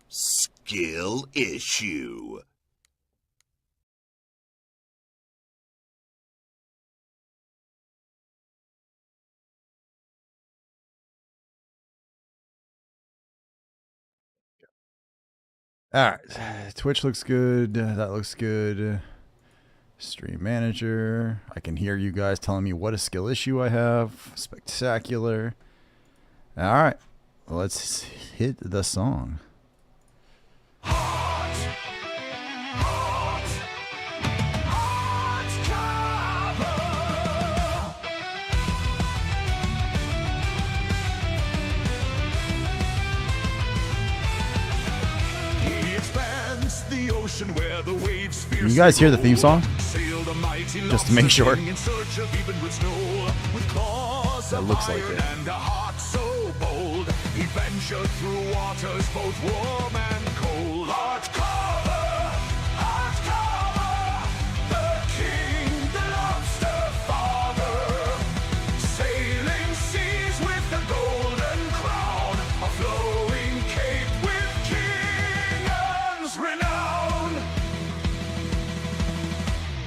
Skill issue. All right. Twitch looks good. That looks good. Stream manager. I can hear you guys telling me what a skill issue I have. Spectacular. All right. Let's hit the song. Can you guys hear the theme song? Just to make sure. That looks like it. He ventured through waters both warm and cold. Hot cover, the king, the lobster father, sailing seas with the golden crown, a flowing cape with king's renown.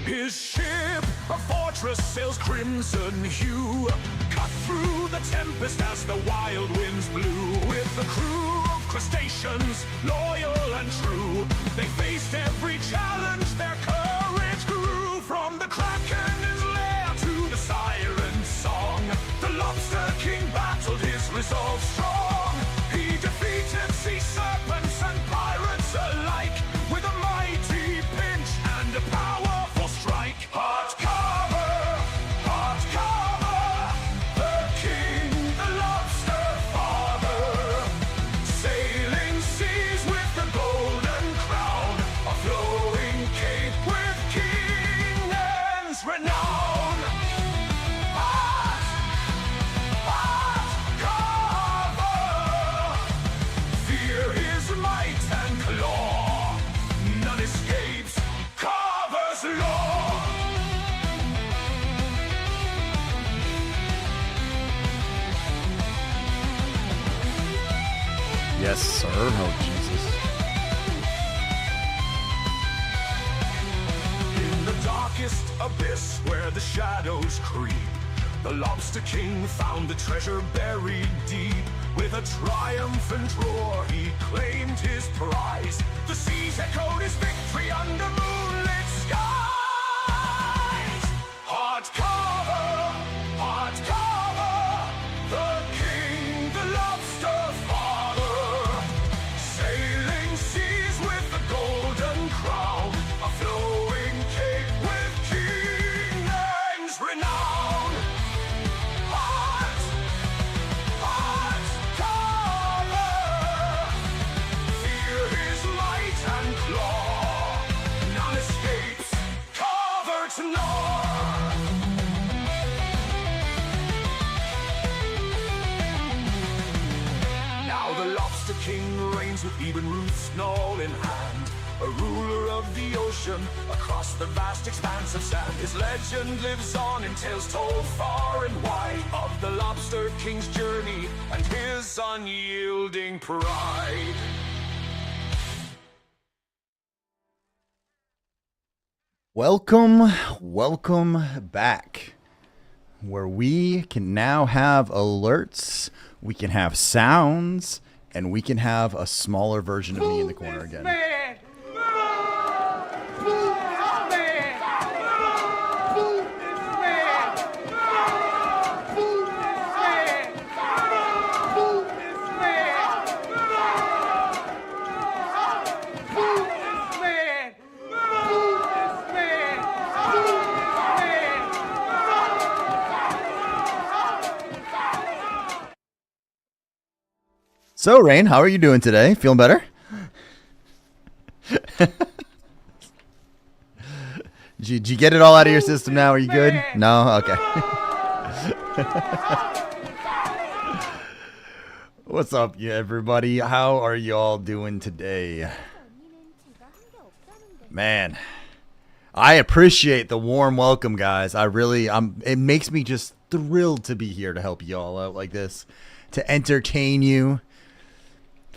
His ship, a fortress, sails crimson hue, cut through the tempest as the wild winds blew. With the crew of crustaceans, loyal and true, they faced every challenge, their courage grew. From the kraken's lair to the siren's song, the lobster king battled his resolve strong. He defeated sea serpents and pirates alike with a mighty pinch and a powerful strike. Hot cover, the king, the lobster father, sailing seas with the golden crown, a flowing cape with king's renown. Hot cover, fear his might and claw, none escapes cover's law. Yes, sir. Oh, Jesus. In the darkest abyss where the shadows creep, the Lobster King found the treasure buried deep. With a triumphant roar, he claimed his prize. The seas echoed his victory under moonlit skies. Hot cover, the king, the lobster father, sailing seas with the golden crown, a flowing cape with king's renown. Hot cover, fear his might and claw, none escapes cover's law. Now the Lobster King reigns with Eben Ruth's Knoll in hand, a ruler of the ocean across the vast expanse of sand. His legend lives on in tales told far and wide of the Lobster King's journey and his unyielding pride. Welcome back, where we can now have alerts, we can have sounds, and we can have a smaller version of me in the corner again. So, Rain, how are you doing today? Feeling better? Did you get it all out of your system now? Are you good? No? Okay. What's up, everybody? How are you all doing today? Man, I appreciate the warm welcome, guys. It makes me just thrilled to be here to help you all out like this, to entertain you.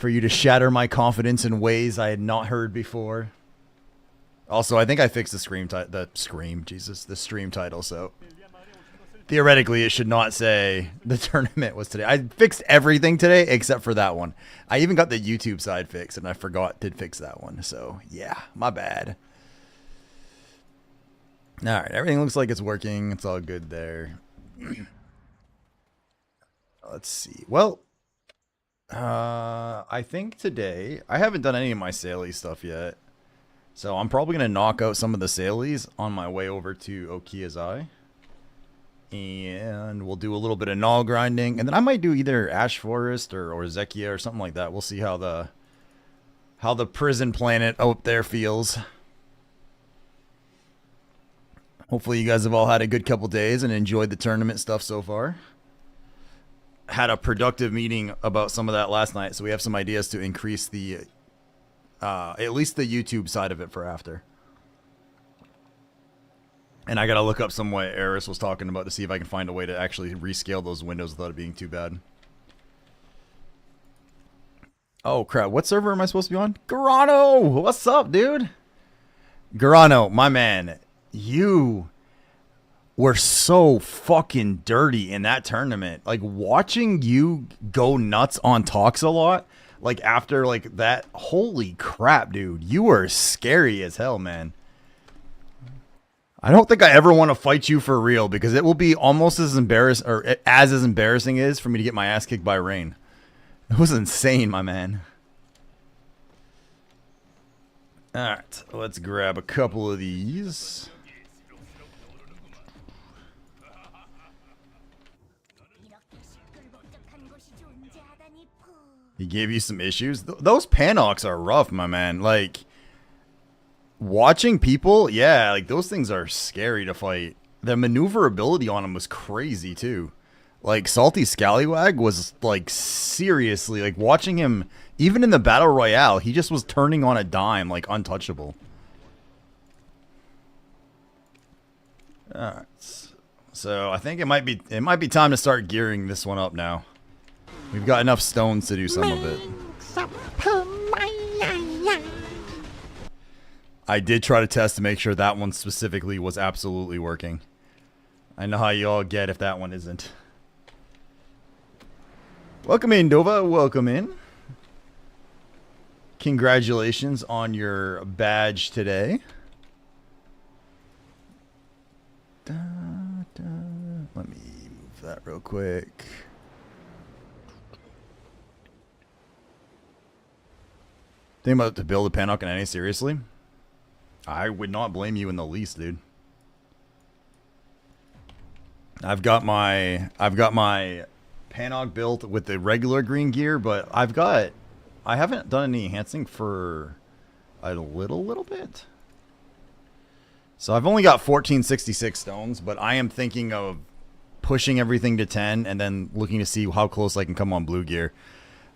for you to shatter my confidence in ways I had not heard before. Also, I think I fixed the stream title, so theoretically it should not say the tournament was today. I fixed everything today except for that one. I even got the YouTube side fixed, and I forgot to fix that one. So, yeah, my bad. All right, everything looks like it's working. It's all good there. Let's see. Well, I think today, I haven't done any of my Saley stuff yet. So I'm probably going to knock out some of the Saleys on my way over to Okiyazai. And we'll do a little bit of gnaw grinding. And then I might do either Ash Forest or Zekia or something like that. We'll see how the prison planet out there feels. Hopefully you guys have all had a good couple days and enjoyed the tournament stuff so far. Had a productive meeting about some of that last night, so we have some ideas to increase the at least the YouTube side of it for after. And I gotta look up some way Eris was talking about to see if I can find a way to actually rescale those windows without it being too bad. Oh crap, what server am I supposed to be on? Garano! What's up, dude? Garano, my man, you were so fucking dirty in that tournament. Like, watching you go nuts on talks a lot, like, after, like, that, holy crap, dude. You were scary as hell, man. I don't think I ever want to fight you for real, because it will be almost as embarrassing, or as embarrassing is for me to get my ass kicked by Rain. It was insane, my man. Alright, let's grab a couple of these. He gave you some issues? Those Panocs are rough, my man. Like, watching people, yeah, like, those things are scary to fight. The maneuverability on them was crazy, too. Like, Salty Scallywag was, like, seriously, like, watching him, even in the Battle Royale, he just was turning on a dime, like, untouchable. Alright. So, I think it might be time to start gearing this one up now. We've got enough stones to do some of it. I did try to test to make sure that one specifically was absolutely working. I know how you all get if that one isn't. Welcome in, Dova. Welcome in. Congratulations on your badge today. Let me move that real quick. Think about to build a Panoc in any, seriously? I would not blame you in the least, dude. I've got my Panoc built with the regular green gear, but I haven't done any enhancing for a little bit. So I've only got 1466 stones, but I am thinking of pushing everything to 10 and then looking to see how close I can come on blue gear.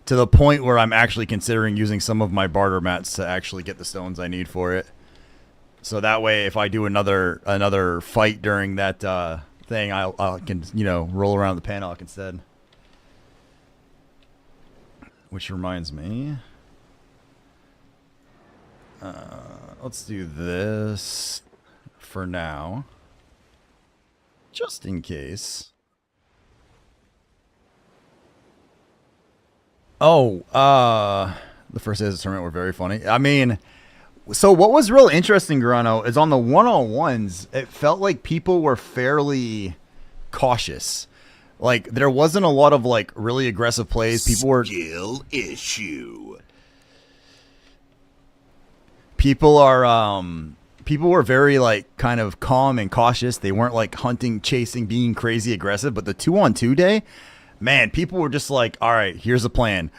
To the point where I'm actually considering using some of my barter mats to actually get the stones I need for it. So that way, if I do another fight during that thing, I can, you know, roll around the Panoc instead. Which reminds me, let's do this for now, just in case. Oh, the first days of the tournament were very funny. I mean, so what was real interesting, Grano, is on the one-on-ones, it felt like people were fairly cautious. Like, there wasn't a lot of, like, really aggressive plays. People were... Skill issue. People were very, like, kind of calm and cautious. They weren't, like, hunting, chasing, being crazy aggressive. But the 2-on-2 day... Man, people were just like, all right, here's a plan.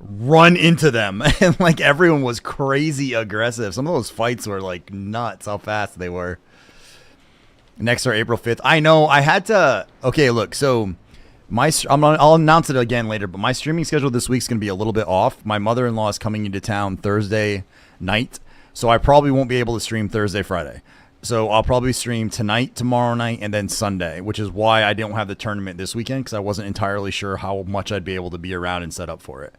Run into them. And, like, everyone was crazy aggressive. Some of those fights were, like, nuts how fast they were. Next are April 5th. I know, I had to... Okay, look, so... I'll announce it again later, but my streaming schedule this week's going to be a little bit off. My mother-in-law is coming into town Thursday night, so I probably won't be able to stream Thursday, Friday. So I'll probably stream tonight, tomorrow night, and then Sunday, which is why I don't have the tournament this weekend, because I wasn't entirely sure how much I'd be able to be around and set up for it.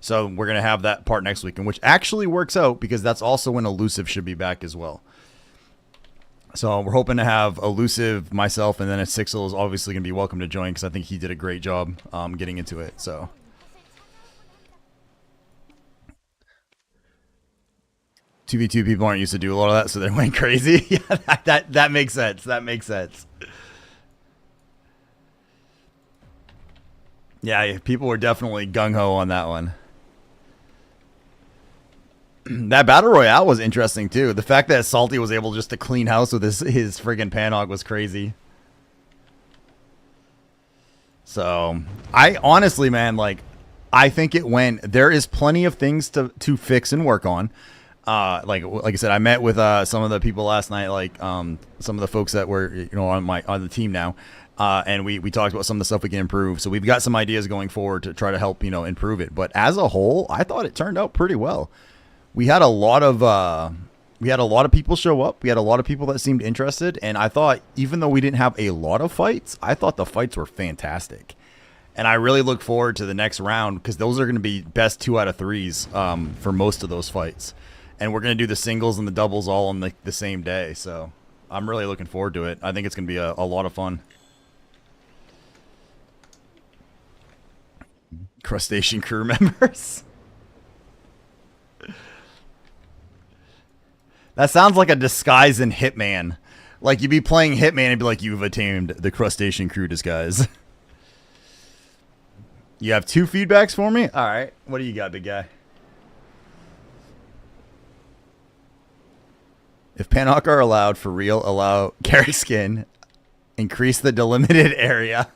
So we're going to have that part next weekend, which actually works out because that's also when Elusive should be back as well. So we're hoping to have Elusive, myself, and then a Sixel is obviously going to be welcome to join because I think he did a great job getting into it. So 2v2 people aren't used to do a lot of that, so they went crazy. Yeah, that makes sense. That makes sense. Yeah, people were definitely gung-ho on that one. That Battle Royale was interesting, too. The fact that Salty was able just to clean house with his friggin' Panhog was crazy. So, I honestly, man, like, I think it went... There is plenty of things to fix and work on. Like I said, I met with some of the people last night, like some of the folks that were on the team now, and we talked about some of the stuff we can improve. So we've got some ideas going forward to try to help improve it. But as a whole, I thought it turned out pretty well. We had a lot of people show up. We had a lot of people that seemed interested, and I thought even though we didn't have a lot of fights, I thought the fights were fantastic. And I really look forward to the next round because those are going to be best 2 out of 3s for most of those fights. And we're going to do the singles and the doubles all on the same day. So I'm really looking forward to it. I think it's going to be a lot of fun. Crustacean crew members. That sounds like a disguise in Hitman. Like you'd be playing Hitman and be like, you've attained the Crustacean crew disguise. You have 2 feedbacks for me? All right. What do you got, big guy? If Panhawk are allowed for real, allow Carrick Skin. Increase the delimited area.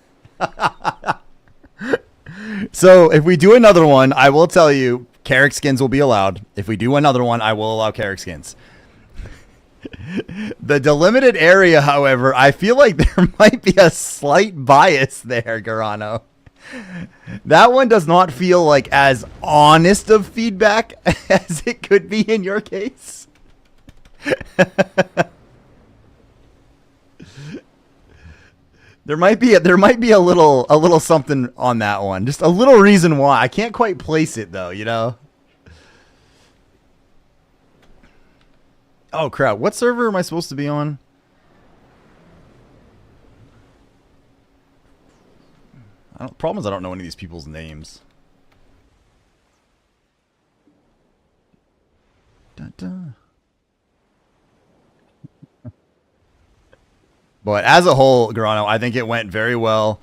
So if we do another one, I will tell you Carrick Skins will be allowed. If we do another one, I will allow Carrick Skins. The delimited area, however, I feel like there might be a slight bias there, Garano. That one does not feel like as honest of feedback as it could be in your case. There might be a little something on that one. Just a little reason why. I can't quite place it though, Oh crap, what server am I supposed to be on? Problem is I don't know any of these people's names. Dun, dun. But as a whole, Garano, I think it went very well.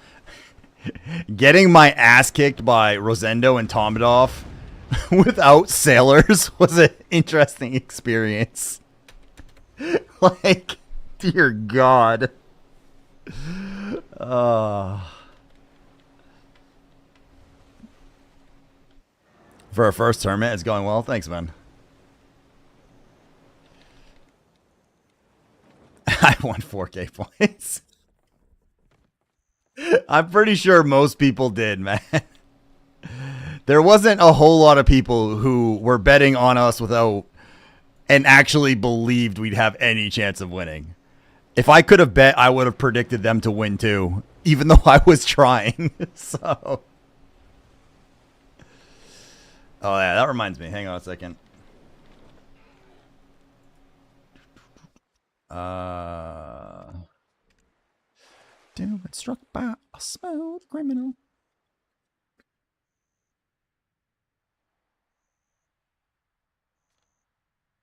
Getting my ass kicked by Rosendo and Tomodov without sailors was an interesting experience. Like, dear God. For our first tournament, it's going well. Thanks, man. I won 4K points. I'm pretty sure most people did, man. There wasn't a whole lot of people who were betting on us without and actually believed we'd have any chance of winning. If I could have bet, I would have predicted them to win too, even though I was trying. So, oh yeah, that reminds me. Hang on a second. Do it struck by a smooth criminal.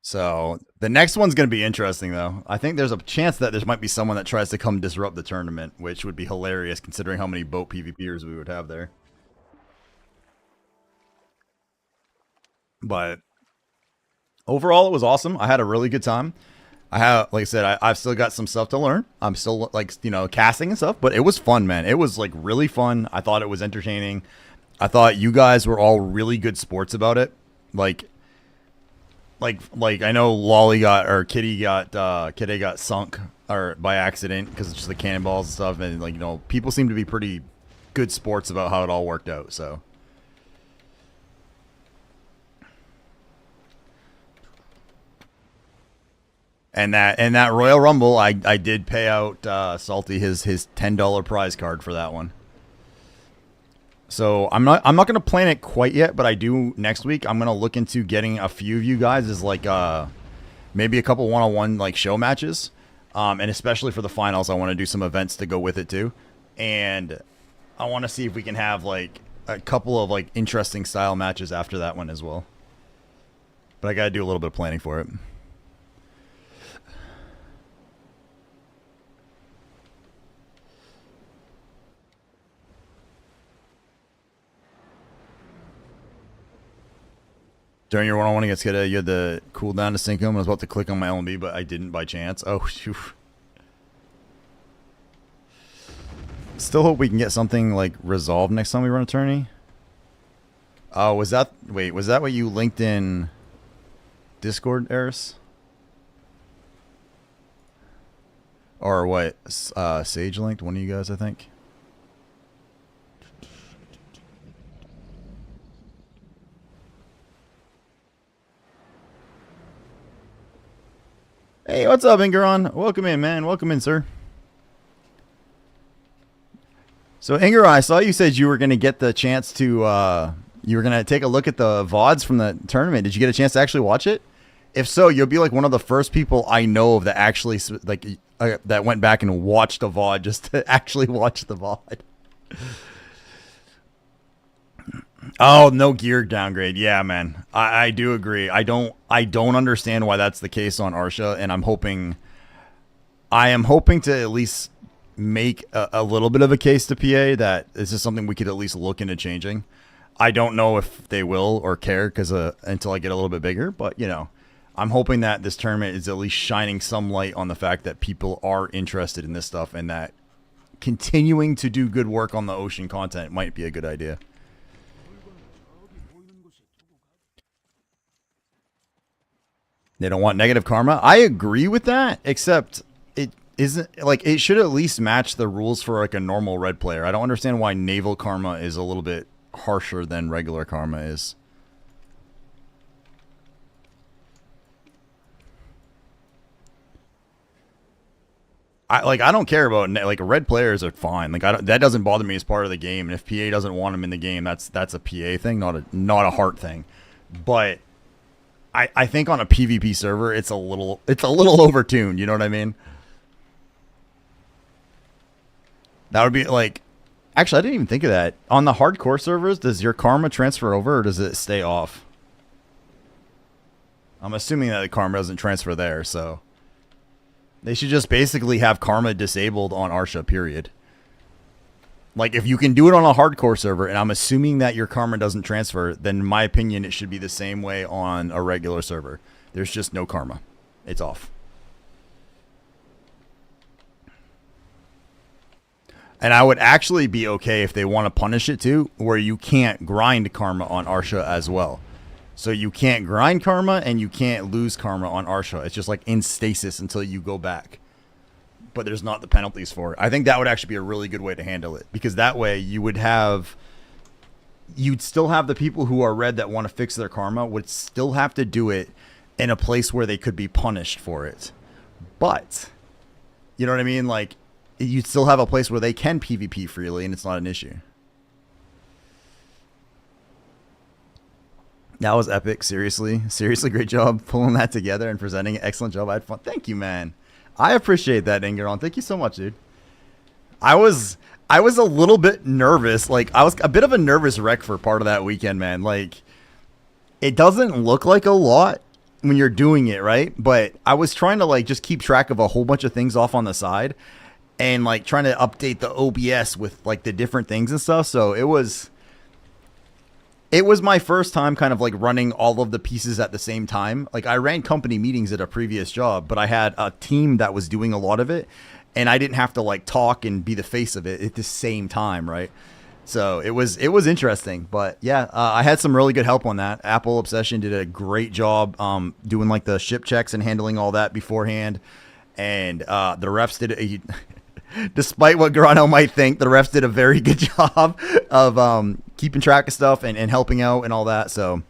So the next one's going to be interesting, though. I think there's a chance that there might be someone that tries to come disrupt the tournament, which would be hilarious considering how many boat PvPers we would have there. But overall, it was awesome. I had a really good time. Like I said, I've still got some stuff to learn. I'm still casting and stuff, but it was fun, man. It was like really fun. I thought it was entertaining. I thought you guys were all really good sports about it. Like I know Kitty got sunk or by accident because it's just the cannonballs and stuff, and people seem to be pretty good sports about how it all worked out. So. And that Royal Rumble, I did pay out Salty his $10 prize card for that one. So I'm not gonna plan it quite yet, but I do next week. I'm gonna look into getting a few of you guys as like maybe a couple one-on-one like show matches, and especially for the finals, I want to do some events to go with it too, and I want to see if we can have like a couple of like interesting style matches after that one as well. But I gotta do a little bit of planning for it. During your one-on-one against Kidda, you had the cooldown to sync him. I was about to click on my LMB, but I didn't by chance. Oh, shoot. Still hope we can get something, like, resolved next time we run a tourney. Oh, was that... Wait, was that what you linked in Discord, Eris? Or what? Sage linked? One of you guys, I think. Hey, what's up, Ingeron? Welcome in, man. Welcome in, sir. So, Ingeron, I saw you said you were going to get the chance to, you were going to take a look at the VODs from the tournament. Did you get a chance to actually watch it? If so, you'll be like one of the first people I know of that actually, like, that went back and watched a VOD just to actually watch the VOD. Oh, no gear downgrade. Yeah, man. I do agree. I don't understand why that's the case on Arsha, and I am hoping to at least make a little bit of a case to PA that this is something we could at least look into changing. I don't know if they will or care because until I get a little bit bigger, but you know, I'm hoping that this tournament is at least shining some light on the fact that people are interested in this stuff and that continuing to do good work on the ocean content might be a good idea. They don't want negative karma. I agree with that, except it isn't like it should at least match the rules for like a normal red player. I don't understand why naval karma is a little bit harsher than regular karma is. I don't care about like red players are fine. Like that doesn't bother me as part of the game. And if PA doesn't want them in the game, that's a PA thing, not a heart thing. But I think on a PvP server, it's a little overtuned. You know what I mean? That would be like, actually, I didn't even think of that. On the hardcore servers, does your karma transfer over or does it stay off? I'm assuming that the karma doesn't transfer there, so they should just basically have karma disabled on Arsha, period. Like, if you can do it on a hardcore server, and I'm assuming that your karma doesn't transfer, then in my opinion, it should be the same way on a regular server. There's just no karma. It's off. And I would actually be okay if they want to punish it too, where you can't grind karma on Arsha as well. So you can't grind karma, and you can't lose karma on Arsha. It's just like in stasis until you go back. But there's not the penalties for it. I think that would actually be a really good way to handle it, because that way you'd still have the people who are red that want to fix their karma would still have to do it in a place where they could be punished for it. But you know what I mean? Like, you'd still have a place where they can PvP freely and it's not an issue. That was epic. Seriously, great job pulling that together and presenting it. Excellent job. I had fun. Thank you, man. I appreciate that, Ingeron. Thank you so much, dude. I was a little bit nervous. Like, I was a bit of a nervous wreck for part of that weekend, man. Like, it doesn't look like a lot when you're doing it, right? But I was trying to, like, just keep track of a whole bunch of things off on the side and, like, trying to update the OBS with, like, the different things and stuff. So it was my first time kind of like running all of the pieces at the same time. Like, I ran company meetings at a previous job, but I had a team that was doing a lot of it, and I didn't have to like talk and be the face of it at the same time, right? So it was interesting. But yeah, I had some really good help on that. Apple Obsession did a great job doing like the ship checks and handling all that beforehand, and the refs did a despite what Grano might think, the refs did a very good job of keeping track of stuff and helping out and all that. So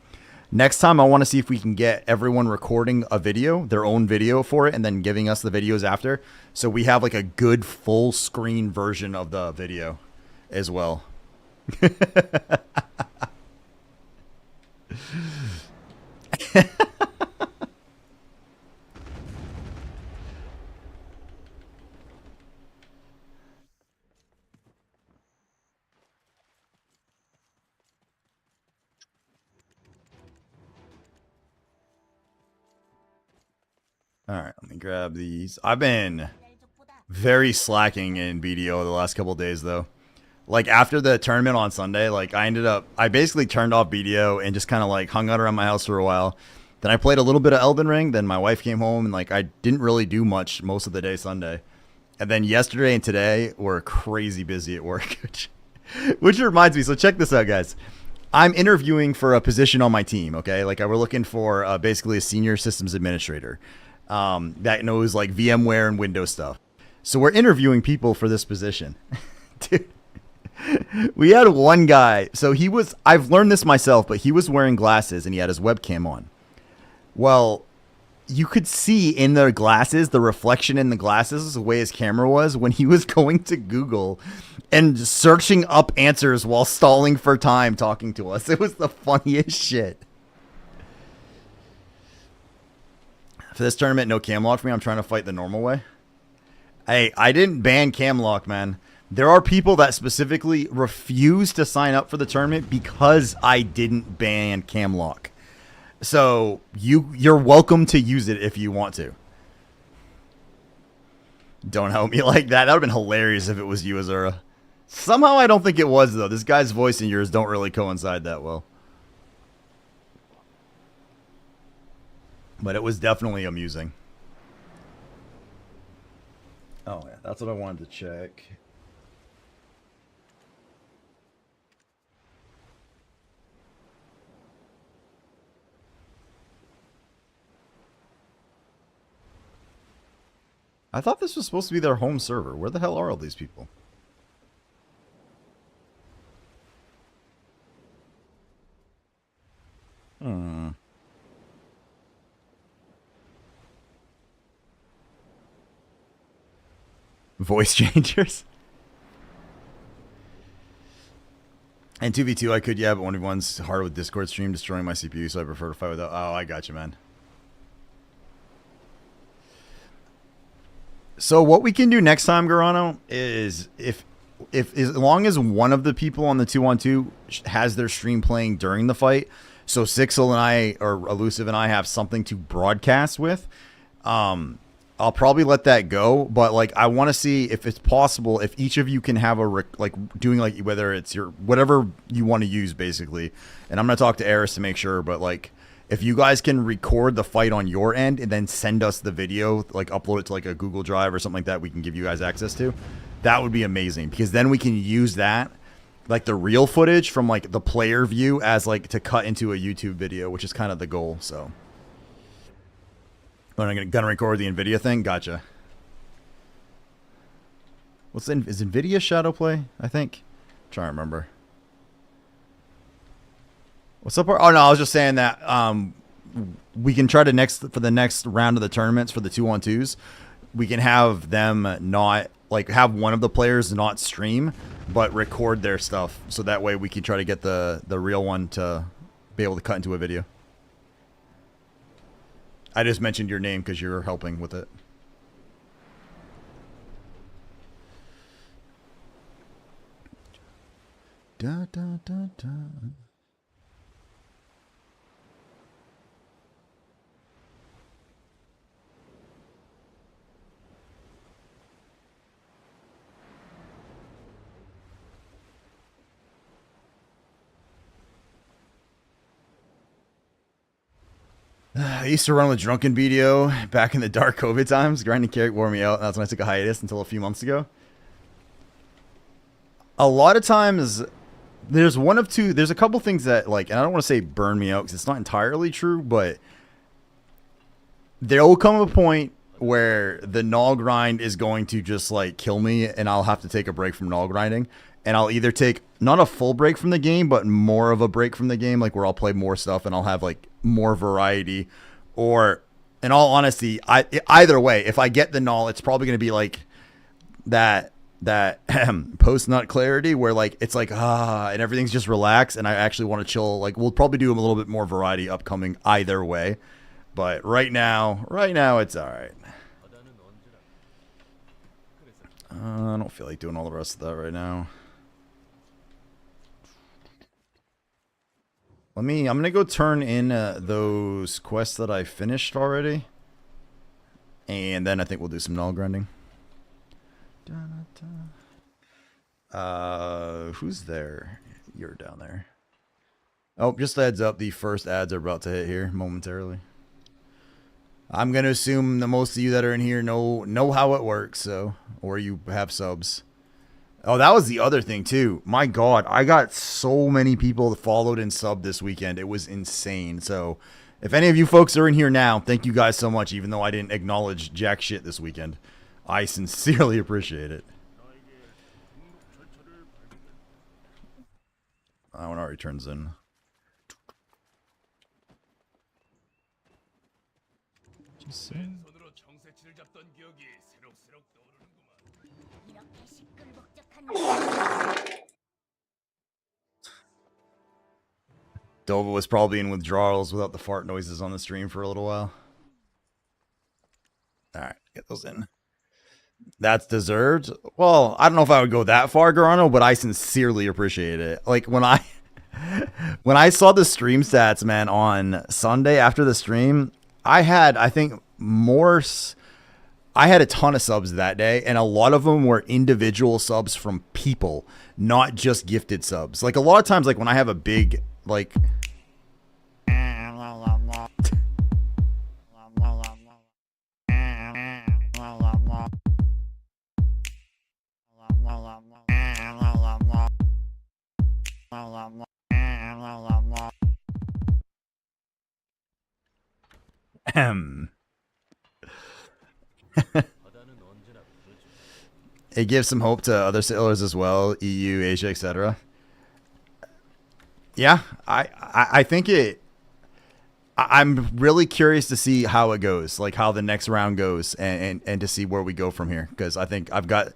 next time I want to see if we can get everyone recording a video, their own video for it, and then giving us the videos after. So we have like a good full screen version of the video as well. All right, let me grab these. I've been very slacking in BDO the last couple of days, though. Like after the tournament on Sunday, like I basically turned off BDO and just kind of like hung out around my house for a while. Then I played a little bit of Elden Ring. Then my wife came home and like I didn't really do much most of the day Sunday. And then yesterday and today were crazy busy at work, which reminds me. So check this out, guys. I'm interviewing for a position on my team. Okay, like we're looking for basically a senior systems administrator that knows like VMware and Windows stuff. So we're interviewing people for this position. Dude, we had one guy. So I've learned this myself, but he was wearing glasses and he had his webcam on. Well, you could see in the glasses, the reflection in the glasses, the way his camera was when he was going to Google and searching up answers while stalling for time talking to us. It was the funniest shit. For this tournament, no cam lock for me. I'm trying to fight the normal way. Hey, I didn't ban cam lock, man. There are people that specifically refuse to sign up for the tournament because I didn't ban cam lock. So you're welcome to use it if you want to. Don't help me like that. That would have been hilarious if it was you, Azura. Somehow I don't think it was, though. This guy's voice and yours don't really coincide that well. But it was definitely amusing. Oh, yeah. That's what I wanted to check. I thought this was supposed to be their home server. Where the hell are all these people? Voice changers? And 2v2 I could, yeah, but 1v1's harder with Discord stream destroying my CPU, so I prefer to fight without. Oh, I got you, man. So what we can do next time, Garano, is if as long as one of the people on the 2-on-2 has their stream playing during the fight, so Sixel and I, or Elusive and I, have something to broadcast with, I'll probably let that go. But like, I want to see if it's possible if each of you can have doing like whether it's your whatever you want to use basically. And I'm gonna talk to Eris to make sure, but like, if you guys can record the fight on your end and then send us the video, like upload it to like a Google Drive or something like that we can give you guys access to, that would be amazing. Because then we can use that, like the real footage from like the player view as like to cut into a YouTube video, which is kind of the goal. So I'm gonna record the NVIDIA thing. Gotcha. Is NVIDIA Shadowplay? I think. I'm trying to remember. What's up? Oh no, I was just saying that we can try to for the next round of the tournaments for the 2-on-2s, we can have them not like have one of the players not stream, but record their stuff, so that way we can try to get the real one to be able to cut into a video. I just mentioned your name because you're helping with it. Da, da, da, da. I used to run with Drunken BDO back in the dark COVID times. Grinding carry wore me out. That's when I took a hiatus until a few months ago. A lot of times, there's a couple things that, like, and I don't want to say burn me out because it's not entirely true, but there will come a point where the null grind is going to just, like, kill me, and I'll have to take a break from null grinding. And I'll either take, not a full break from the game, but more of a break from the game, like where I'll play more stuff and I'll have, like, more variety. Or, in all honesty, either way, if I get the null, it's probably going to be, like, that that post nut clarity where like it's like and everything's just relaxed, and I actually want to chill. Like we'll probably do a little bit more variety upcoming either way, but right now it's all right. I don't feel like doing all the rest of that right now. I'm gonna go turn in those quests that I finished already, and then I think we'll do some null grinding. Who's there? You're down there. Oh, just a heads up, the first ads are about to hit here momentarily. I'm gonna assume that most of you that are in here know how it works, so, or you have subs. Oh, that was the other thing too. My God, I got so many people that followed and subbed this weekend. It was insane. So if any of you folks are in here now, thank you guys so much, even though I didn't acknowledge jack shit this weekend. I sincerely appreciate it. That one already turns in. Just saying. Dova was probably in withdrawals without the fart noises on the stream for a little while. Alright, get those in. That's deserved. Well, I don't know if I would go that far, Garano, but I sincerely appreciate it. Like when I saw the stream stats, man, on Sunday after the stream, I had, I think, I had a ton of subs that day, and a lot of them were individual subs from people, not just gifted subs. Like a lot of times, like when I have a big, like... It gives some hope to other sailors as well, EU, Asia, etc. Yeah, I think it. I'm really curious to see how it goes, like how the next round goes, and to see where we go from here. Because I think I've got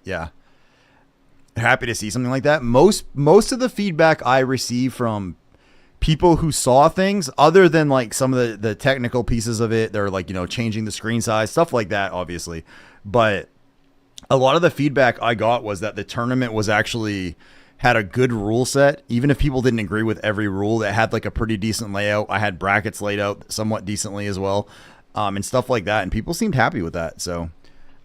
happy to see something like that. Most of the feedback I receive from people who saw things, other than like some of the technical pieces of it, they're like, you know, changing the screen size, stuff like that, obviously. But a lot of the feedback I got was that the tournament was actually had a good rule set. Even if people didn't agree with every rule, that had like a pretty decent layout. I had brackets laid out somewhat decently as well, and stuff like that. And people seemed happy with that. So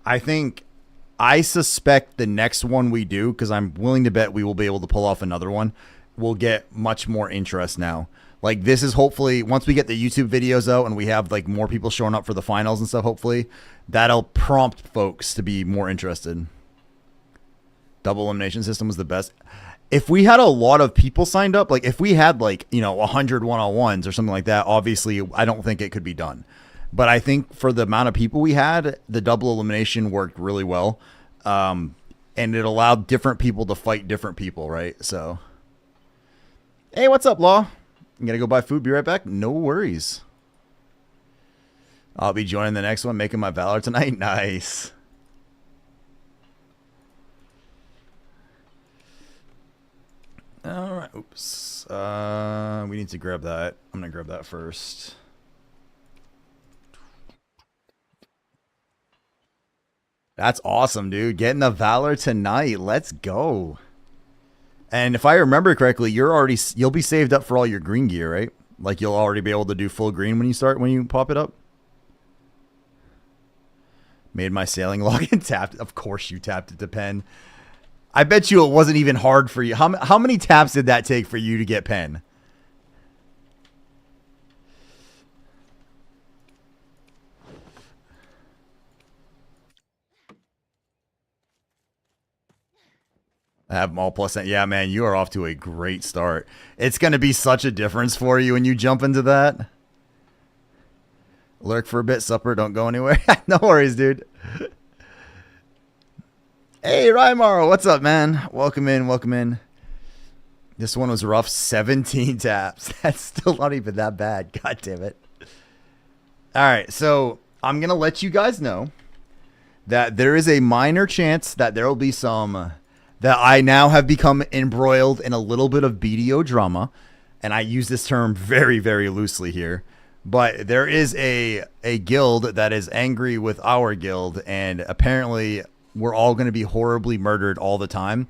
I suspect the next one we do, because I'm willing to bet we will be able to pull off another one, will get much more interest now. Like this is hopefully, once we get the YouTube videos out and we have like more people showing up for the finals and stuff, hopefully that'll prompt folks to be more interested. Double elimination system was the best. If we had a lot of people signed up, like if we had like, you know, 100 one-on-ones or something like that, obviously I don't think it could be done. But I think for the amount of people we had, the double elimination worked really well. And it allowed different people to fight different people, right? So, hey, what's up, Law? I'm going to go buy food, be right back. No worries. I'll be joining the next one, making my Valor tonight. Nice. All right. Oops. We need to grab that. I'm going to grab that first. That's awesome, dude. Getting the Valor tonight. Let's go. And if I remember correctly, you'll be saved up for all your green gear, right? Like you'll already be able to do full green when you pop it up. Made my sailing login, tapped. Of course you tapped it to pen. I bet you it wasn't even hard for you. How many taps did that take for you to get pen? I have them all plus. Yeah, man, you are off to a great start. It's going to be such a difference for you when you jump into that. Lurk for a bit, supper, don't go anywhere. No worries, dude. Hey, Rymaro, what's up, man? Welcome in, welcome in. This one was rough, 17 taps. That's still not even that bad. God damn it. All right, so I'm going to let you guys know that there is a minor chance that there will be some that I now have become embroiled in a little bit of BDO drama, and I use this term very, very loosely here. But there is a guild that is angry with our guild, and apparently we're all going to be horribly murdered all the time.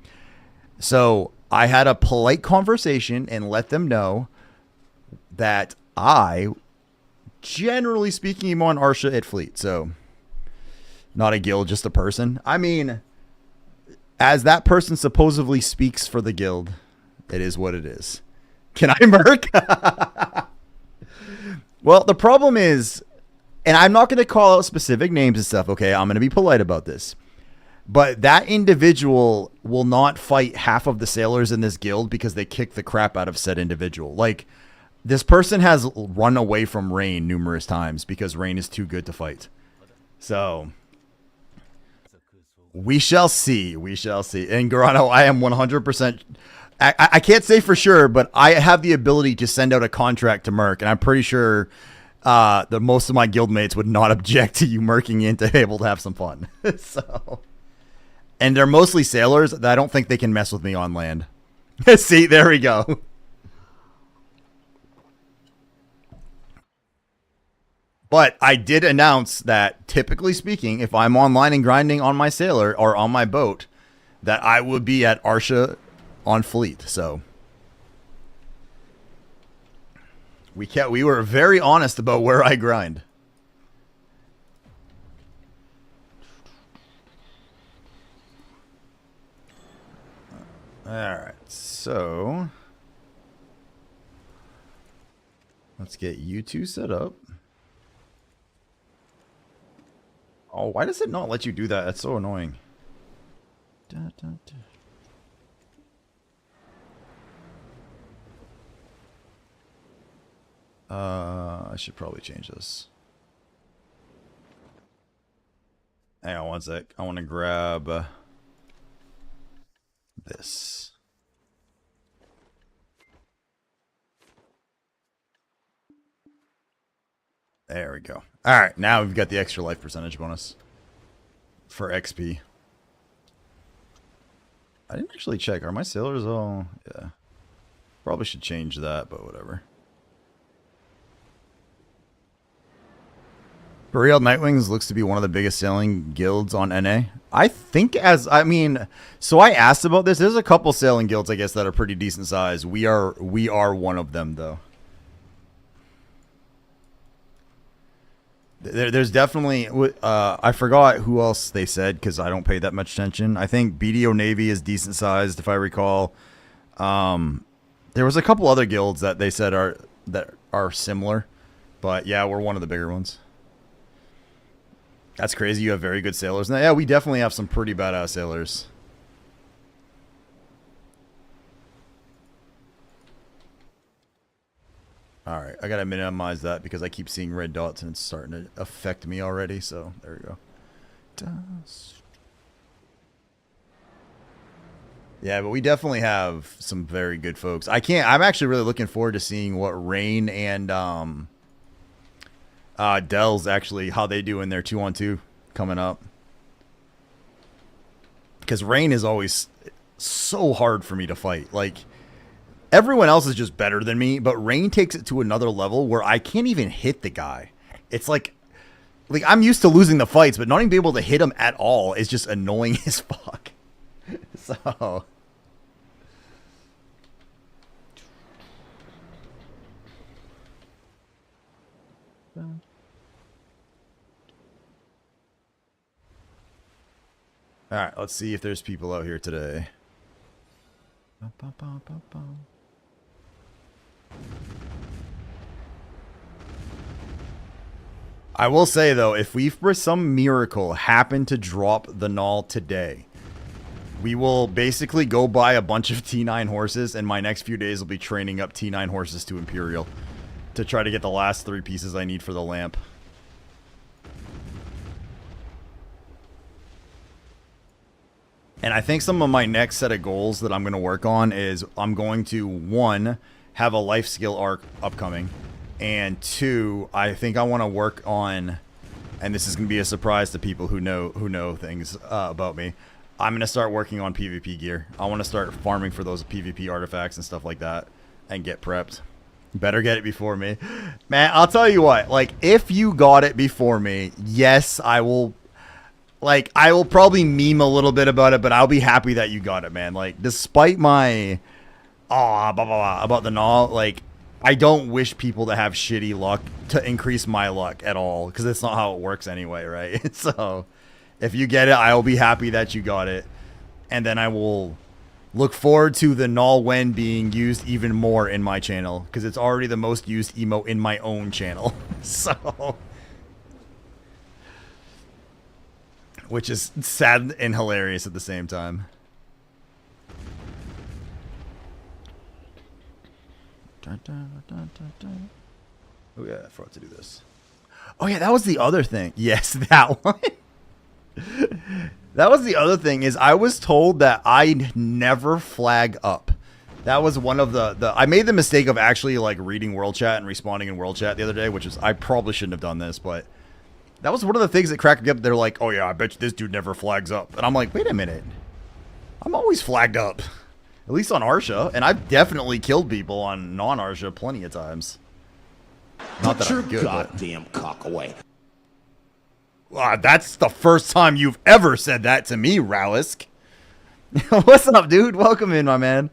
So I had a polite conversation and let them know that I, generally speaking, am on Arsha at Fleet. So not a guild, just a person. I mean, as that person supposedly speaks for the guild, it is what it is. Can I merc? Well, the problem is, and I'm not going to call out specific names and stuff, okay? I'm going to be polite about this. But that individual will not fight half of the sailors in this guild because they kick the crap out of said individual. Like, this person has run away from Rain numerous times because Rain is too good to fight. So we shall see. We shall see. And Garano, I am 100%. I can't say for sure, but I have the ability to send out a contract to Merc, and I'm pretty sure that most of my guildmates would not object to you merking in to be able to have some fun. So, and they're mostly sailors that I don't think they can mess with me on land. See, there we go. But I did announce that, typically speaking, if I'm online and grinding on my sailor or on my boat, that I would be at Arsha on Fleet. So we were very honest about where I grind. All right, so let's get you two set up. Oh, why does it not let you do that? That's so annoying. Da, da, da. I should probably change this. Hang on one sec. I want to grab this. There we go. All right, now we've got the extra life percentage bonus for XP. I didn't actually check. Are my sailors all... Yeah. Probably should change that, but whatever. Boreal Nightwings looks to be one of the biggest sailing guilds on NA. I think so I asked about this. There's a couple sailing guilds, I guess, that are pretty decent size. We are one of them, though. There's definitely, I forgot who else they said because I don't pay that much attention. I think BDO Navy is decent sized, if I recall. There was a couple other guilds that they said are similar, but yeah, we're one of the bigger ones. That's crazy. You have very good sailors. Now, yeah, we definitely have some pretty badass sailors. Alright, I gotta minimize that because I keep seeing red dots and it's starting to affect me already, so there we go. Dust. Yeah, but we definitely have some very good folks. I'm actually really looking forward to seeing what Rain and Dell's actually, how they do in their 2-on-2 coming up. Because Rain is always so hard for me to fight. Like, everyone else is just better than me, but Rain takes it to another level where I can't even hit the guy. It's like I'm used to losing the fights, but not even being able to hit him at all is just annoying as fuck. So... Alright, let's see if there's people out here today. I will say, though, if we, for some miracle, happen to drop the Null today, we will basically go buy a bunch of T9 horses, and my next few days will be training up T9 horses to Imperial to try to get the last 3 pieces I need for the lamp. And I think some of my next set of goals that I'm going to work on is I'm going to, 1, have a life skill arc upcoming. And 2, I think I want to work on and this is gonna be a surprise to people who know things about me. I'm gonna start working on PvP gear. I want to start farming for those PvP artifacts and stuff like that, and get prepped. Better get it before me, man. I'll tell you what. Like, if you got it before me, yes, I will. Like, I will probably meme a little bit about it, but I'll be happy that you got it, man. Like, despite my blah, blah, blah, about the gnaw, like, I don't wish people to have shitty luck to increase my luck at all, because that's not how it works anyway, right? So, if you get it, I will be happy that you got it, and then I will look forward to the null when being used even more in my channel, because it's already the most used emote in my own channel. So, which is sad and hilarious at the same time. Oh yeah, I forgot to do this. Oh yeah, that was the other thing. Yes, that one. That was the other thing, is I was told that I never flag up. That was one of the I made the mistake of actually like reading world chat and responding in world chat the other day, which is, I probably shouldn't have done this, but that was one of the things that cracked me up. They're like, oh yeah, I bet you this dude never flags up. And I'm like, wait a minute. I'm always flagged up. At least on Arsha. And I've definitely killed people on non-Arsha plenty of times. Not that I'm good, goddamn cock away. That's the first time you've ever said that to me, Ralisk. What's up, dude? Welcome in, my man.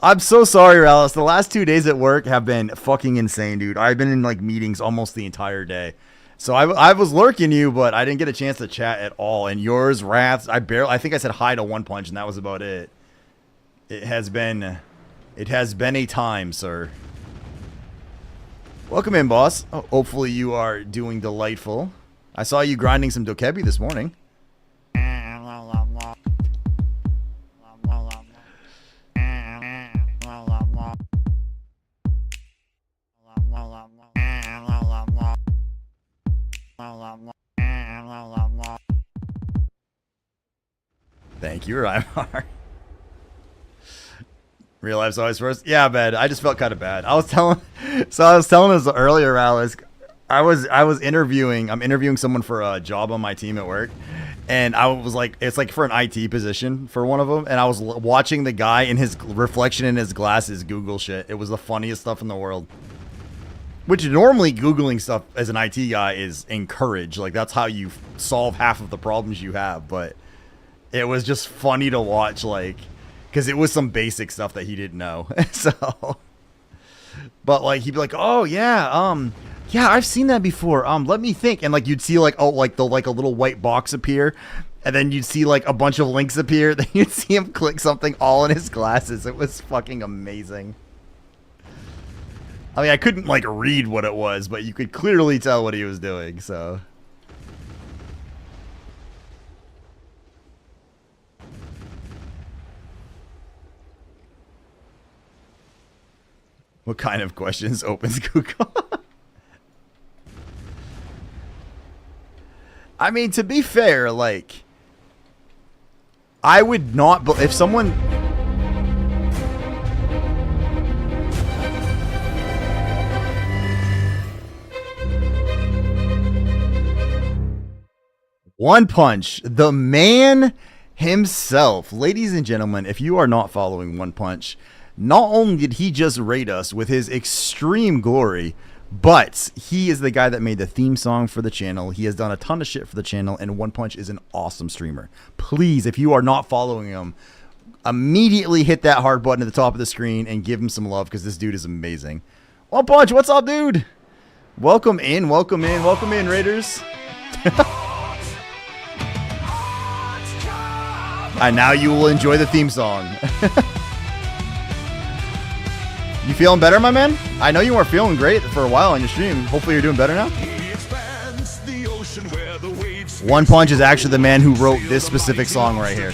I'm so sorry, Ralisk. The last 2 days at work have been fucking insane, dude. I've been in like meetings almost the entire day. So I was lurking you, but I didn't get a chance to chat at all. And yours, Wrath, I think I said hi to One Punch, and that was about it. It has been a time, sir. Welcome in, boss. Oh, hopefully you are doing delightful. I saw you grinding some dokebi this morning. Thank you, Rymar. Real life's always first. Yeah, man. I just felt kind of bad. I was telling us earlier, Alice. I'm interviewing someone for a job on my team at work, and I was like, it's like for an IT position for one of them, and I was watching the guy in his reflection in his glasses Google shit. It was the funniest stuff in the world. Which normally Googling stuff as an IT guy is encouraged. Like, that's how you solve half of the problems you have. But it was just funny to watch, like, because it was some basic stuff that he didn't know. So, but like, he'd be like, oh yeah, yeah, I've seen that before. Let me think. And like, you'd see like, oh, like a little white box appear, and then you'd see like a bunch of links appear. Then you'd see him click something all in his glasses. It was fucking amazing. I mean, I couldn't like read what it was, but you could clearly tell what he was doing. So, what kind of questions opens Google? I mean, to be fair, like, I would not, if someone... One Punch, the man himself. Ladies and gentlemen, if you are not following One Punch, not only did he just raid us with his extreme glory, but he is the guy that made the theme song for the channel. He has done a ton of shit for the channel, and One Punch is an awesome streamer. Please, if you are not following him, immediately hit that heart button at the top of the screen and give him some love, because this dude is amazing. One Punch, what's up, dude? Welcome in, welcome in, welcome in, Raiders. And now you will enjoy the theme song. You feeling better, my man? I know you weren't feeling great for a while on your stream. Hopefully you're doing better now. One Punch is actually the man who wrote this specific song right here.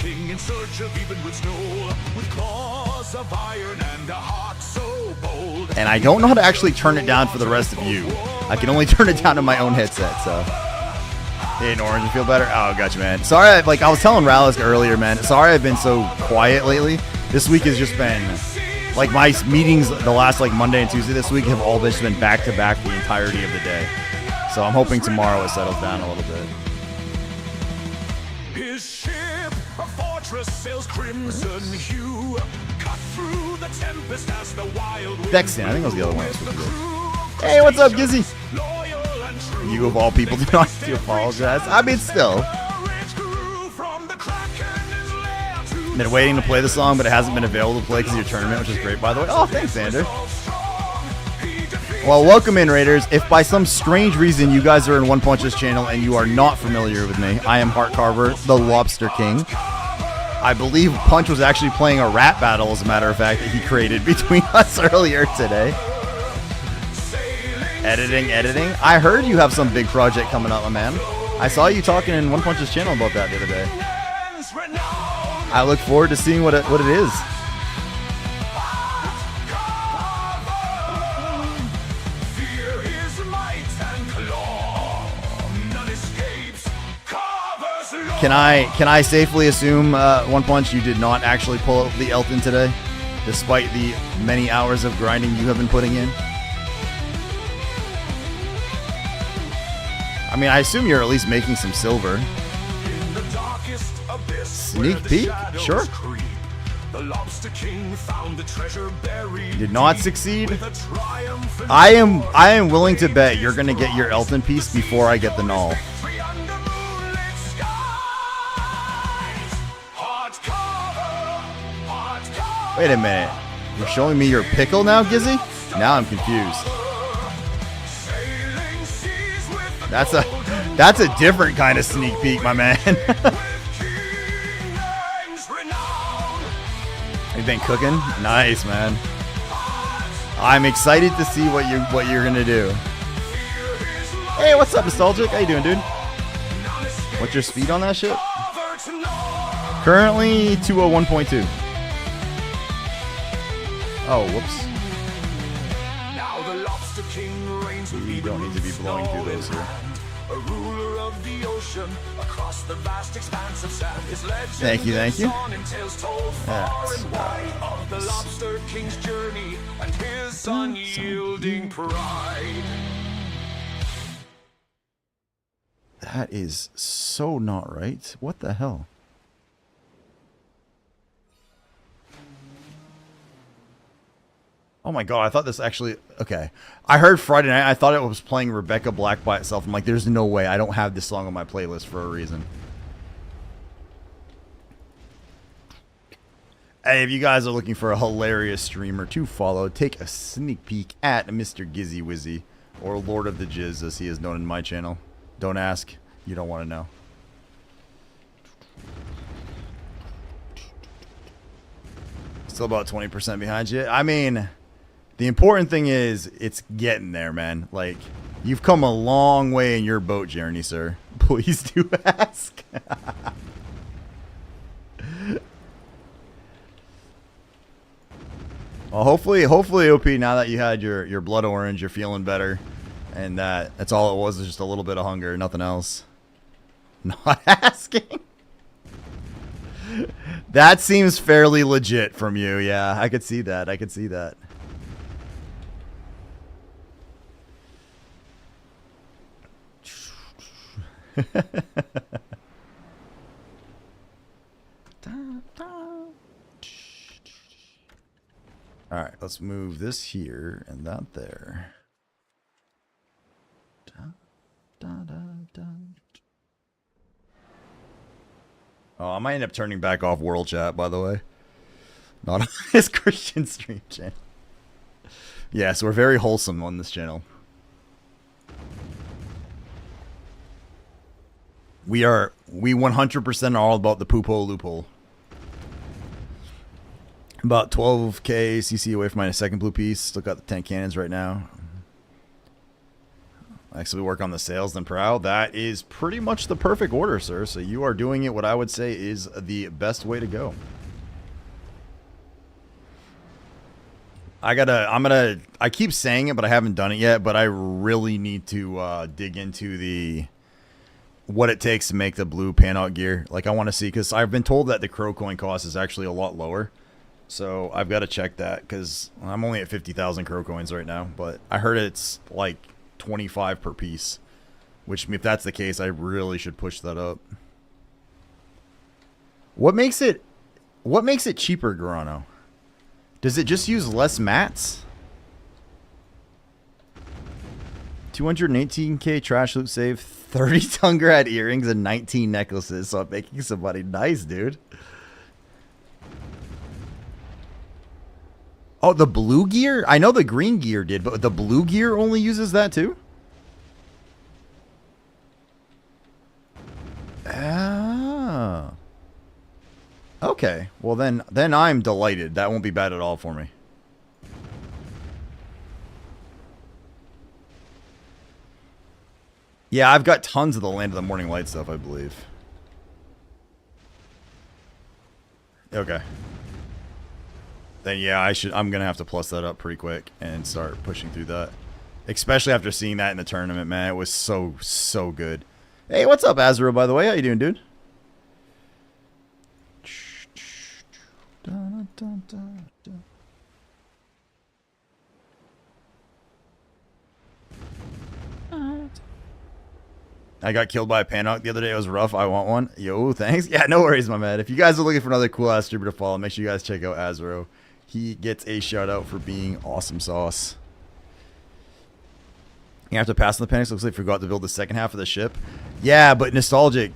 And I don't know how to actually turn it down for the rest of you. I can only turn it down to my own headset, so. Hey, Orange, you feel better? Oh, gotcha, man. Sorry, I was telling Ralisk earlier, man. Sorry I've been so quiet lately. This week has just been, like, my meetings the last, like, Monday and Tuesday this week have all just been back-to-back the entirety of the day. So I'm hoping tomorrow it settles down a little bit. His ship, a fortress, sails crimson hue. Cut through the tempest as the wild winds. Dexton, I think that was the other one I was supposed to do. Hey, what's up, Gizzy? You of all people do not have to apologize. I mean, still. Been waiting to play the song, but it hasn't been available to play because of your tournament, which is great, by the way. Oh, thanks, Xander. Well, welcome in, Raiders. If by some strange reason you guys are in One Punch's channel and you are not familiar with me, I am Heart Carver, the Lobster King. I believe Punch was actually playing a rap battle, as a matter of fact, that he created between us earlier today. Editing. I heard you have some big project coming up, my man. I saw you talking in One Punch's channel about that the other day. I look forward to seeing what it is. Can I safely assume, One Punch, you did not actually pull out the Elton today, despite the many hours of grinding you have been putting in? I mean, I assume you're at least making some silver. Sneak peek? Sure. Did not succeed. I am willing to bet you're gonna get your Elton piece before I get the null. Wait a minute. You're showing me your pickle now, Gizzy? Now I'm confused. That's a different kind of sneak peek, my man. You've been cooking? Nice, man. I'm excited to see what you're gonna do. Hey, what's up, Nostalgic? How you doing, dude? What's your speed on that shit? Currently 201.2. Oh, whoops. We don't need to be blowing through those here. A ruler of the ocean across the vast expanse of sand. His legend thank you. That's of the Lobster King's journey and his unyielding pride. That is so not right. What the hell? Oh my god, I thought this actually... Okay. I heard Friday night, I thought it was playing Rebecca Black by itself. I'm like, there's no way. I don't have this song on my playlist for a reason. Hey, if you guys are looking for a hilarious streamer to follow, take a sneak peek at Mr. Gizzy Wizzy, or Lord of the Jizz, as he is known in my channel. Don't ask. You don't want to know. Still about 20% behind you. I mean... The important thing is, it's getting there, man. Like, you've come a long way in your boat journey, sir. Please do ask. Well, hopefully, OP, now that you had your blood orange, you're feeling better. And that's all it was just a little bit of hunger, nothing else. Not asking. That seems fairly legit from you. Yeah, I could see that. I could see that. All right, let's move this here and that there. Oh, I might end up turning back off World Chat, by the way. Not on this Christian stream channel. Yeah, so we're very wholesome on this channel. We 100% are all about the poophole loophole. About 12k CC away from my second blue piece. Still got the 10 cannons right now. Actually work on the sails then prow. That is pretty much the perfect order, sir. So you are doing it what I would say is the best way to go. I keep saying it, but I haven't done it yet, but I really need to dig into what it takes to make the blue pan-out gear. Like, I want to see, because I've been told that the crow coin cost is actually a lot lower. So I've got to check that, because I'm only at 50,000 crow coins right now. But I heard it's like 25 per piece. Which, if that's the case, I really should push that up. What makes it cheaper, Garano? Does it just use less mats? 218k trash loot save, 30 Tungrad earrings, and 19 necklaces. So I'm making somebody nice, dude. Oh, the blue gear? I know the green gear did, but the blue gear only uses that too? Ah. Okay. Well, then I'm delighted. That won't be bad at all for me. Yeah, I've got tons of the Land of the Morning Light stuff, I believe. Okay. Then yeah, I'm gonna have to plus that up pretty quick and start pushing through that. Especially after seeing that in the tournament, man. It was so good. Hey, what's up, Azra, by the way? How you doing, dude? I got killed by a Panok the other day. It was rough. I want one. Yo, thanks. Yeah, no worries, my man. If you guys are looking for another cool ass streamer to follow, make sure you guys check out Azro. He gets a shout out for being awesome sauce. You have to pass on the panics. Looks like I forgot to build the second half of the ship. Yeah, but nostalgic.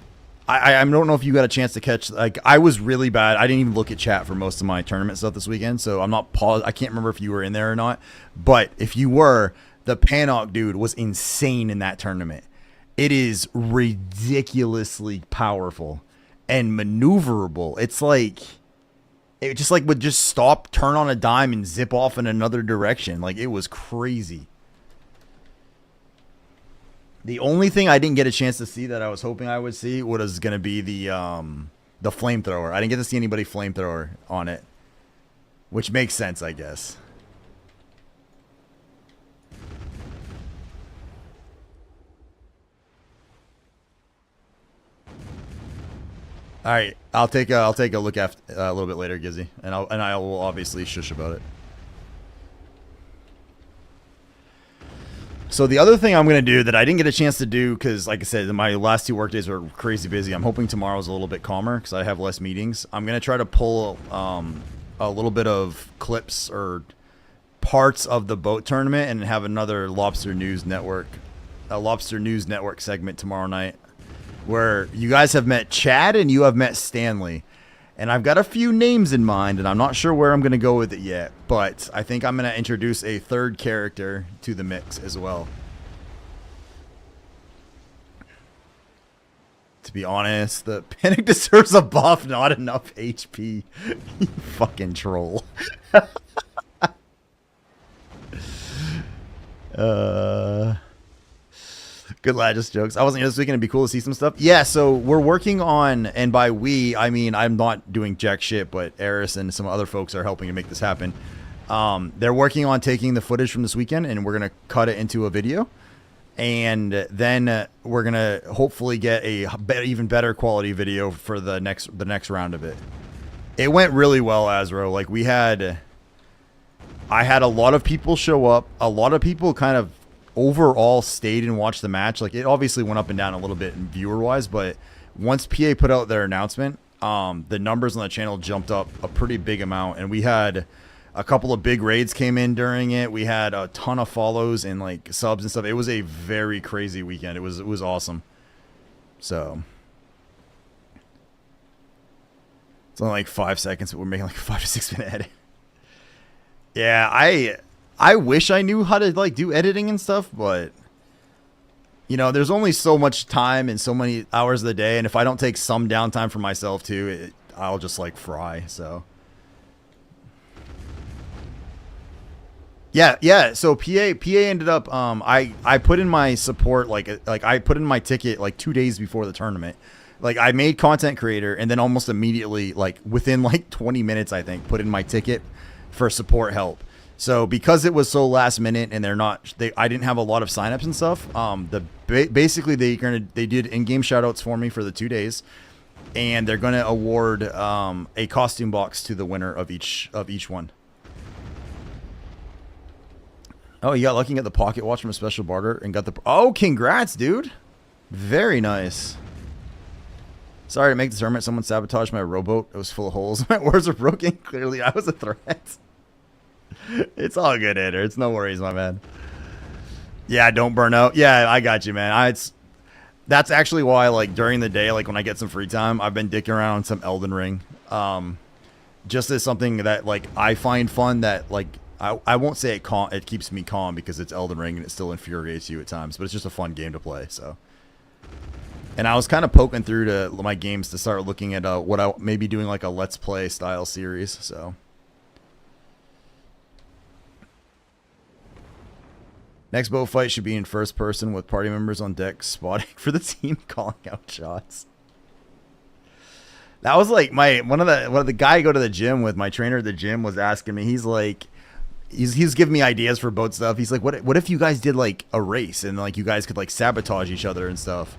I don't know if you got a chance to catch. Like, I was really bad. I didn't even look at chat for most of my tournament stuff this weekend, so I'm not paused. I can't remember if you were in there or not. But if you were, the Panok dude was insane in that tournament. It is ridiculously powerful and maneuverable. It's like it just like would just stop, turn on a dime, and zip off in another direction. Like, it was crazy. The only thing I didn't get a chance to see that I was hoping I would see was going to be the flamethrower. I didn't get to see anybody flamethrower on it, which makes sense, I guess. All right, I'll take a look after a little bit later, Gizzy, and I will obviously shush about it. So the other thing I'm going to do that I didn't get a chance to do because, like I said, my last 2 work days were crazy busy. I'm hoping tomorrow's a little bit calmer because I have less meetings. I'm going to try to pull a little bit of clips or parts of the boat tournament and have another Lobster News Network segment tomorrow night, where you guys have met Chad and you have met Stanley. And I've got a few names in mind, and I'm not sure where I'm going to go with it yet. But I think I'm going to introduce a third character to the mix as well. To be honest, the Panic deserves a buff, not enough HP. You fucking troll. Good lad, just jokes. I wasn't here this weekend. It'd be cool to see some stuff. Yeah, so we're working on, and by we, I mean I'm not doing jack shit, but Eris and some other folks are helping to make this happen. They're working on taking the footage from this weekend, and we're going to cut it into a video. And then we're going to hopefully get a even better quality video for the next round of it. It went really well, Azro. Like, I had a lot of people show up. A lot of people kind of overall stayed and watched the match. Like, it obviously went up and down a little bit viewer wise, but once PA put out their announcement, the numbers on the channel jumped up a pretty big amount, and we had a couple of big raids came in during it. We had a ton of follows and like subs and stuff. It was a very crazy weekend. It was awesome. So it's only like 5 seconds, but we're making like a 5 to 6 minute edit. Yeah, I wish I knew how to like do editing and stuff, but you know, there's only so much time and so many hours of the day, and if I don't take some downtime for myself too, I'll just like fry. So yeah. So PA ended up I put in my support like I put in my ticket like 2 days before the tournament. Like, I made content creator, and then almost immediately, like within like 20 minutes, I think, put in my ticket for support help. So because it was so last minute and I didn't have a lot of signups and stuff. Basically they did in-game shoutouts for me for the 2 days, and they're gonna award a costume box to the winner of each one. Oh, you got lucky at the pocket watch from a special barter and got the. Oh, congrats, dude! Very nice. Sorry to make the tournament. Someone sabotaged my rowboat. It was full of holes. My oars are broken. Clearly, I was a threat. It's all good, Eder. It's no worries, my man. Yeah, don't burn out. Yeah, I got you, man. That's actually why, like, during the day, like, when I get some free time, I've been dicking around on some Elden Ring. Just as something that, like, I find fun that, like, I won't say it keeps me calm because it's Elden Ring and it still infuriates you at times, but it's just a fun game to play, so. And I was kind of poking through to my games to start looking at what I maybe doing like a Let's Play style series. So next boat fight should be in first person with party members on deck spotting for the team, calling out shots. That was like one of the guy I go to the gym with, my trainer at the gym was asking me. He's like, he's giving me ideas for boat stuff. He's like, what if you guys did like a race and like you guys could like sabotage each other and stuff.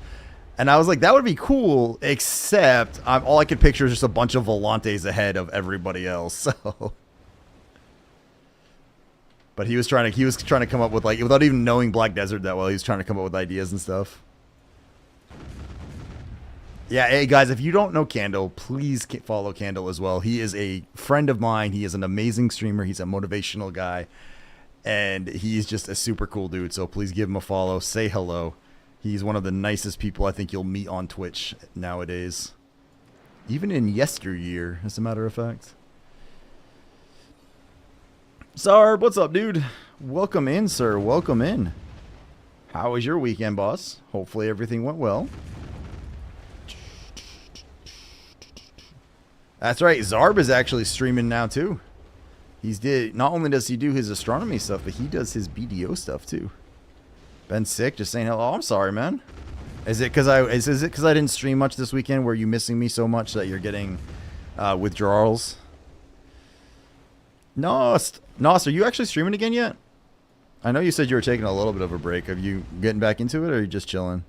And I was like, that would be cool, except all I could picture is just a bunch of volantes ahead of everybody else. So, but he was trying to come up with, like, without even knowing Black Desert that well, he was trying to come up with ideas and stuff. Yeah, hey guys, if you don't know Candle, please follow Candle as well. He is a friend of mine. He is an amazing streamer. He's a motivational guy, and he's just a super cool dude. So please give him a follow. Say hello. He's one of the nicest people I think you'll meet on Twitch nowadays. Even in yesteryear, as a matter of fact. Zarb, what's up, dude? Welcome in, sir. Welcome in. How was your weekend, boss? Hopefully everything went well. That's right. Zarb is actually streaming now, too. Not only does he do his astronomy stuff, but he does his BDO stuff, too. Been sick, just saying hello. Oh, I'm sorry, man. Is it because I didn't stream much this weekend? Were you missing me so much that you're getting withdrawals? Nos, are you actually streaming again yet? I know you said you were taking a little bit of a break. Are you getting back into it, or are you just chilling?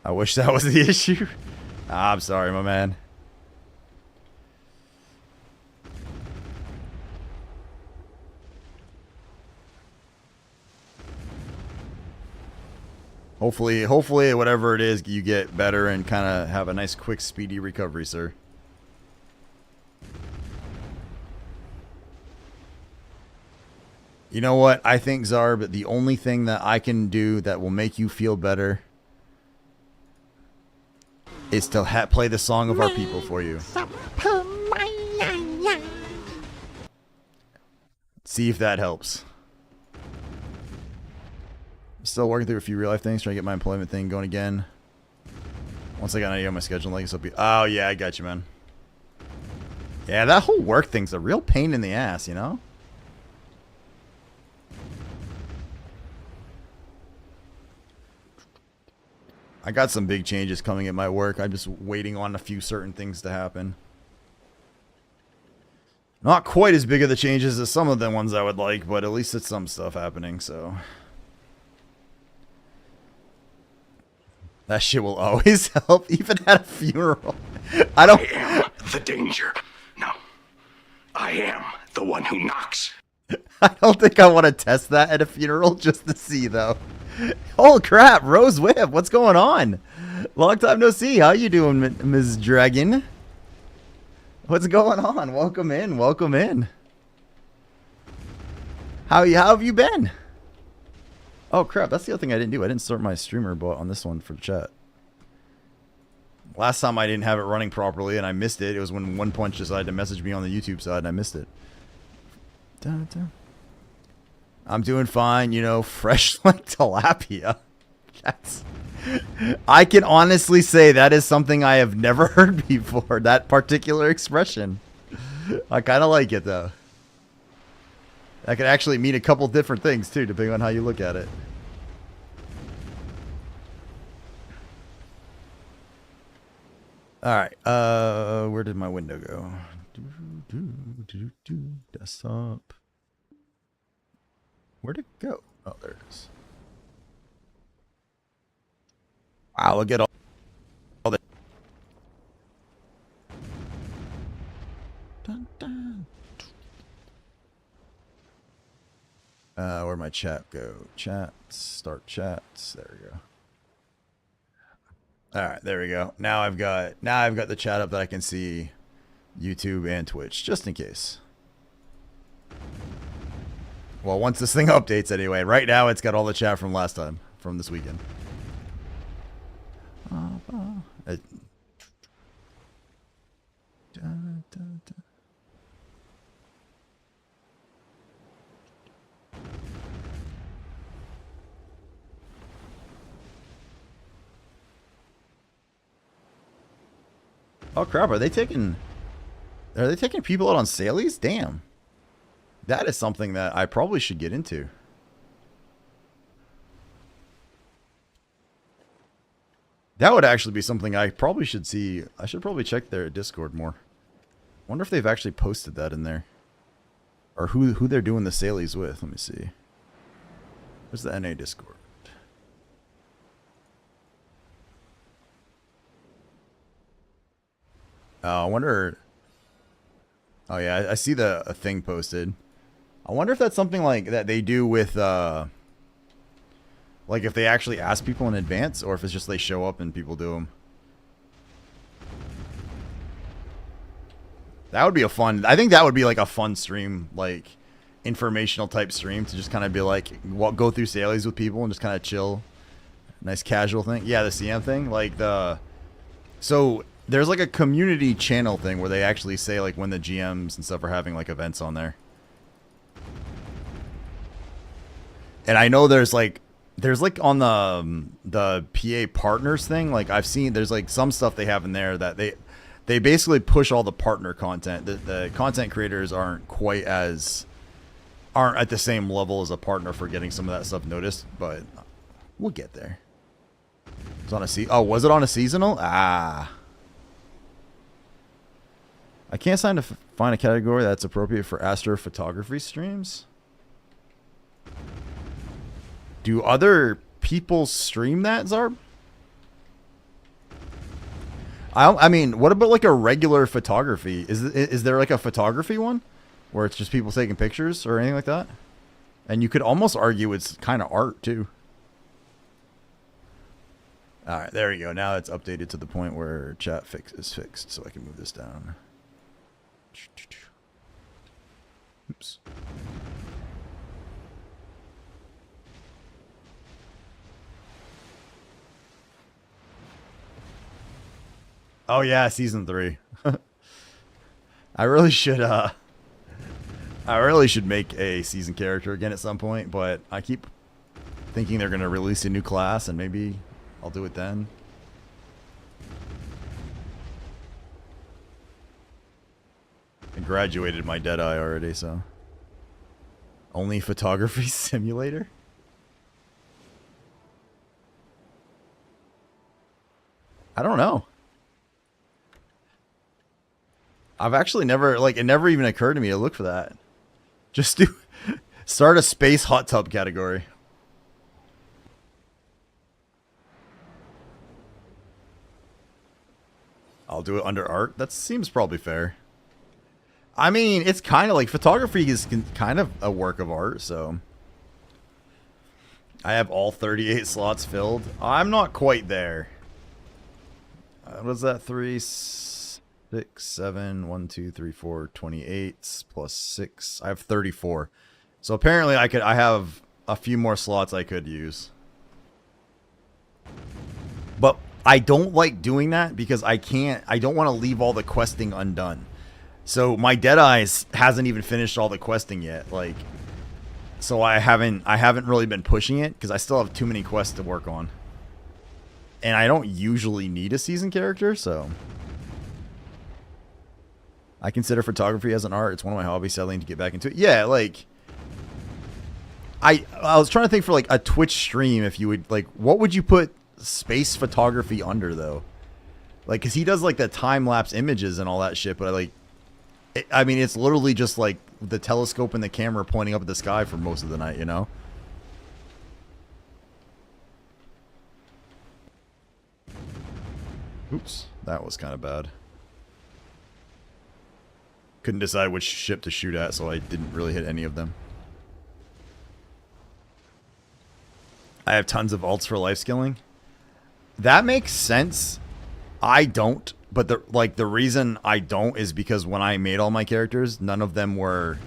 I wish that was the issue. I'm sorry, my man. Hopefully, whatever it is, you get better and kind of have a nice, quick, speedy recovery, sir. You know what? I think, Zarb, the only thing that I can do that will make you feel better is to play the song of our people for you. See if that helps. Still working through a few real life things, trying to get my employment thing going again. Once I got an idea on my schedule, like this, oh yeah, I got you, man. Yeah, that whole work thing's a real pain in the ass, you know? I got some big changes coming at my work. I'm just waiting on a few certain things to happen. Not quite as big of the changes as some of the ones I would like, but at least it's some stuff happening, so. That shit will always help, even at a funeral. I am the danger. No, I am the one who knocks. I don't think I want to test that at a funeral just to see, though. Oh crap, Rose Whip, what's going on? Long time no see. How you doing, Ms. Dragon? What's going on? Welcome in, welcome in. How have you been? Oh crap, that's the other thing I didn't do. I didn't start my streamer bot on this one for chat. Last time I didn't have it running properly and I missed it. It was when One Punch decided to message me on the YouTube side and I missed it. I'm doing fine, you know, fresh like tilapia. I can honestly say that is something I have never heard before, that particular expression. I kind of like it, though. That could actually mean a couple different things, too, depending on how you look at it. Alright, where did my window go? Desktop. Where'd it go? Oh, there it is. Wow, look at all that. Dun, dun. Where'd my chat go? Chats, start chats. There we go. All right, there we go. Now I've got the chat up that I can see YouTube and Twitch, just in case. Well, once this thing updates anyway. Right now it's got all the chat from last time, from this weekend. Oh crap, are they taking people out on sailies? Damn. That is something that I probably should get into. That would actually be something I probably should see. I should probably check their Discord more. Wonder if they've actually posted that in there. Or who they're doing the sailies with. Let me see. Where's the NA Discord? Oh, I wonder. Oh yeah, I see a thing posted. I wonder if that's something like that they do with like if they actually ask people in advance, or if it's just they show up and people do them. That would be a fun. I think that would be like a fun stream, like informational type stream, to just kind of be like go through sailies with people and just kind of chill. Nice casual thing. Yeah, the CM thing, like so there's like a community channel thing where they actually say like when the GMs and stuff are having like events on there. And I know there's like on the PA partners thing, like I've seen there's like some stuff they have in there that they basically push all the partner content. The content creators aren't at the same level as a partner for getting some of that stuff noticed, but we'll get there. It's on oh, was it on a seasonal? Ah. I can't find a category that's appropriate for astrophotography streams. Do other people stream that, Zarb? I mean, what about like a regular photography? Is there like a photography one where it's just people taking pictures or anything like that? And you could almost argue it's kind of art too. All right, there we go. Now it's updated to the point where chat is fixed, so I can move this down. Oops. Oh yeah, season 3. I really should make a season character again at some point, but I keep thinking they're gonna release a new class and maybe I'll do it then. I graduated my Deadeye already, so. Only photography simulator? I don't know. I've actually never, like, it never even occurred to me to look for that. Just start a space hot tub category. I'll do it under art. That seems probably fair. I mean, it's kind of like photography is kind of a work of art, so. I have all 38 slots filled. I'm not quite there. What's that? 3, 6, 7, 1, 2, 3, 4, 28 plus 6. I have 34. So apparently I have a few more slots I could use. But I don't like doing that because I don't want to leave all the questing undone. So my Deadeyes hasn't even finished all the questing yet. Like, so I haven't really been pushing it because I still have too many quests to work on. And I don't usually need a season character, so I consider photography as an art. It's one of my hobbies, selling to get back into it. Yeah, like I was trying to think for like a Twitch stream, if you would like, what would you put space photography under though? Like, cause he does like the time lapse images and all that shit, but I mean, it's literally just like the telescope and the camera pointing up at the sky for most of the night, you know? Oops, that was kind of bad. Couldn't decide which ship to shoot at, so I didn't really hit any of them. I have tons of alts for life skilling. That makes sense. I don't, but the reason I don't is because when I made all my characters, none of them were,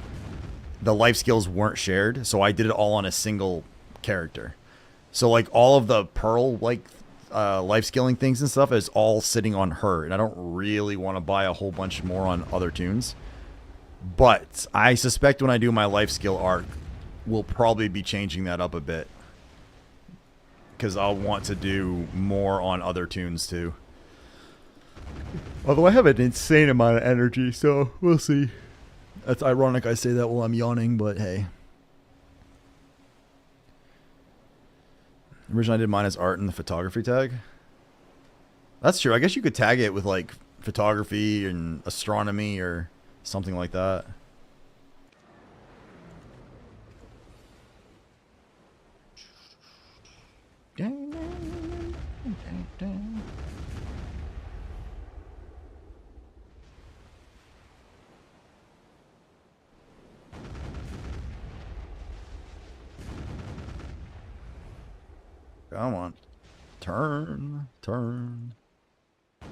the life skills weren't shared, so I did it all on a single character. So like all of the pearl like life skilling things and stuff is all sitting on her, and I don't really want to buy a whole bunch more on other tunes. But I suspect when I do my life skill arc, we'll probably be changing that up a bit, because I'll want to do more on other tunes too. Although I have an insane amount of energy, so we'll see. That's ironic I say that while I'm yawning, but hey. Originally I did mine as art in the photography tag. That's true. I guess you could tag it with like photography and astronomy or something like that. Come on. Turn. Are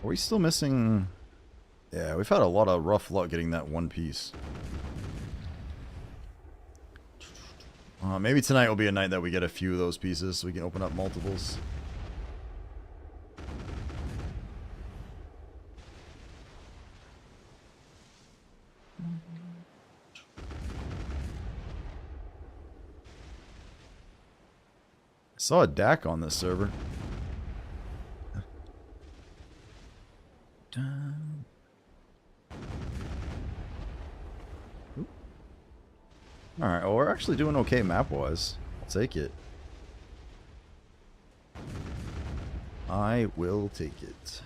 we still missing? Yeah, we've had a lot of rough luck getting that one piece. Maybe tonight will be a night that we get a few of those pieces so we can open up multiples. I saw a DAC on this server. Alright, well we're actually doing okay map-wise. I'll take it. I will take it.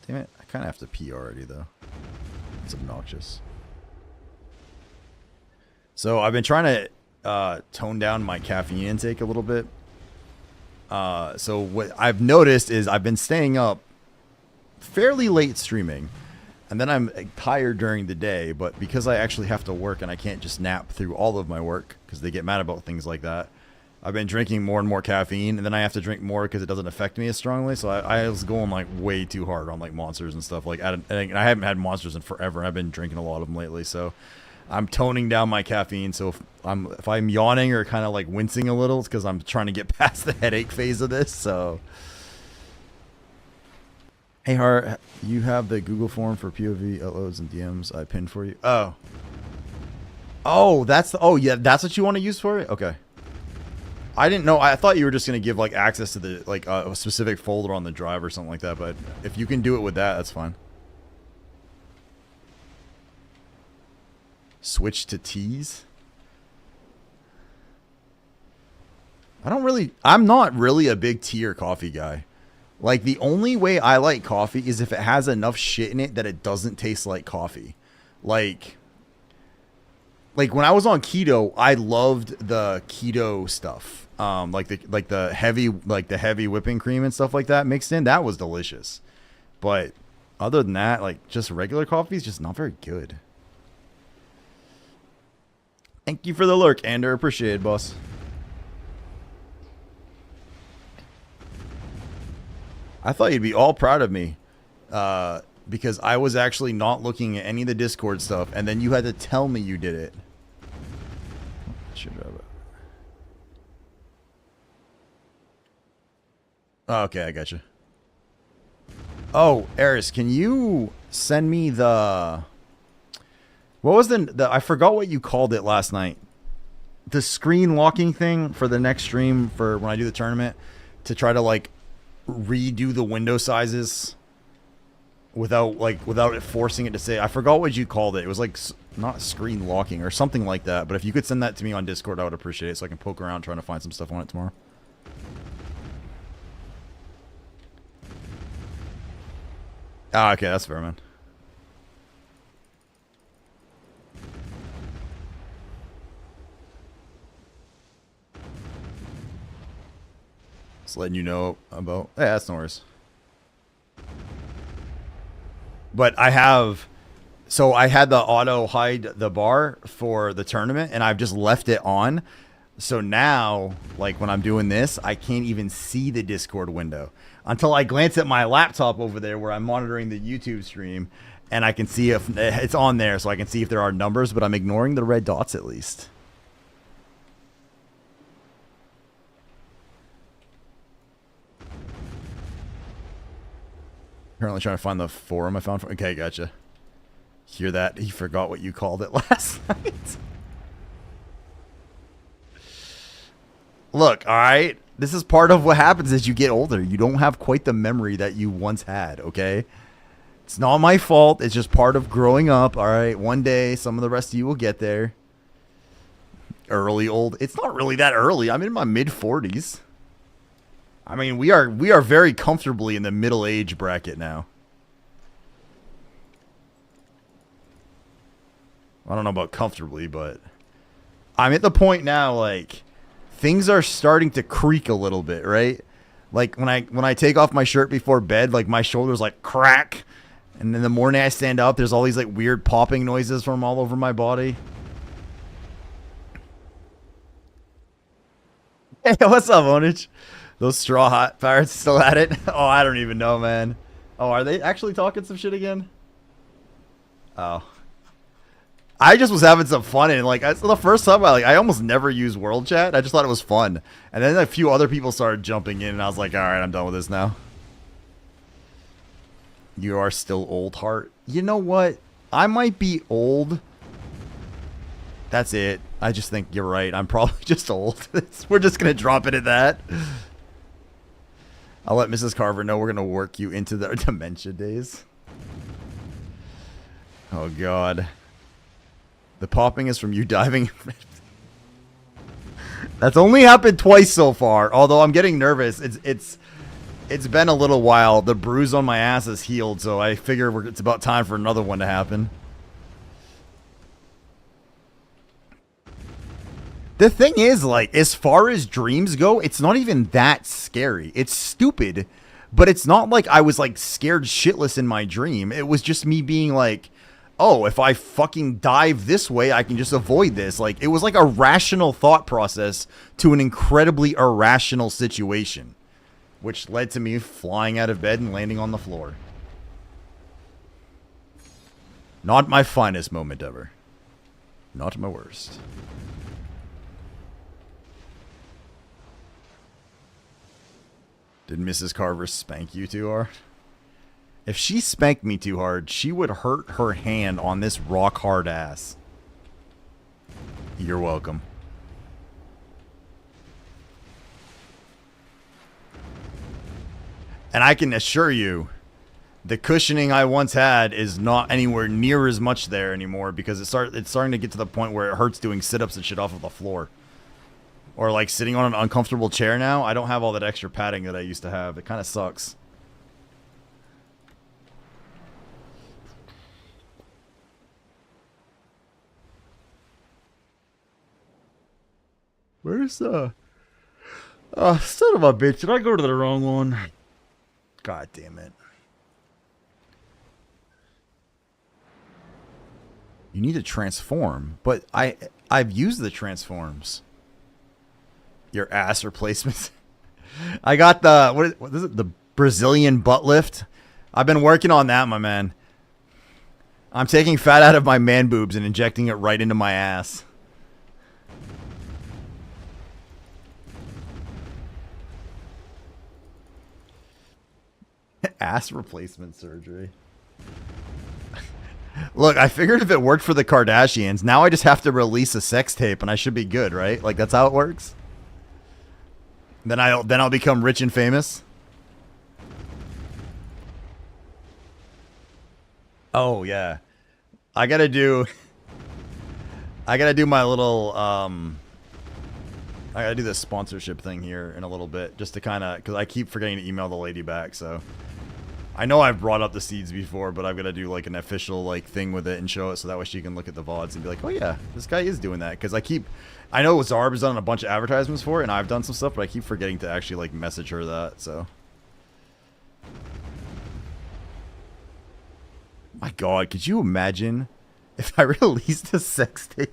Damn it, I kind of have to pee already though. It's obnoxious. So I've been trying to tone down my caffeine intake a little bit. So what I've noticed is I've been staying up fairly late streaming, and then I'm tired during the day, but because I actually have to work and I can't just nap through all of my work because they get mad about things like that, I've been drinking more and more caffeine, and then I have to drink more because it doesn't affect me as strongly. So I was going like way too hard on like monsters and stuff. Like I haven't had monsters in forever, and I've been drinking a lot of them lately. So I'm toning down my caffeine. So if I'm yawning or kind of like wincing a little, it's because I'm trying to get past the headache phase of this. So. Hey Hart, you have the Google form for POV uploads and DMs I pinned for you. Oh, that's yeah, that's what you want to use for it. Okay, I didn't know. I thought you were just gonna give like access to the like a specific folder on the drive or something like that. But if you can do it with that, that's fine. Switch to teas. I'm not really a big tea or coffee guy. Like, the only way I like coffee is if it has enough shit in it that it doesn't taste like coffee. Like when I was on keto, I loved the keto stuff. Like the heavy whipping cream and stuff like that mixed in. That was delicious. But other than that, like just regular coffee is just not very good. Thank you for the lurk, Ander. Appreciate it, boss. I thought you'd be all proud of me because I was actually not looking at any of the Discord stuff, and then you had to tell me you did it. Oh, okay, I gotcha. Oh, Eris, can you send me the... What was the... I forgot what you called it last night. The screen locking thing for the next stream for when I do the tournament to try to, like, redo the window sizes without it forcing it to say. I forgot what you called it. It was like not screen locking or something like that. But if you could send that to me on Discord, I would appreciate it so I can poke around trying to find some stuff on it tomorrow. Ah, okay, that's fair, man. Just letting you know about... Yeah, that's no worries. But I have, so I had the auto hide the bar for the tournament, and I've just left it on. So now, like when I'm doing this, I can't even see the Discord window until I glance at my laptop over there where I'm monitoring the YouTube stream, and I can see if it's on there, so I can see if there are numbers, but I'm ignoring the red dots at least. Currently trying to find the forum I found. Okay, gotcha. Hear that? He forgot what you called it last night. Look, all right? This is part of what happens as you get older. You don't have quite the memory that you once had, okay? It's not my fault. It's just part of growing up, all right? One day, some of the rest of you will get there. Early old. It's not really that early. I'm in my mid-40s. I mean, we are very comfortably in the middle age bracket now. I don't know about comfortably, but I'm at the point now, like, things are starting to creak a little bit, right? Like when I take off my shirt before bed, like my shoulders like crack, and in the morning I stand up, there's all these like weird popping noises from all over my body. Hey, what's up, Onage? Those straw hot pirates still at it? Oh, I don't even know, man. Oh, are they actually talking some shit again? Oh. I just was having some fun, and like the first time I almost never use world chat. I just thought it was fun, and then a few other people started jumping in, and I was like, all right, I'm done with this now. You are still old, Heart. You know what? I might be old. That's it. I just think you're right. I'm probably just old. We're just gonna drop it at that. I'll let Mrs. Carver know we're gonna work you into the dementia days. Oh God. The popping is from you diving. That's only happened twice so far. Although I'm getting nervous. It's been a little while. The bruise on my ass is healed, so I figure it's about time for another one to happen. The thing is, like, as far as dreams go, it's not even that scary. It's stupid, but it's not like I was like scared shitless in my dream. It was just me being like, oh, if I fucking dive this way, I can just avoid this. Like, it was like a rational thought process to an incredibly irrational situation, which led to me flying out of bed and landing on the floor. Not my finest moment ever. Not my worst. Did Mrs. Carver spank you too hard? If she spanked me too hard, she would hurt her hand on this rock hard ass. You're welcome. And I can assure you, the cushioning I once had is not anywhere near as much there anymore because it's starting to get to the point where it hurts doing sit-ups and shit off of the floor. Or like sitting on an uncomfortable chair now. I don't have all that extra padding that I used to have. It kind of sucks. Where's the... Oh, son of a bitch. Did I go to the wrong one? God damn it. You need to transform. But I've used the transforms. Your ass replacements. I got the... What is it? The Brazilian butt lift. I've been working on that, my man. I'm taking fat out of my man boobs and injecting it right into my ass. Ass replacement surgery. Look, I figured if it worked for the Kardashians, now I just have to release a sex tape and I should be good, right? Like that's how it works. Then I'll become rich and famous. Oh yeah. I gotta do my little I gotta do this sponsorship thing here in a little bit just to kinda, because I keep forgetting to email the lady back, so I know I've brought up the seeds before, but I've got to do like an official like thing with it and show it so that way she can look at the VODs and be like, oh yeah, this guy is doing that. Because I know Zarb has done a bunch of advertisements for it and I've done some stuff, but I keep forgetting to actually like message her that, so. My God, could you imagine if I released a sex tape?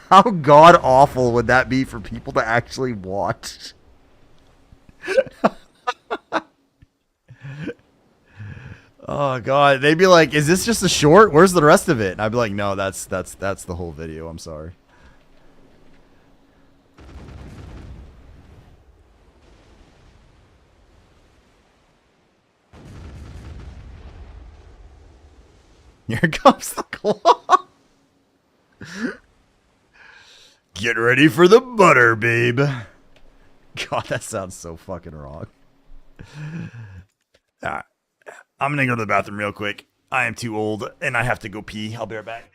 How god awful would that be for people to actually watch? Oh God, they'd be like, "Is this just a short? Where's the rest of it?" And I'd be like, "No, that's the whole video. I'm sorry." Here comes the claw. Get ready for the butter, babe. God, that sounds so fucking wrong. Alright, I'm gonna go to the bathroom real quick. I am too old and I have to go pee. I'll be right back.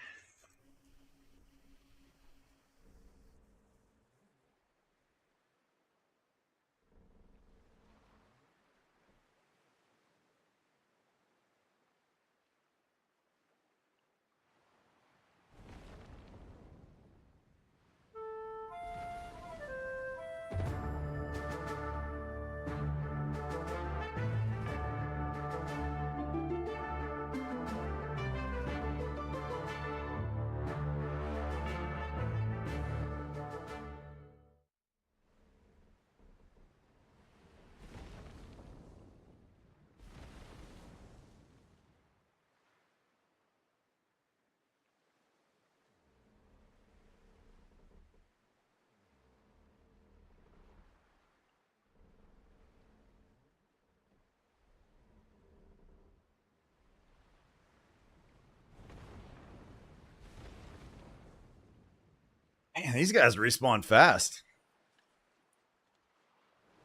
Man, these guys respawn fast.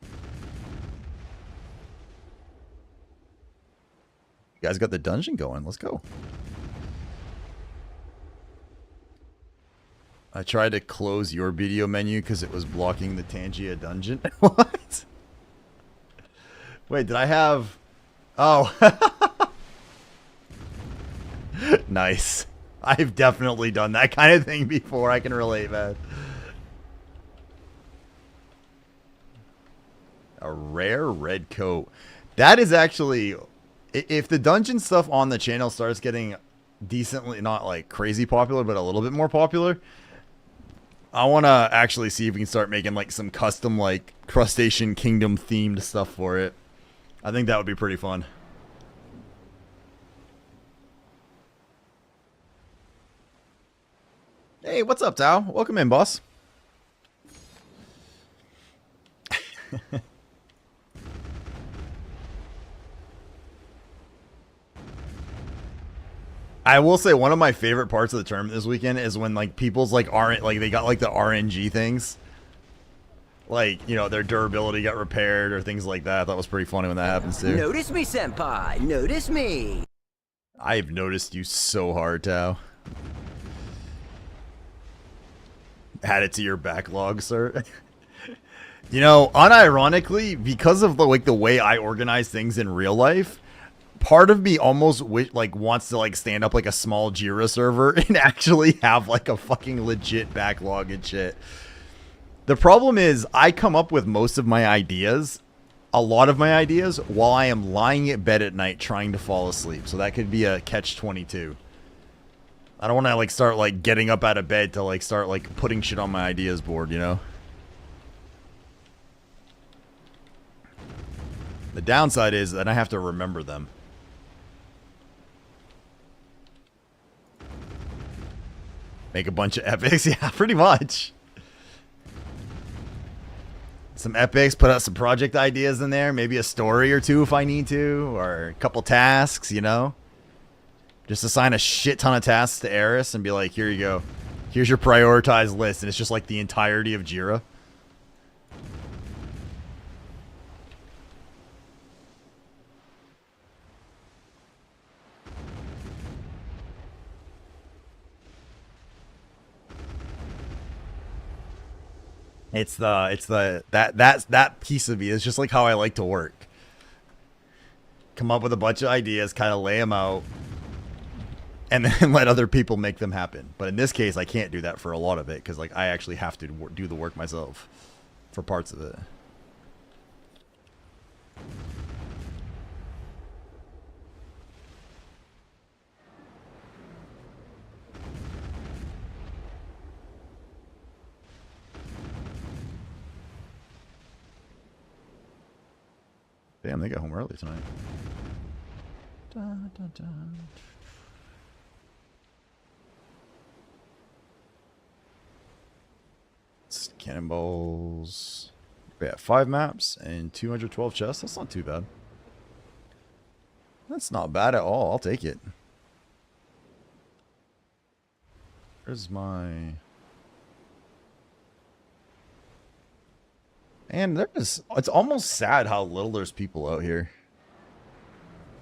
You guys got the dungeon going. Let's go. I tried to close your BDO menu because it was blocking the Tangia dungeon. What? Wait, did I have... Oh. Nice. I've definitely done that kind of thing before. I can relate, man. A rare red coat. That is actually... If the dungeon stuff on the channel starts getting decently, not like crazy popular, but a little bit more popular, I want to actually see if we can start making like some custom like Crustacean Kingdom themed stuff for it. I think that would be pretty fun. Hey, what's up, Tao? Welcome in, boss. I will say one of my favorite parts of the tournament this weekend is when like people's like aren't like they got like the RNG things. Like, you know, their durability got repaired or things like that. I thought it was pretty funny when that happens too. Notice me, senpai. Notice me. I've noticed you so hard, Tao. Add it to your backlog, sir. You know, unironically, because of the like the way I organize things in real life, part of me almost wants to like stand up like a small Jira server and actually have like a fucking legit backlog and shit. The problem is I come up with most of my ideas, a lot of my ideas, while I am lying in bed at night trying to fall asleep. So that could be a catch-22. I don't want to like start like getting up out of bed to like start like putting shit on my ideas board, you know? The downside is that I have to remember them. Make a bunch of epics. Yeah, pretty much. Some epics, put out some project ideas in there. Maybe a story or two if I need to. Or a couple tasks, you know. Just assign a shit ton of tasks to Eris and be like, here you go. Here's your prioritized list. And it's just like the entirety of Jira. That piece of me is just like how I like to work. Come up with a bunch of ideas, kind of lay them out, and then let other people make them happen. But in this case, I can't do that for a lot of it because like I actually have to do the work myself for parts of it. Damn, they got home early tonight. Dun, dun, dun. It's cannonballs. We have 5 maps and 212 chests. That's not too bad. That's not bad at all. I'll take it. Where's my... And there's... It's almost sad how little there's people out here.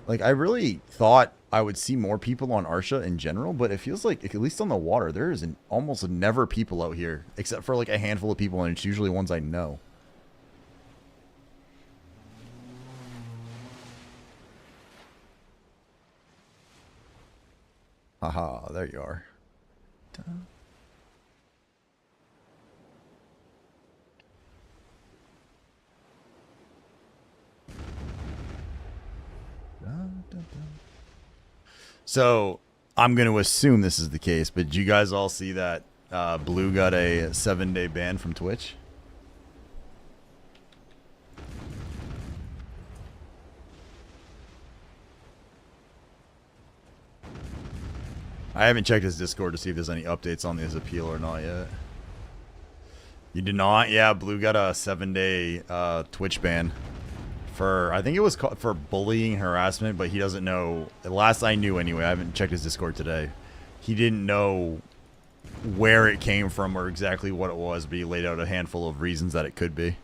Like, I really thought I would see more people on Arsha in general, but it feels like, at least on the water, there is almost never people out here, except for like a handful of people, and it's usually ones I know. Haha, there you are. Dun. Dun, dun, dun. So I'm going to assume this is the case, but did you guys all see that Blue got a 7-day ban from Twitch? I haven't checked his Discord to see if there's any updates on his appeal or not yet. You did not? Yeah, Blue got a 7-day Twitch ban for, I think it was for bullying harassment, but he doesn't know. Last I knew anyway, I haven't checked his Discord today. He didn't know where it came from or exactly what it was, but he laid out a handful of reasons that it could be.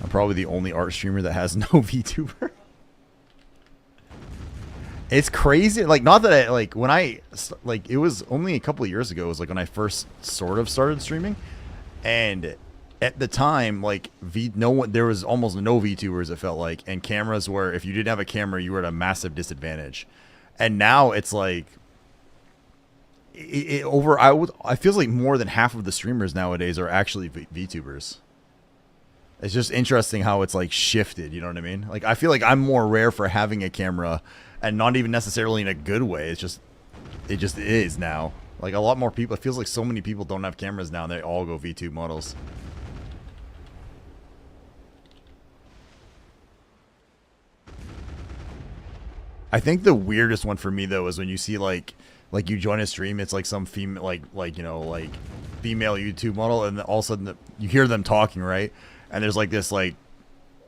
I'm probably the only art streamer that has no VTuber. It's crazy. Like, not that like, when like, it was only a couple of years ago. It was like when I first sort of started streaming. And at the time, like, there was almost no VTubers, it felt like. And cameras were, if you didn't have a camera, you were at a massive disadvantage. And now it's like, I feels like more than half of the streamers nowadays are actually VTubers. It's just interesting how it's like shifted, you know what I mean? Like, I feel like I'm more rare for having a camera, and not even necessarily in a good way. It just is now. Like, a lot more people, it feels like so many people don't have cameras now and they all go VTube models. I think the weirdest one for me though is when you see like you join a stream, it's like some female, like you know, like female YouTube model, and all of a sudden you hear them talking, right? And there's like this like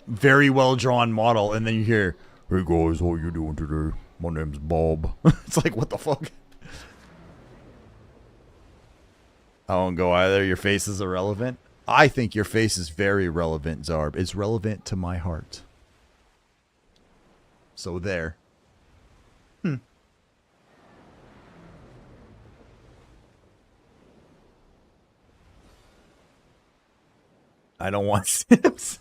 very well drawn model, and then you hear, "Hey guys, how you doing today? My name's Bob." It's like, what the fuck? I won't go either. Your face is irrelevant. I think your face is very relevant, Zarb. It's relevant to my heart. So there. I don't want Sims.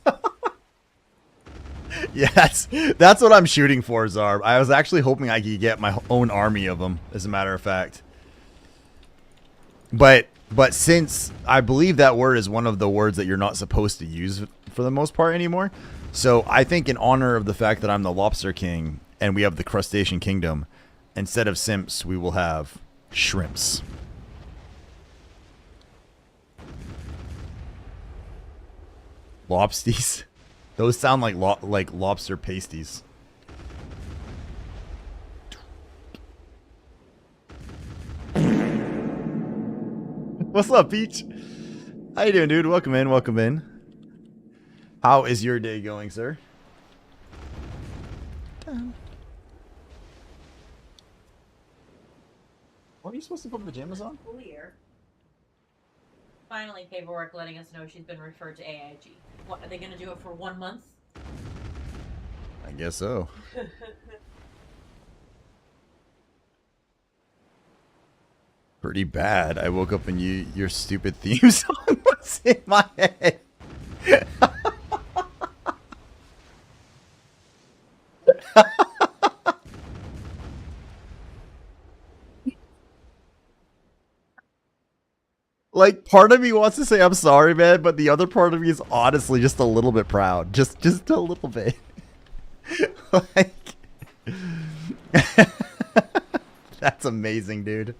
Yeah, that's what I'm shooting for, Zarb. I was actually hoping I could get my own army of them, as a matter of fact. But since I believe that word is one of the words that you're not supposed to use for the most part anymore, so I think in honor of the fact that I'm the Lobster King and we have the Crustacean Kingdom, instead of simps, we will have shrimps. Lobsties. Those sound like lobster pasties. What's up, Peach? How you doing, dude? Welcome in, welcome in. How is your day going, sir? What are you supposed to put pajamas on? Clear. Finally, paperwork letting us know she's been referred to AIG. What, are they going to do it for 1 month? I guess so. Pretty bad. I woke up and your stupid theme song was in my head. Like, part of me wants to say I'm sorry, man, but the other part of me is honestly just a little bit proud. Just a little bit. Like, that's amazing, dude.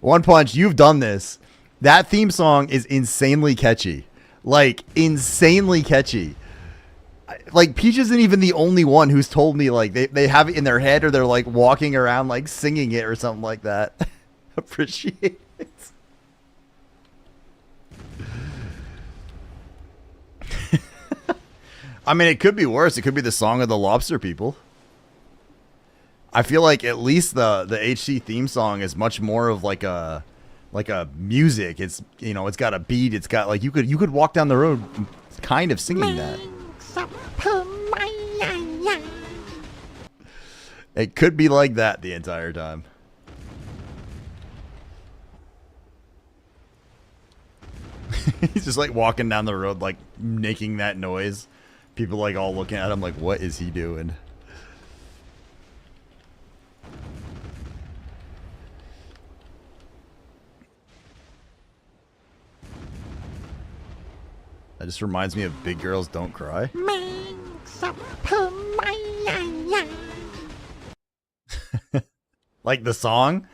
One Punch, you've done this. That theme song is insanely catchy. Like, insanely catchy. Like, Peach isn't even the only one who's told me, like, they have it in their head or they're, like, walking around, like, singing it or something like that. Appreciate it. I mean, it could be worse. It could be the Song of the Lobster People. I feel like at least the HC theme song is much more of like a music. It's, you know, it's got a beat. It's got like you could walk down the road kind of singing that. It could be like that the entire time. He's just like walking down the road like making that noise. People like all looking at him like, what is he doing? That just reminds me of Big Girls Don't Cry. Like the song?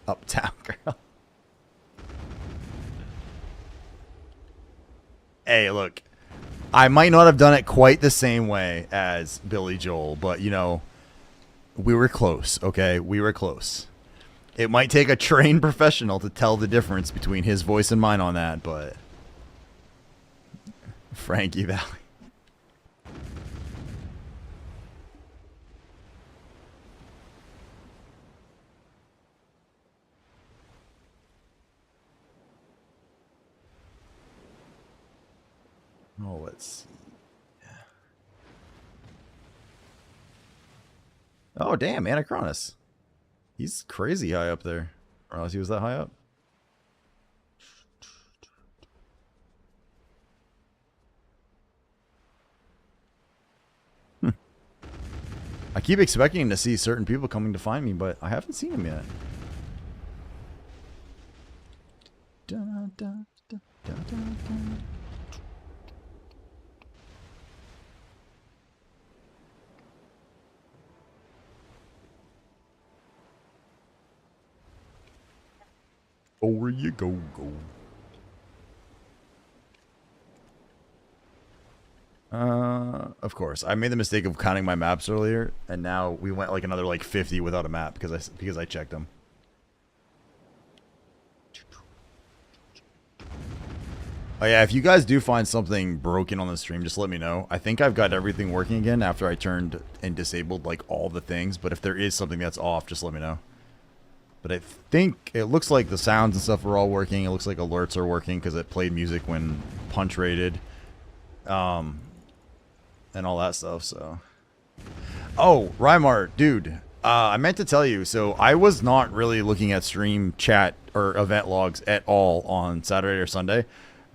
Uptown Girl. Hey, look. I might not have done it quite the same way as Billy Joel, but, you know, we were close, okay? We were close. It might take a trained professional to tell the difference between his voice and mine on that, but... Frankie Valley. Oh, let's see. Oh, damn, Anachronis. He's crazy high up there. Or else he was that high up. I keep expecting to see certain people coming to find me, but I haven't seen them yet. Da, da, da, da, da, da. Over you go. Of course. I made the mistake of counting my maps earlier, and now we went like another like 50 without a map because I checked them. Oh yeah, if you guys do find something broken on the stream, just let me know. I think I've got everything working again after I turned and disabled like all the things, but if there is something that's off, just let me know. But I think it looks like the sounds and stuff are all working. It looks like alerts are working because it played music when punch rated. And all that stuff, so. Oh, Rymar, dude. I meant to tell you, so I was not really looking at stream chat or event logs at all on Saturday or Sunday.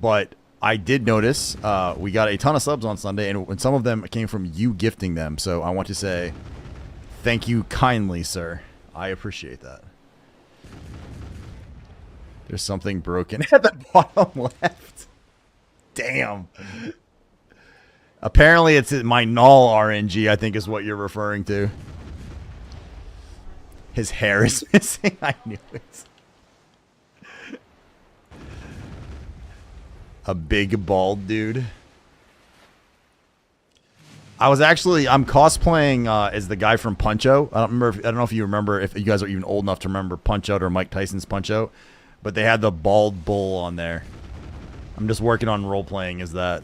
But I did notice we got a ton of subs on Sunday, and some of them came from you gifting them. So I want to say thank you kindly, sir. I appreciate that. There's something broken at the bottom left. Damn. Apparently it's my null RNG, I think is what you're referring to. His hair is missing. I knew it. A big bald dude. I'm cosplaying as the guy from Punch-Out. I don't know if you remember, if you guys are even old enough to remember Punch-Out or Mike Tyson's Punch-Out, but they had the bald bull on there. I'm just working on role-playing as that.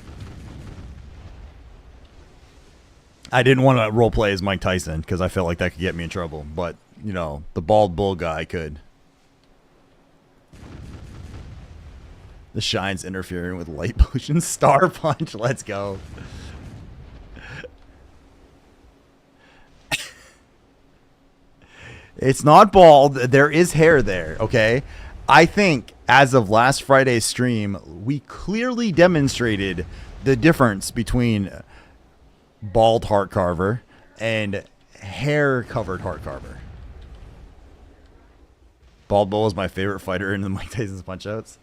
I didn't want to role-play as Mike Tyson because I felt like that could get me in trouble, but, you know, the bald bull guy could. The shine's interfering with light potion. Star punch. Let's go. It's not bald. There is hair there, okay? I think as of last Friday's stream, we clearly demonstrated the difference between bald heart carver and hair covered heart carver. Bald bull is my favorite fighter in the Mike Tyson's Punch-Outs.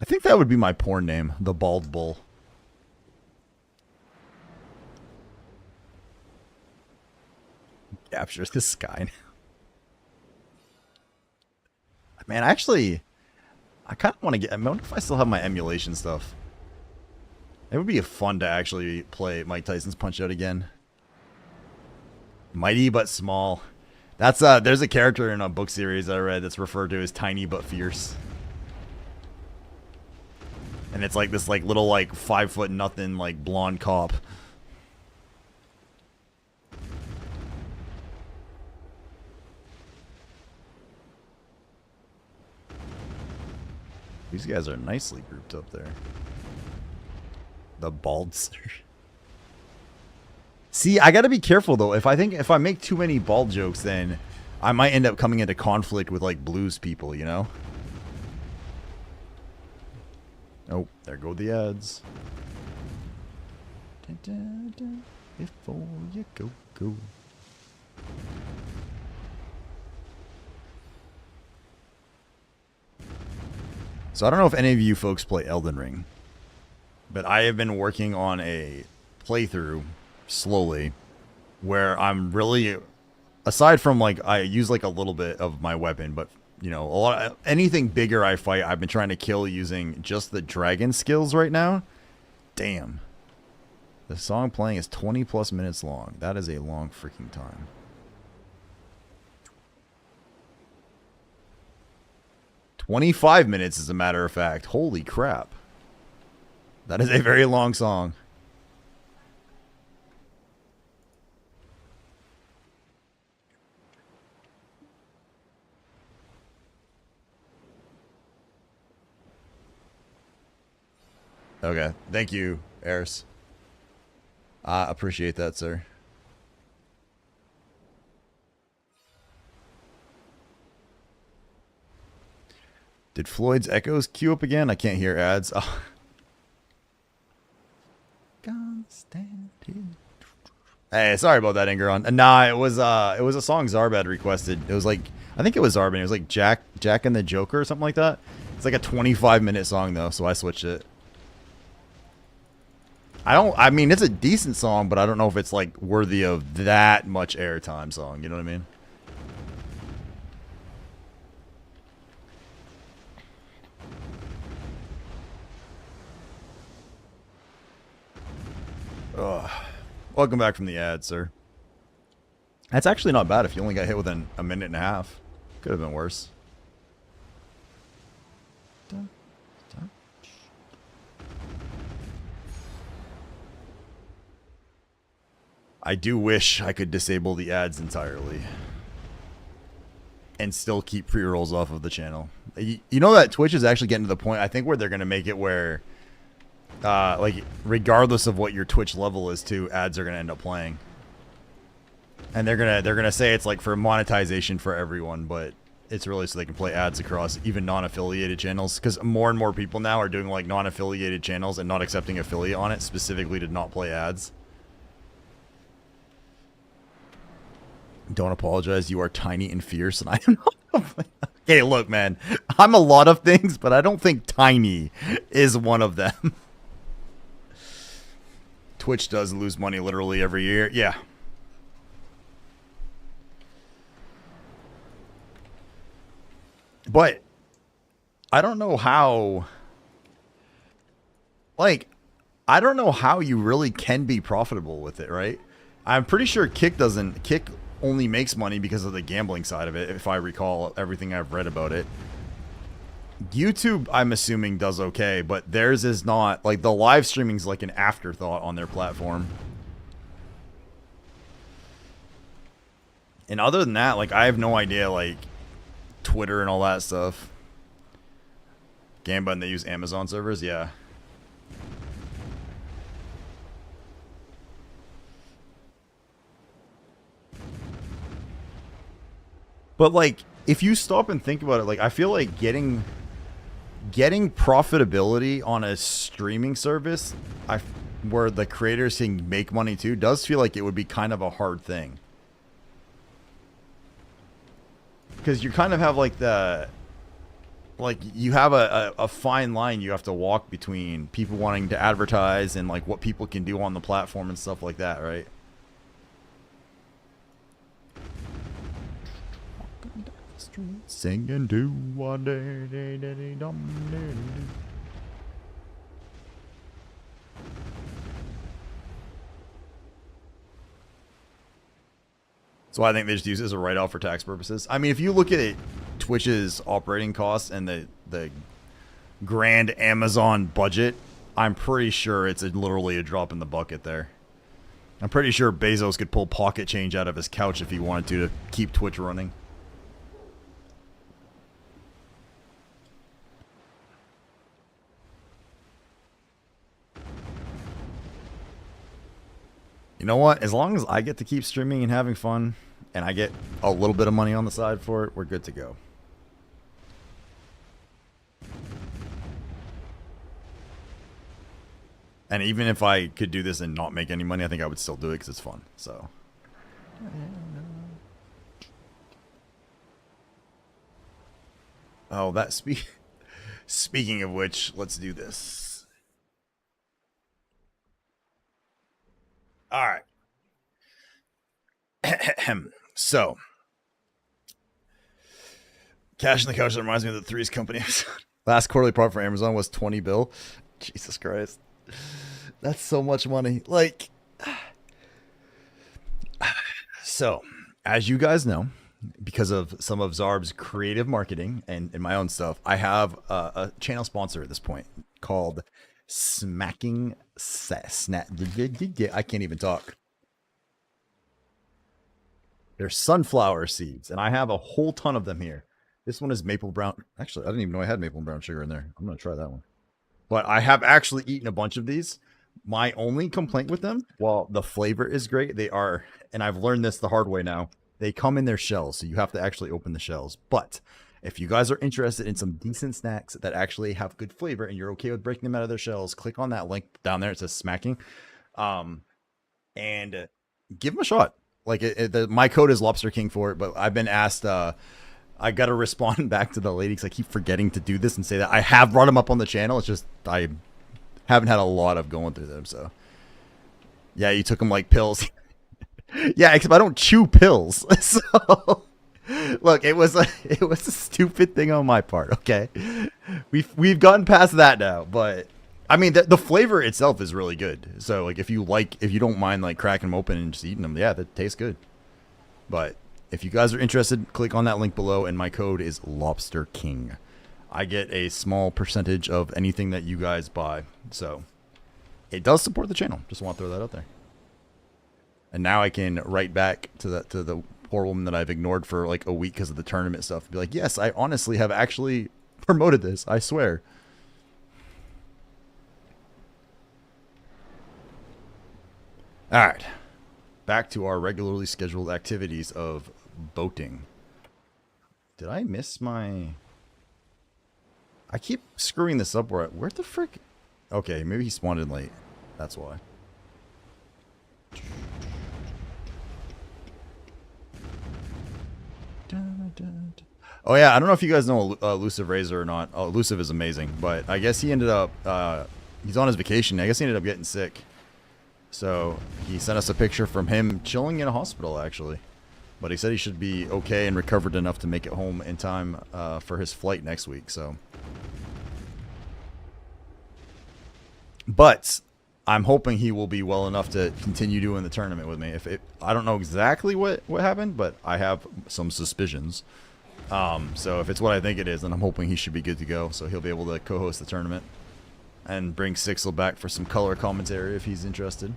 I think that would be my porn name, the Bald Bull. Captures the sky. Man, actually, I kind of want to get... I wonder if I still have my emulation stuff. It would be fun to actually play Mike Tyson's Punch-Out again. Mighty but small. That's there's a character in a book series I read that's referred to as tiny but fierce. And it's like this like little like 5 foot nothing like blonde cop. These guys are nicely grouped up there. The baldster. See, I gotta be careful though. If I make too many bald jokes, then I might end up coming into conflict with like blues people, you know? Oh, there go the ads. Dun, dun, dun, before you go. So I don't know if any of you folks play Elden Ring, but I have been working on a playthrough slowly where I'm really, aside from like I use like a little bit of my weapon, but you know, anything bigger I fight, I've been trying to kill using just the dragon skills right now. Damn. The song playing is 20 plus minutes long. That is a long freaking time. "25 minutes, as a matter of fact. Holy crap. That is a very long song. Okay. Thank you, Eris. I appreciate that, sir. Did Floyd's Echoes queue up again? I can't hear ads. Oh. Hey, sorry about that, Ingeron. Nah, it was a song Zarbad requested. It was like, I think it was Zarbad. It was like Jack and the Joker or something like that. It's like a 25-minute song though, so I switched it. I mean, it's a decent song, but I don't know if it's like worthy of that much airtime song. You know what I mean? Ugh. Welcome back from the ad, sir. That's actually not bad if you only got hit within a minute and a half. Could have been worse. I do wish I could disable the ads entirely and still keep pre-rolls off of the channel. You know that Twitch is actually getting to the point, I think, where they're going to make it where like regardless of what your Twitch level is too, ads are going to end up playing. And they're going to say it's like for monetization for everyone, but it's really so they can play ads across even non-affiliated channels, cuz more and more people now are doing like non-affiliated channels and not accepting affiliate on it specifically to not play ads. Don't apologize. You are tiny and fierce, and I am not. Okay, look, man. I'm a lot of things, but I don't think tiny is one of them. Twitch does lose money literally every year. Yeah. But I don't know how... Like, I don't know how you really can be profitable with it, right? I'm pretty sure Kick only makes money because of the gambling side of it, if I recall everything I've read about it. YouTube, I'm assuming, does okay, but theirs is not. Like, the live streaming's like an afterthought on their platform. And other than that, like, I have no idea, like, Twitter and all that stuff. Game button, they use Amazon servers? Yeah. But, like, if you stop and think about it, like, I feel like getting profitability on a streaming service where the creators can make money too does feel like it would be kind of a hard thing. Because you kind of have, like, like you have a fine line you have to walk between people wanting to advertise and like what people can do on the platform and stuff like that, right? Singing do one day, so I think they just use it as a write-off for tax purposes. I mean, if you look at it, Twitch's operating costs and the grand Amazon budget, I'm pretty sure it's literally a drop in the bucket there. I'm pretty sure Bezos could pull pocket change out of his couch if he wanted to keep Twitch running. You know what? As long as I get to keep streaming and having fun, and I get a little bit of money on the side for it, we're good to go. And even if I could do this and not make any money, I think I would still do it because it's fun. So. Oh, speaking of which, let's do this. All right. So, Cash in the Couch, that reminds me of the Three's Company episode. Last quarterly part for Amazon was 20 bill. Jesus Christ. That's so much money. Like, so, as you guys know, because of some of Zarb's creative marketing and my own stuff, I have a channel sponsor at this point called Smacking Snap. I can't even talk. They're sunflower seeds, and I have a whole ton of them here. This one is maple brown. Actually, I didn't even know I had maple brown sugar in there. I'm going to try that one. But I have actually eaten a bunch of these. My only complaint with them, while the flavor is great, they are, and I've learned this the hard way now, they come in their shells, so you have to actually open the shells. But if you guys are interested in some decent snacks that actually have good flavor and you're okay with breaking them out of their shells, click on that link down there. It says Smacking. And give them a shot. Like, my code is Lobster King for it, but I've been asked, I got to respond back to the lady because I keep forgetting to do this and say that I have brought them up on the channel. It's just, I haven't had a lot of going through them. So, yeah, you took them like pills. Yeah, except I don't chew pills. So, look, it was a stupid thing on my part. Okay, we've gotten past that now, but I mean the flavor itself is really good. So like if you don't mind like cracking them open and just eating them, yeah, that tastes good. But if you guys are interested, click on that link below, and my code is Lobster King. I get a small percentage of anything that you guys buy, so it does support the channel. Just want to throw that out there. And now I can write back to the poor woman that I've ignored for like a week because of the tournament stuff. Be like, yes, I honestly have actually promoted this. I swear. All right. Back to our regularly scheduled activities of boating. Did I miss my... I keep screwing this up. Where the frick? Okay, maybe he spawned in late. That's why. Oh yeah, I don't know if you guys know Elusive Razor or not. Oh, Elusive is amazing, but I guess he ended up, he's on his vacation. I guess he ended up getting sick. So he sent us a picture from him chilling in a hospital, actually. But he said he should be okay and recovered enough to make it home in time for his flight next week. So, but I'm hoping he will be well enough to continue doing the tournament with me. I don't know exactly what happened, but I have some suspicions. So if it's what I think it is, then I'm hoping he should be good to go. So he'll be able to co-host the tournament and bring Sixel back for some color commentary if he's interested.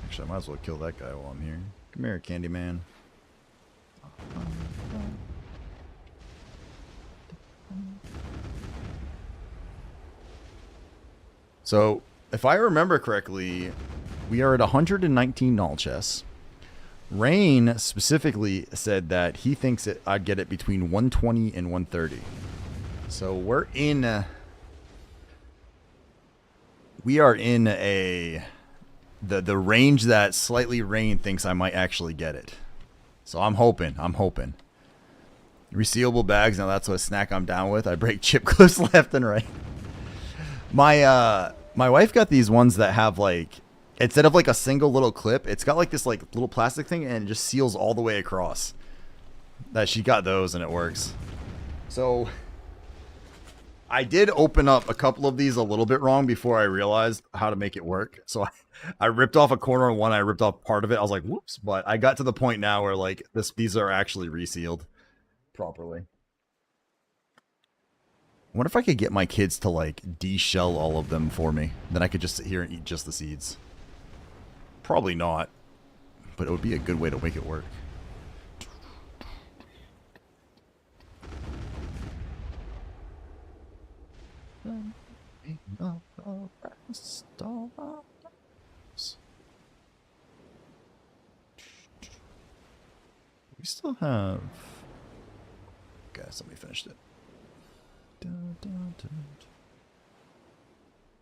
Actually, I might as well kill that guy while I'm here. Come here, Candyman. So, if I remember correctly, we are at 119 null chess. Rain specifically said that he thinks I'd get it between 120 and 130. So we're in... we are in a the range that Slightly Rain thinks I might actually get it. So I'm hoping. Resealable bags, now that's what snack I'm down with. I break chip clips left and right. My wife got these ones that have like, instead of like a single little clip, it's got like this like little plastic thing and it just seals all the way across. That she got those and it works. So I did open up a couple of these a little bit wrong before I realized how to make it work. So I ripped off a corner on one, I ripped off part of it. I was like, whoops, but I got to the point now where like these are actually resealed properly. I wonder if I could get my kids to like de-shell all of them for me. Then I could just sit here and eat just the seeds. Probably not, but it would be a good way to make it work. We still have... Okay, somebody finished it.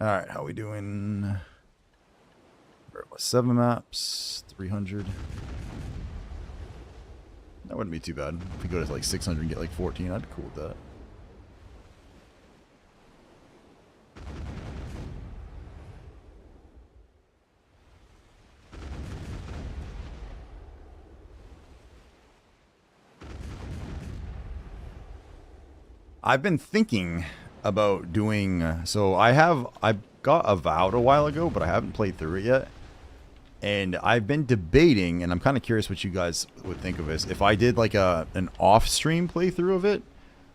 Alright, how we doing? We're at 7 maps, 300. That wouldn't be too bad. If we go to like 600 and get like 14, I'd be cool with that. I've been thinking about doing, so I got Avowed a while ago, but I haven't played through it yet. And I've been debating, and I'm kind of curious what you guys would think of this, if I did like an off-stream playthrough of it,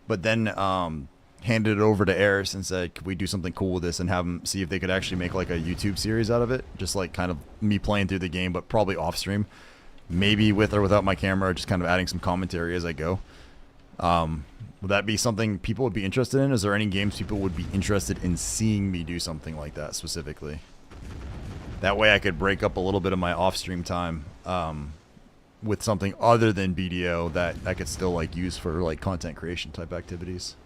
but then handed it over to Eris and said, could we do something cool with this and have them see if they could actually make like a YouTube series out of it? Just like kind of me playing through the game, but probably off-stream. Maybe with or without my camera, just kind of adding some commentary as I go. Would that be something people would be interested in? Is there any games people would be interested in seeing me do something like that specifically? That way I could break up a little bit of my off-stream time with something other than BDO that I could still like use for like content creation type activities.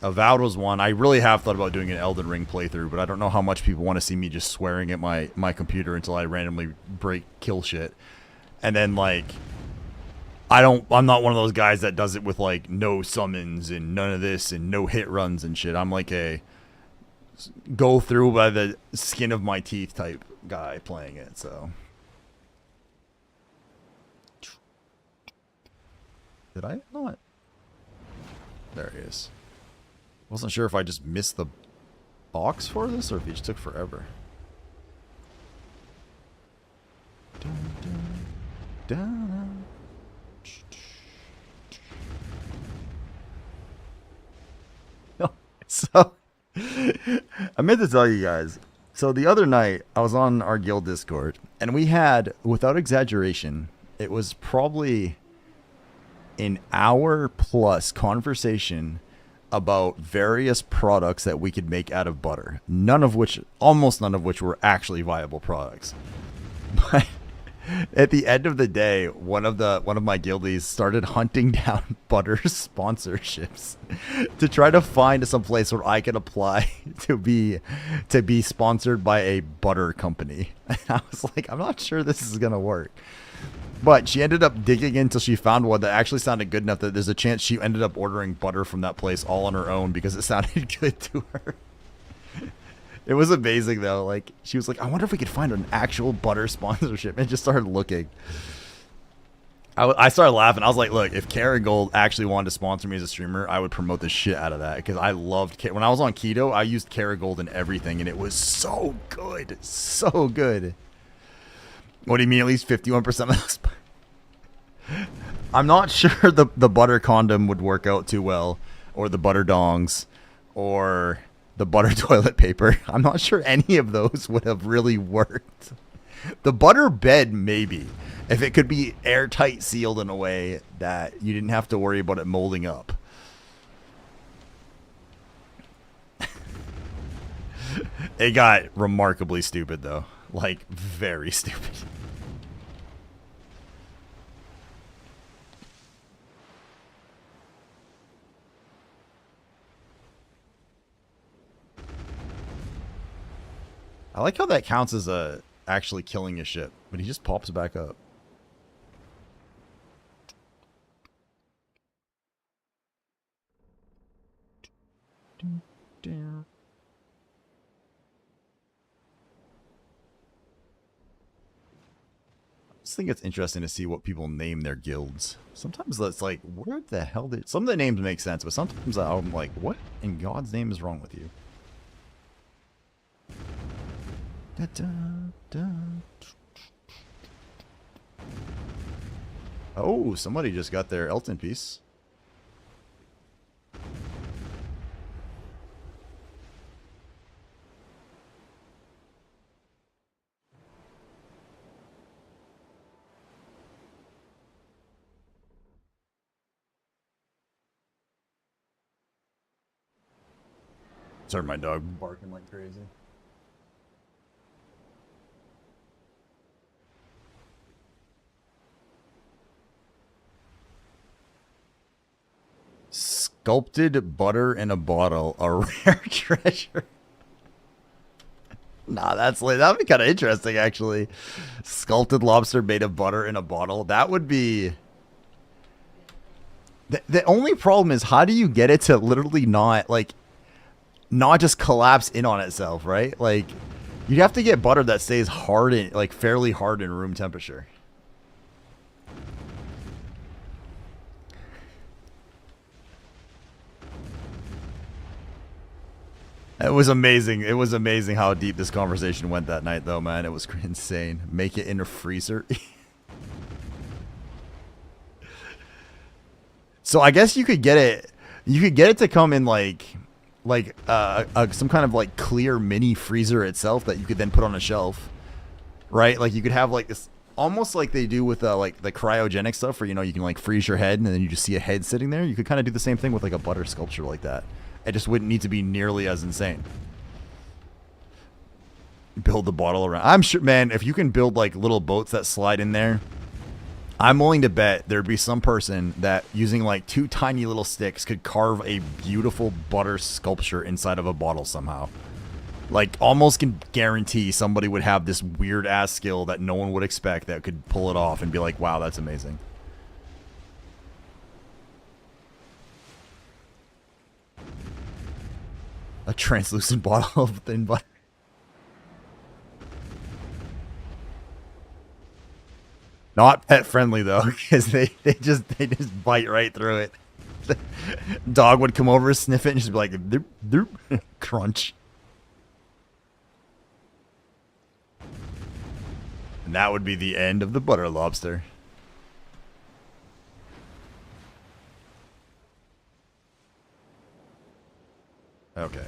Avowed was one. I really have thought about doing an Elden Ring playthrough, but I don't know how much people want to see me just swearing at my computer until I randomly kill shit. And then like... I'm not one of those guys that does it with like no summons and none of this and no hit runs and shit. I'm like a go through by the skin of my teeth type guy playing it, so. Did I not? There he is. Wasn't sure if I just missed the box for this or if it just took forever. Dun, dun, dun. So, I meant to tell you guys. So the other night, I was on our guild Discord, and we had, without exaggeration, it was probably an hour plus conversation about various products that we could make out of butter. Almost none of which were actually viable products. But at the end of the day, one of my guildies started hunting down butter sponsorships to try to find some place where I could apply to be sponsored by a butter company. And I was like, I'm not sure this is gonna work. But she ended up digging until she found one that actually sounded good enough that there's a chance she ended up ordering butter from that place all on her own because it sounded good to her. It was amazing though. Like she was like, I wonder if we could find an actual butter sponsorship, and just started looking. I started laughing. I was like, look, if Kerrigold actually wanted to sponsor me as a streamer, I would promote the shit out of that because I loved when I was on keto. I used Kerrigold in everything, and it was so good, so good. What do you mean? At least 51% of those. I'm not sure the butter condom would work out too well, or the butter dongs, or the butter toilet paper. I'm not sure any of those would have really worked. The butter bed, maybe. If it could be airtight sealed in a way that you didn't have to worry about it molding up. It got remarkably stupid, though. Like, very stupid. I like how that counts as actually killing a ship, but he just pops back up. I just think it's interesting to see what people name their guilds. Sometimes it's like, where the hell did... Some of the names make sense, but sometimes I'm like, what in God's name is wrong with you? Da, da, da. Oh, somebody just got their Elton piece. Sorry, my dog barking like crazy. Sculpted butter in a bottle, a rare treasure. Nah, that'd be kind of interesting, actually. Sculpted lobster made of butter in a bottle. That would be... The only problem is, how do you get it to literally not just collapse in on itself, right? Like, you'd have to get butter that stays hard and like fairly hard in room temperature. It was amazing. It was amazing how deep this conversation went that night, though, man. It was insane. Make it in a freezer. So I guess you could get it. You could get it to come in like some kind of like clear mini freezer itself that you could then put on a shelf, right? Like you could have like this, almost like they do with like the cryogenic stuff, where you can like freeze your head and then you just see a head sitting there. You could kind of do the same thing with like a butter sculpture like that. It just wouldn't need to be nearly as insane. Build the bottle around. I'm sure, man, if you can build like little boats that slide in there, I'm willing to bet there'd be some person that using like 2 tiny little sticks could carve a beautiful butter sculpture inside of a bottle somehow. Like, almost can guarantee somebody would have this weird ass skill that no one would expect that could pull it off and be like, wow, that's amazing. A translucent bottle of thin butter. Not pet friendly though, because they just bite right through it. Dog would come over, sniff it, and just be like, derp, derp, crunch. And that would be the end of the butter lobster. Okay.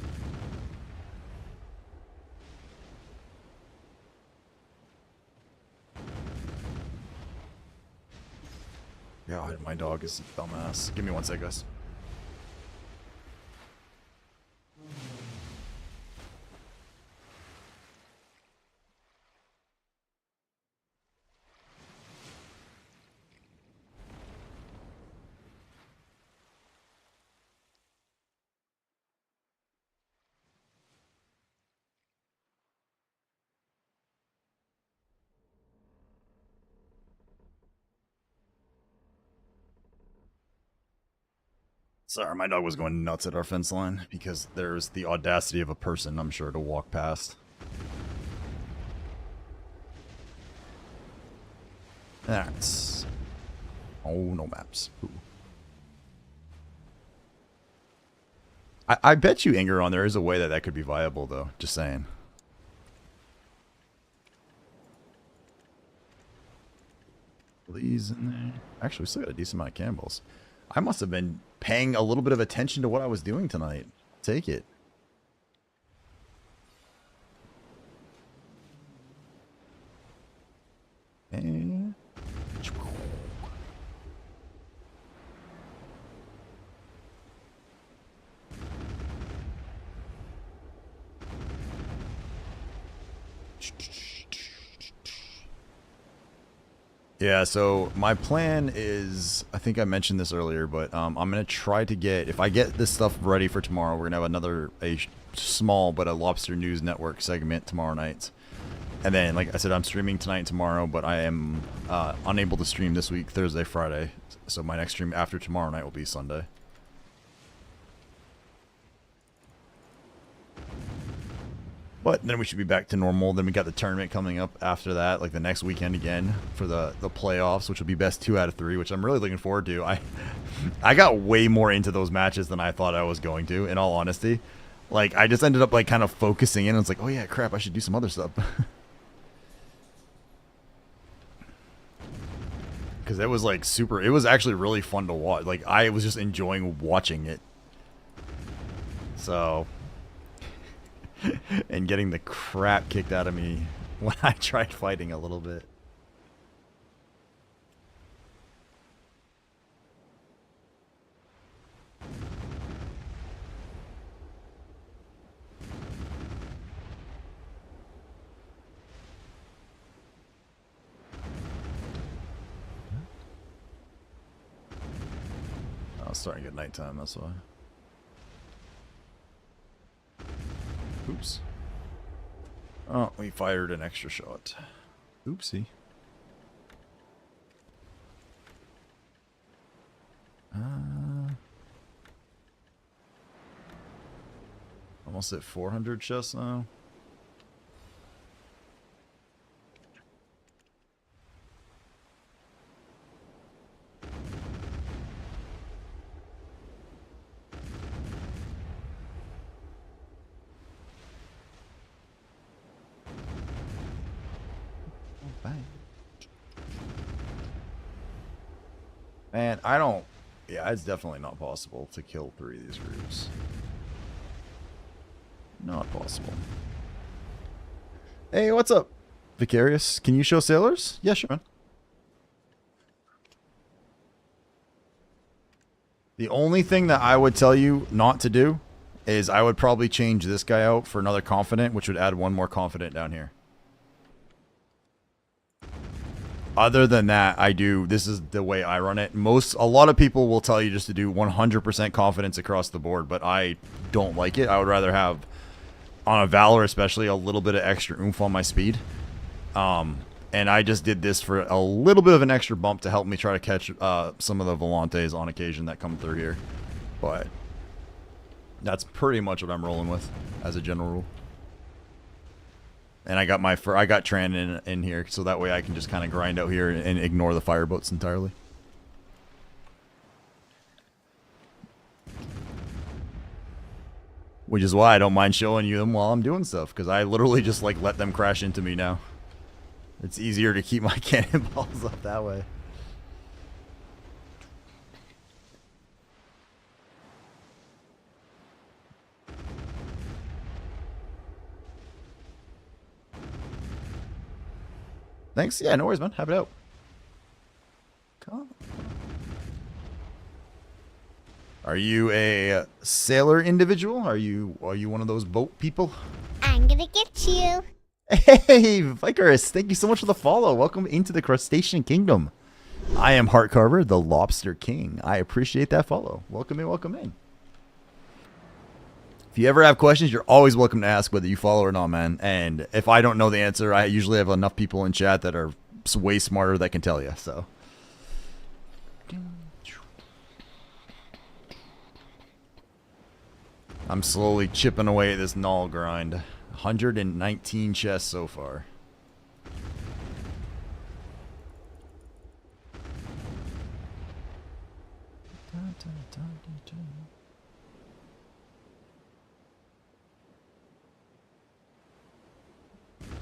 God, my dog is a dumbass. Give me one sec, guys. Sorry, my dog was going nuts at our fence line because there's the audacity of a person, I'm sure, to walk past. That's... Oh, no maps. Ooh. I bet you, Ingeron, there is a way that that could be viable, though. Just saying. Please in there. Actually, we still got a decent amount of cannonballs. I must have been paying a little bit of attention to what I was doing tonight. Take it. And... Yeah, so my plan is, I think I mentioned this earlier, but I'm going to try to get, if I get this stuff ready for tomorrow, we're going to have another, small, but a Lobster News Network segment tomorrow night. And then, like I said, I'm streaming tonight and tomorrow, but I am unable to stream this week, Thursday, Friday. So my next stream after tomorrow night will be Sunday. But then we should be back to normal. Then we got the tournament coming up after that, like the next weekend again for the playoffs, which will be best 2 out of 3, which I'm really looking forward to. I got way more into those matches than I thought I was going to, in all honesty. Like, I just ended up like kind of focusing in. And it's like, oh yeah, crap, I should do some other stuff. Because it was like super, it was actually really fun to watch. Like, I was just enjoying watching it. So... and getting the crap kicked out of me when I tried fighting a little bit. Oh, it's starting to get nighttime, that's why. Oops. Oh, we fired an extra shot. Oopsie. Almost at 400 chests now. Man, I don't... Yeah, it's definitely not possible to kill 3 of these groups. Not possible. Hey, what's up, Vicarious? Can you show sailors? Yeah, sure, man. The only thing that I would tell you not to do is I would probably change this guy out for another confident, which would add 1 more confident down here. Other than that, this is the way I run it. A lot of people will tell you just to do 100% confidence across the board, but I don't like it. I would rather have, on a Valor especially, a little bit of extra oomph on my speed. And I just did this for a little bit of an extra bump to help me try to catch some of the Volantes on occasion that come through here. But that's pretty much what I'm rolling with as a general rule. And I got Tran in here, so that way I can just kind of grind out here and ignore the fireboats entirely. Which is why I don't mind showing you them while I'm doing stuff, because I literally just like let them crash into me now. It's easier to keep my cannonballs up that way. Thanks. Yeah, no worries, man. Have it out. Come on. Are you a sailor individual? Are you one of those boat people? I'm gonna get you. Hey, Vicarus, thank you so much for the follow. Welcome into the Crustacean Kingdom. I am Heart Carver, the Lobster King. I appreciate that follow. Welcome in, welcome in. If you ever have questions, you're always welcome to ask whether you follow or not, man. And if I don't know the answer, I usually have enough people in chat that are way smarter that can tell you, so. I'm slowly chipping away at this null grind. 119 chests so far.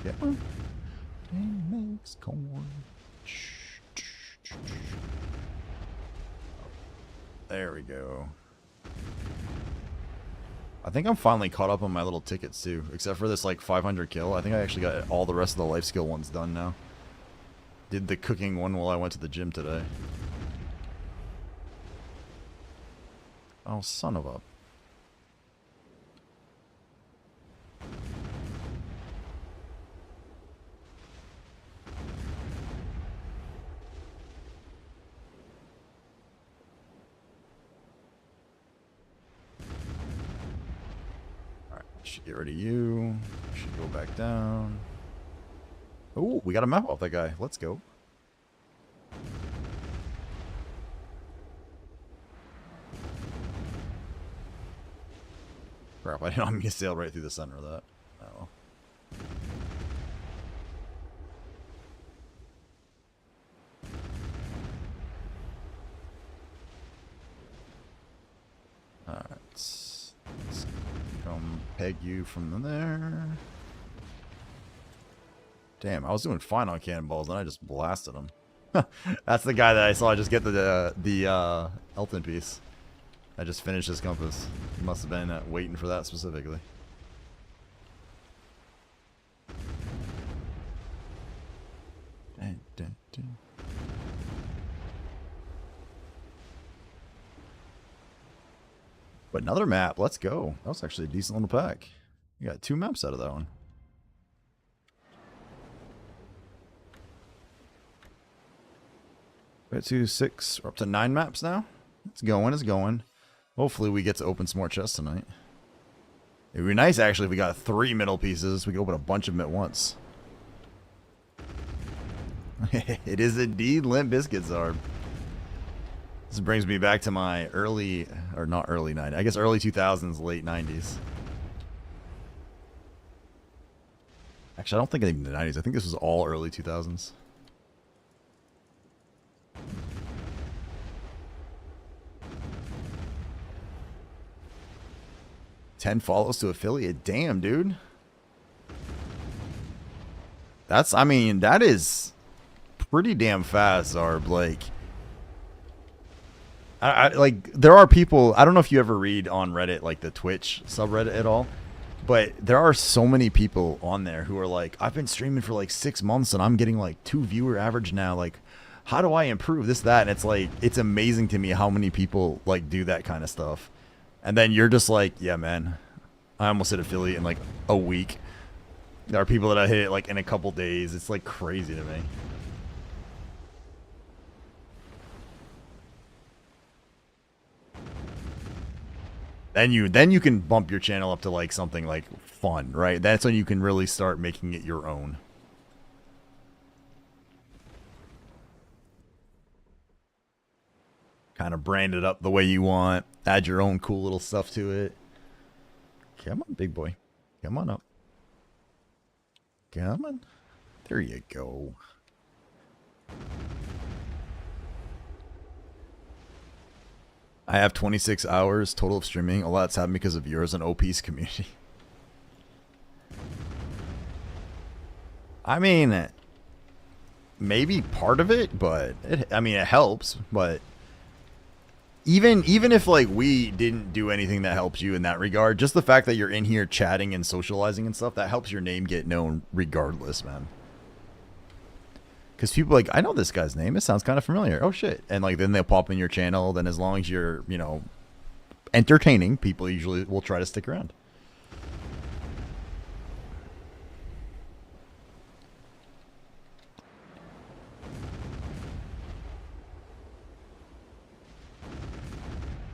Yeah. Makes corn. There we go. I think I'm finally caught up on my little tickets too, except for this like 500 kill. I think I actually got all the rest of the life skill ones done now. Did the cooking one while I went to the gym today. Oh, son of a... Should get rid of you. Should go back down. Oh, we got a map off that guy. Let's go. Crap, I didn't mean to sail right through the center of that. Oh. Alright. Let's come peg you from there. Damn, I was doing fine on cannonballs, and I just blasted him. That's the guy that I saw just get the Elton piece. I just finished his compass. He must have been waiting for that specifically. Dun, dun, dun. But another map. Let's go. That was actually a decent little pack. We got 2 maps out of that one. We're to 6. We're up to 9 maps now. It's going. It's going. Hopefully we get to open some more chests tonight. It would be nice actually if we got 3 middle pieces. We could open a bunch of them at once. It is indeed Limp Bizkit, Zarb. This brings me back to my early, or not early 90s, I guess early 2000s, late 90s. Actually, I don't think even the 90s. I think this was all early 2000s. $10 follows to affiliate. Damn, dude. That's, I mean, that is pretty damn fast, Zarb. Like, like, there are people, I don't know if you ever read on Reddit, like the Twitch subreddit at all, but there are so many people on there who are like, I've been streaming for like 6 months and I'm getting like 2 viewer average now. Like, how do I improve this, that? And it's like, it's amazing to me how many people like do that kind of stuff. And then you're just like, yeah, man, I almost hit affiliate in like a week. There are people that I hit it like in a couple days. It's like crazy to me. Then you can bump your channel up to like something like fun, right? That's when you can really start making it your own. Kind of brand it up the way you want. Add your own cool little stuff to it. Come on, big boy. Come on up. Come on. There you go. I have 26 hours total of streaming. A lot's happened because of yours and OP's community. I mean, maybe part of it, but I mean, it helps. But even if like we didn't do anything that helps you in that regard, just the fact that you're in here chatting and socializing and stuff, that helps your name get known regardless, man. Because people are like, I know this guy's name. It sounds kind of familiar. Oh, shit. And like then they'll pop in your channel. Then as long as you're, you know, entertaining, people usually will try to stick around.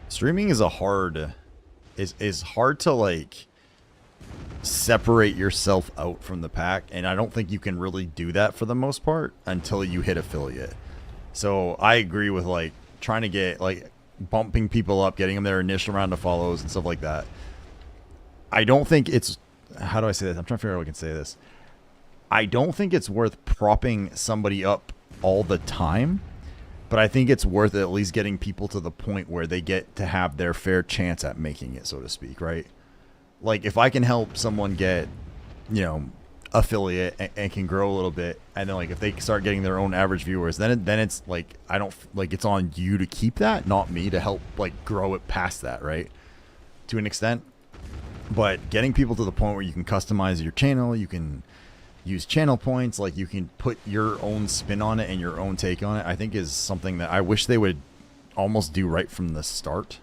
Streaming is a hard, is hard to like separate yourself out from the pack, and I don't think you can really do that for the most part until you hit affiliate. So I agree with like trying to get like bumping people up, getting them their initial round of follows and stuff like that. I don't think it's, how do I say this? I'm trying to figure out how I can say this. I don't think it's worth propping somebody up all the time, but I think it's worth at least getting people to the point where they get to have their fair chance at making it, so to speak, right? Like, if I can help someone get, you know, affiliate and can grow a little bit, and then, like, if they start getting their own average viewers, then it's, like, I don't, like, it's on you to keep that, not me to help, like, grow it past that, right? To an extent. But getting people to the point where you can customize your channel, you can use channel points, like, you can put your own spin on it and your own take on it, I think is something that I wish they would almost do right from the start.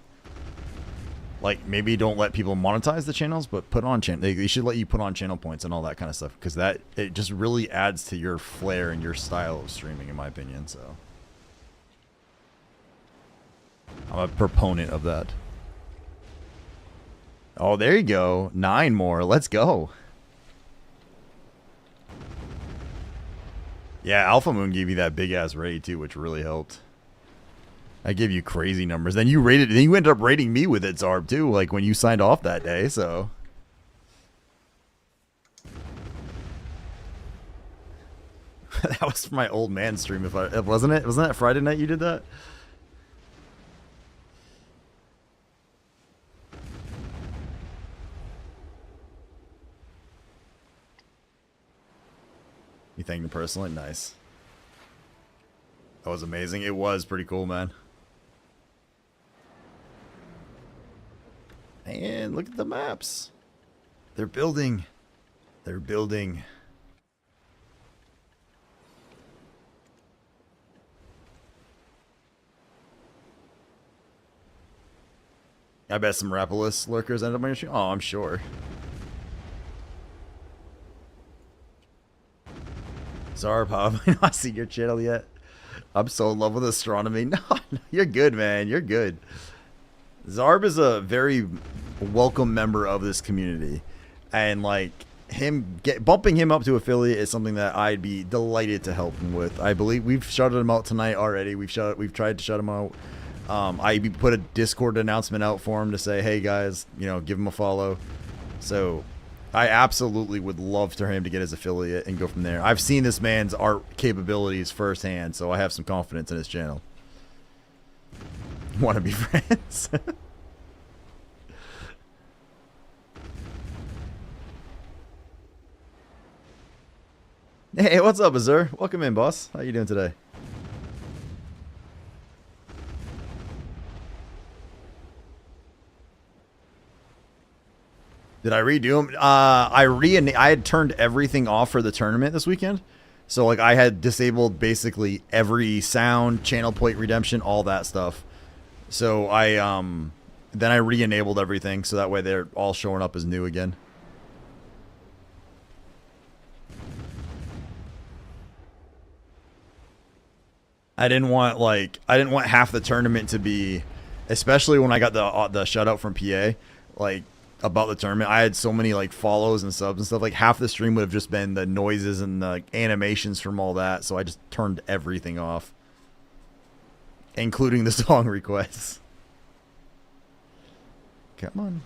Like, maybe don't let people monetize the channels, but put on channel. They should let you put on channel points and all that kind of stuff, because that, it just really adds to your flair and your style of streaming, in my opinion. So I'm a proponent of that. Oh, there you go. 9 more. Let's go. Yeah, Alpha Moon gave you that big ass raid too, which really helped. I gave you crazy numbers. Then you ended up rating me with it, Zarb, too, like when you signed off that day, so. That was for my old man stream, wasn't it? Wasn't that Friday night you did that? You thanked him personally? Nice. That was amazing. It was pretty cool, man. And look at the maps. They're building. They're building. I bet some Rapolis lurkers end up on your stream. Oh, I'm sure. Zarb, how have I not seen your channel yet? I'm so in love with astronomy. No, you're good, man. You're good. Zarb is a very welcome member of this community, and like bumping him up to affiliate is something that I'd be delighted to help him with. I believe we've shouted him out tonight already. We've tried to shut him out. I put a Discord announcement out for him to say, hey guys, you know, give him a follow. So I absolutely would love for him to get his affiliate and go from there. I've seen this man's art capabilities firsthand, so I have some confidence in his channel. Want to be friends? Hey, what's up, Azur? Welcome in, boss. How you doing today? Did I redo them? I had turned everything off for the tournament this weekend. So like I had disabled basically every sound, channel plate redemption, all that stuff. So then I re-enabled everything so that way they're all showing up as new again. I didn't want half the tournament to be, especially when I got the shutout from PA, like about the tournament. I had so many like follows and subs and stuff. Like half the stream would have just been the noises and the animations from all that. So I just turned everything off, including the song requests. Come on.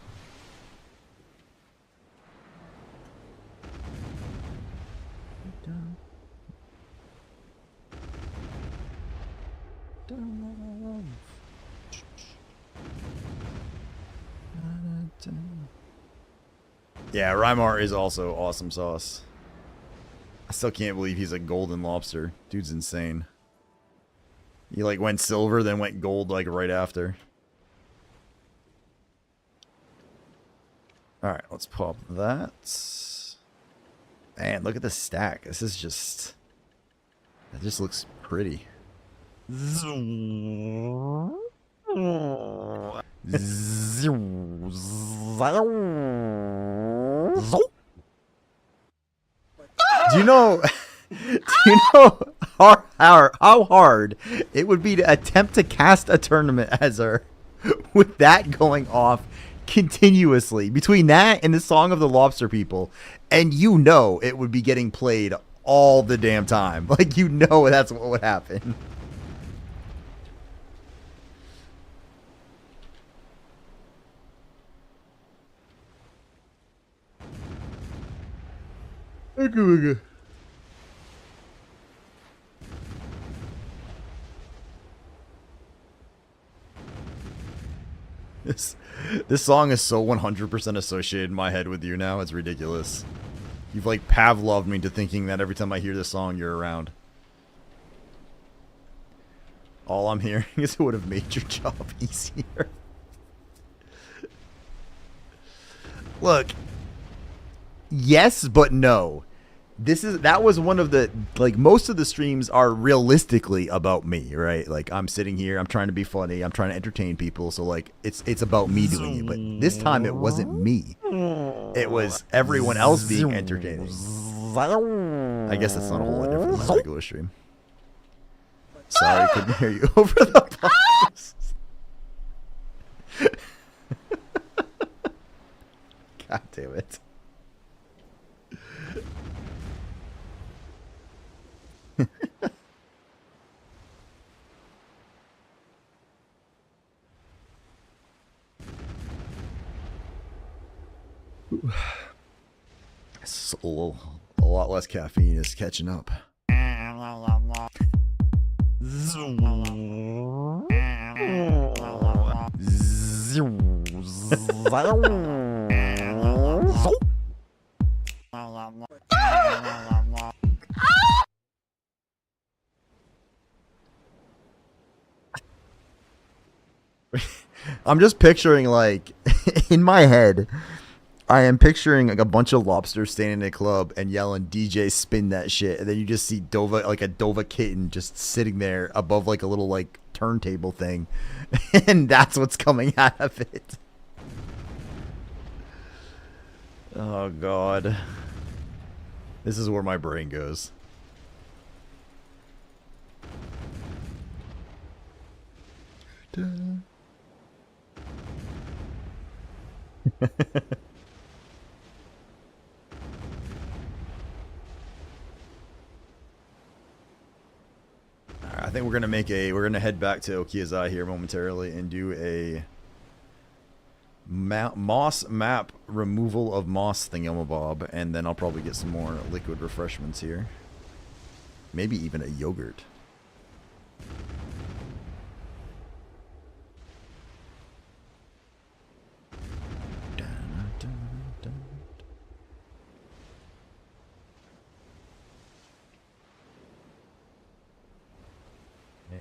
Yeah, Rymar is also awesome sauce. I still can't believe he's a golden lobster. Dude's insane. He like went silver, then went gold like right after. Alright, let's pop that. Man, look at the stack. This is just... That just looks pretty. Do you know how hard it would be to attempt to cast a tournament as her with that going off continuously between that and the Song of the Lobster People, and you know it would be getting played all the damn time. Like, you know that's what would happen. This song is so 100% associated in my head with you now. It's ridiculous. You've like Pavloved me to thinking that every time I hear this song, you're around. All I'm hearing is it would have made your job easier. Look, yes, but no. That was one of the, like, most of the streams are realistically about me, right? Like, I'm sitting here, I'm trying to be funny, I'm trying to entertain people, so like it's about me doing it. But this time it wasn't me. It was everyone else being entertaining. I guess that's not a whole lot different than my regular stream. Sorry, couldn't hear you over the box. God damn it. It's a lot less caffeine is catching up. I'm just picturing, like, in my head, I am picturing like a bunch of lobsters standing in a club and yelling DJ spin that shit, and then you just see Dova, like a Dova kitten, just sitting there above like a little like turntable thing, and that's what's coming out of it. Oh god. This is where my brain goes. I think we're gonna head back to Okiyazai here momentarily and do a moss map removal of moss thingamabob, and then I'll probably get some more liquid refreshments here. Maybe even a yogurt.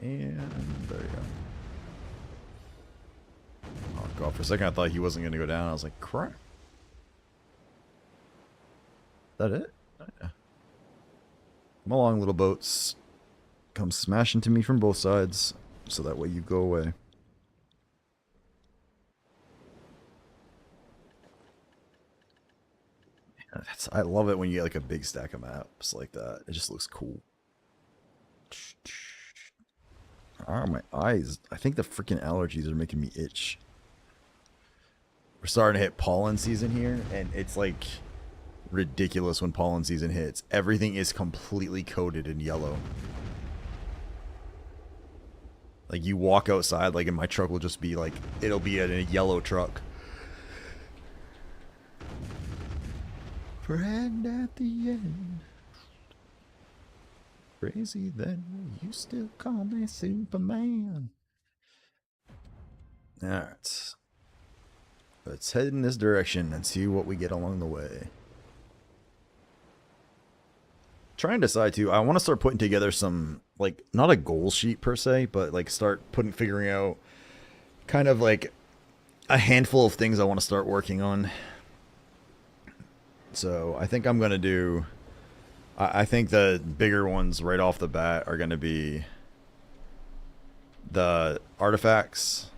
And there you go. Oh god, for a second I thought he wasn't going to go down. I was like, crap. Is that it? Oh, yeah. Come along, little boats. Come smash into me from both sides, so that way you go away. I love it when you get like a big stack of maps like that. It just looks cool. Oh, my eyes. I think the freaking allergies are making me itch. We're starting to hit pollen season here, and it's like ridiculous when pollen season hits. Everything is completely coated in yellow. Like, you walk outside, like, and my truck will just be like, it'll be a yellow truck. Friend at the end. Crazy that you still call me Superman. Alright. Let's head in this direction and see what we get along the way. Try and decide too. I want to start putting together some, like, not a goal sheet per se, but like start figuring out kind of like a handful of things I want to start working on. So I think I'm going to do, I think the bigger ones right off the bat are going to be the artifacts,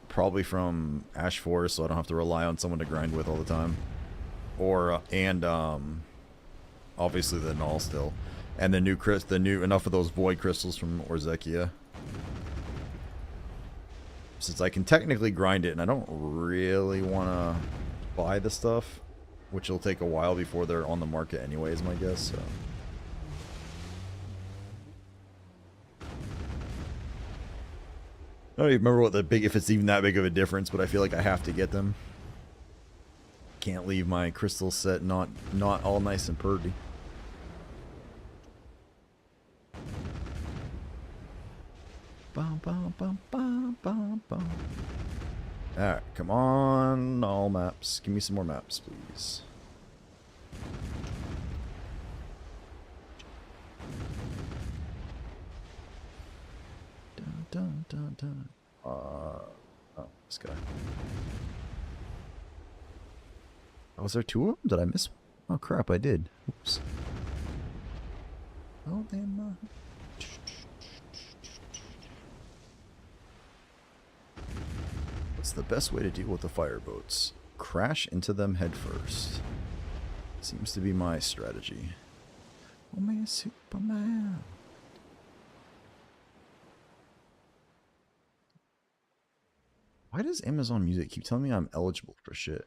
probably from Ash Forest, so I don't have to rely on someone to grind with all the time. Or, and obviously the null still. And the new enough of those void crystals from Orzekia. Since I can technically grind it, and I don't really want to buy the stuff, which will take a while before they're on the market anyways, my guess. So. I don't even remember if it's even that big of a difference, but I feel like I have to get them. Can't leave my crystal set not all nice and purty. Bum, bum, bum, bum, bum, bum. Alright, come on, all maps. Give me some more maps, please. Dun, dun, dun, dun. Oh, this guy. Oh, was there two of them? Did I miss one? Oh crap, I did. Oops. Oh, damn. What's the best way to deal with the fireboats? Crash into them head first. Seems to be my strategy. Oh man, Superman. Why does Amazon Music keep telling me I'm eligible for shit?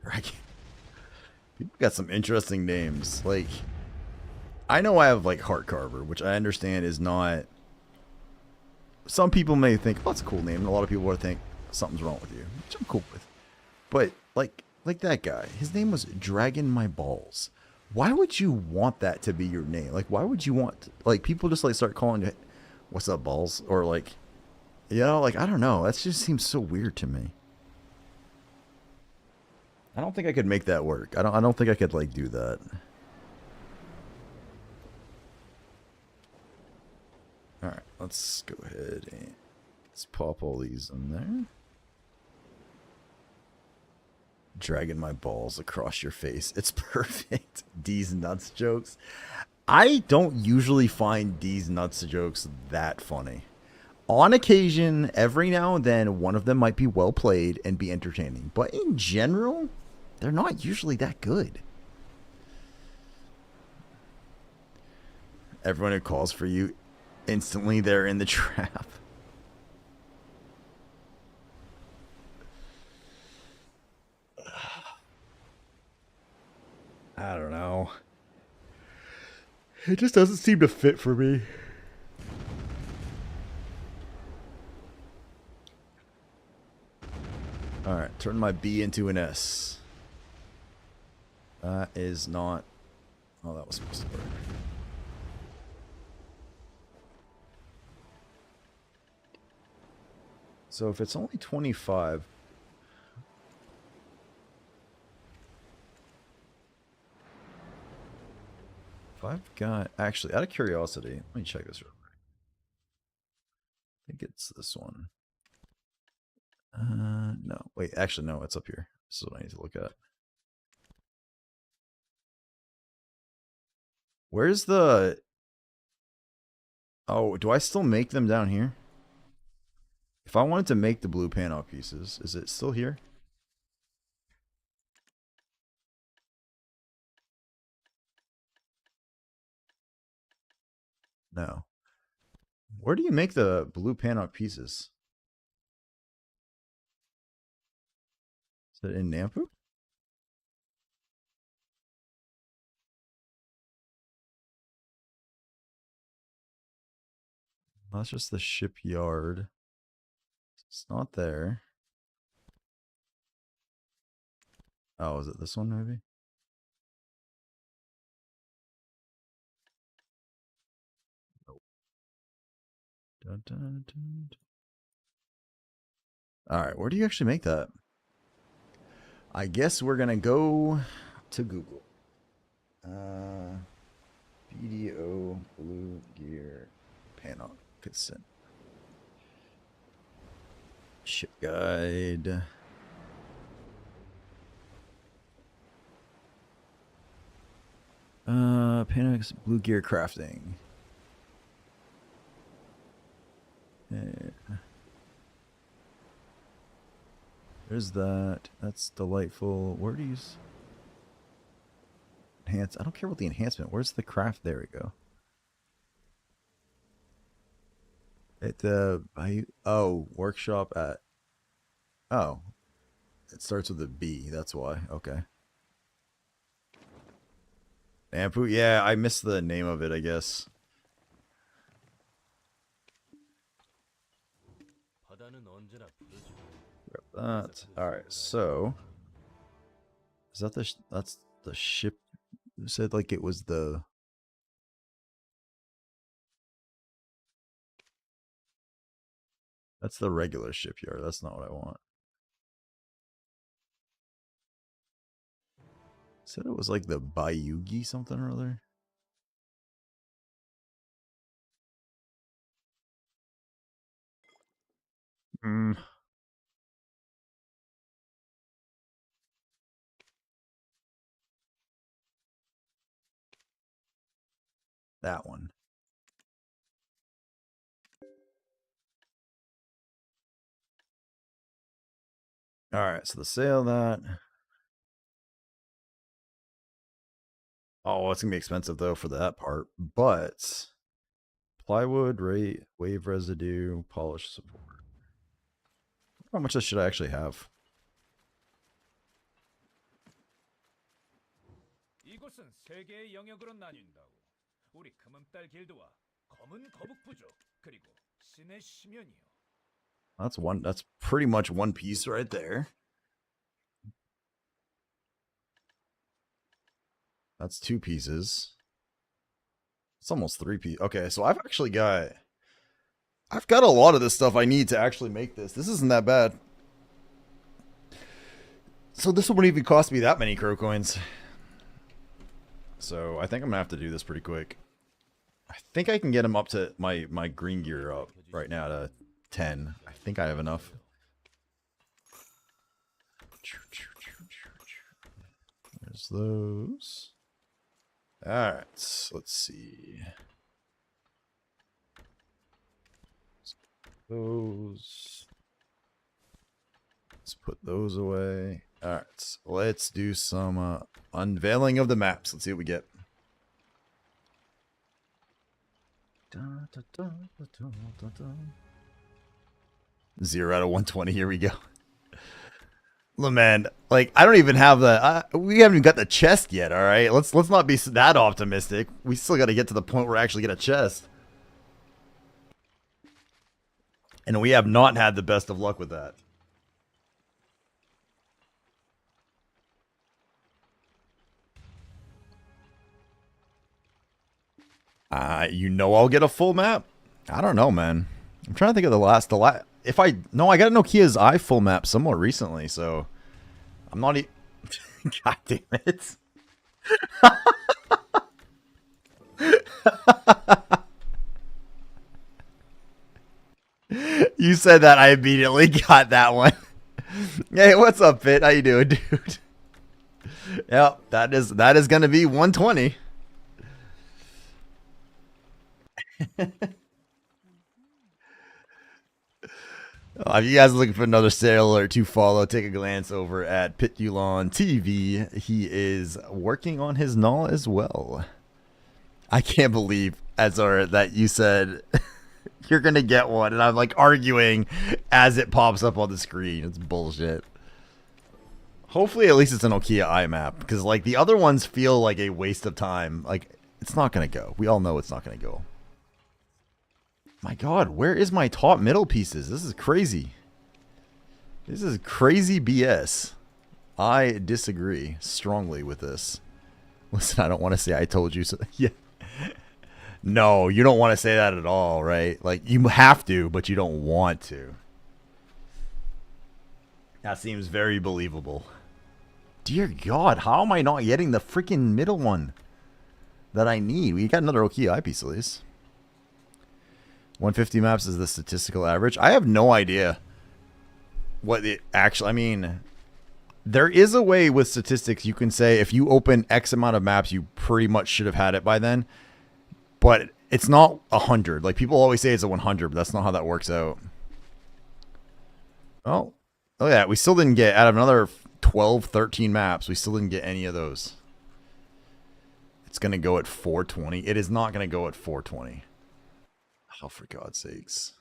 Right. People got some interesting names. Like, I know I have like Heart Carver, which I understand is not. Some people may think, oh, that's a cool name, and a lot of people will think something's wrong with you, which I'm cool with. But like that guy, his name was Dragon My Balls. Why would you want that to be your name? Like, why would you want like people just like start calling you, "What's up, balls?" Or like, you know, like I don't know. That just seems so weird to me. I don't think I could make that work. I don't think I could like do that. All right, let's go ahead and let's pop all these in there. Dragging my balls across your face. It's perfect. D's nuts jokes. I don't usually find D's nuts jokes that funny. On occasion, every now and then, one of them might be well played and be entertaining. But in general, they're not usually that good. Everyone who calls for you, instantly they're in the trap. I don't know. It just doesn't seem to fit for me. Alright, turn my B into an S. That is not... Oh, that was supposed to work. So if it's only 25... If I've got... Actually, out of curiosity, let me check this real quick. I think it's this one. No. Wait, actually, no, it's up here. This is what I need to look at. Where's the... Oh, do I still make them down here? If I wanted to make the blue panel pieces, is it still here? No. Where do you make the blue panel pieces? Is it in Nampu? Well, that's just the shipyard. It's not there. Oh, is it this one maybe? Nope. Dun, dun, dun, dun. Alright, where do you actually make that? I guess we're gonna go to Google. BDO Blue Gear panel consent. Ship guide. Panax Blue Gear crafting. There's that. That's delightful. Where do you enhance? I don't care about the enhancement. Where's the craft? There we go. At the workshop at. Oh, it starts with a B. That's why. Okay. Ampu. Yeah, I missed the name of it. I guess. That. All right. So, is that that's the ship? You said like it was the. That's the regular shipyard. That's not what I want. Said it was like the Bayugi something or other. That one. Alright, so the sale of that. Oh, it's gonna be expensive though for that part, but Plywood, rate, wave residue, polish support. How much should I actually have? 이곳은 세 개의 영역으로 나뉜다고. 우리 금음달 길드와 검은 거북 부족 그리고 신의 심연이요. That's one. That's pretty much one piece right there. That's two pieces. It's almost three pieces. Okay, so I've got a lot of this stuff I need to actually make this. This isn't that bad. So this wouldn't even cost me that many crow coins. So I think I'm gonna have to do this pretty quick. I think I can get him up to my green gear up right now to 10. I think I have enough. There's those. Alright, let's see. Those. Let's put those away. Alright, let's do some unveiling of the maps. Let's see what we get. 0 out of 120. Here we go. Look, man, like I don't even have the. We haven't even got the chest yet. All right, let's not be that optimistic. We still got to get to the point where we actually get a chest, and we have not had the best of luck with that. You know I'll get a full map. I don't know, man. I'm trying to think of the last. If I no, I got a Nokia's Eye full map somewhat recently, so I'm not. God damn it! You said that, I immediately got that one. Hey, what's up, Fit? How you doing, dude? Yep, that is gonna be 120. If you guys are looking for another sailor to follow, take a glance over at Pitulon TV. He is working on his null as well. I can't believe, Azar, that you said you're gonna get one, and I'm like arguing as it pops up on the screen. It's bullshit. Hopefully, at least it's an Nokia iMap, because like the other ones feel like a waste of time. Like it's not gonna go. We all know it's not gonna go. My God, where is my top middle pieces? This is crazy. This is crazy BS. I disagree strongly with this. Listen, I don't want to say I told you so. Yeah. No, you don't want to say that at all, right? Like, you have to, but you don't want to. That seems very believable. Dear God, how am I not getting the freaking middle one that I need? We got another Oki eyepiece at least. 150 maps is the statistical average. I have no idea what the actual. I mean, there is a way with statistics you can say if you open X amount of maps, you pretty much should have had it by then. But it's not 100. Like people always say it's a 100, but that's not how that works out. Oh, oh yeah, we still didn't get out of another 12, 13 maps. We still didn't get any of those. It's gonna go at 420. It is not gonna go at 420. Oh, for God's sakes.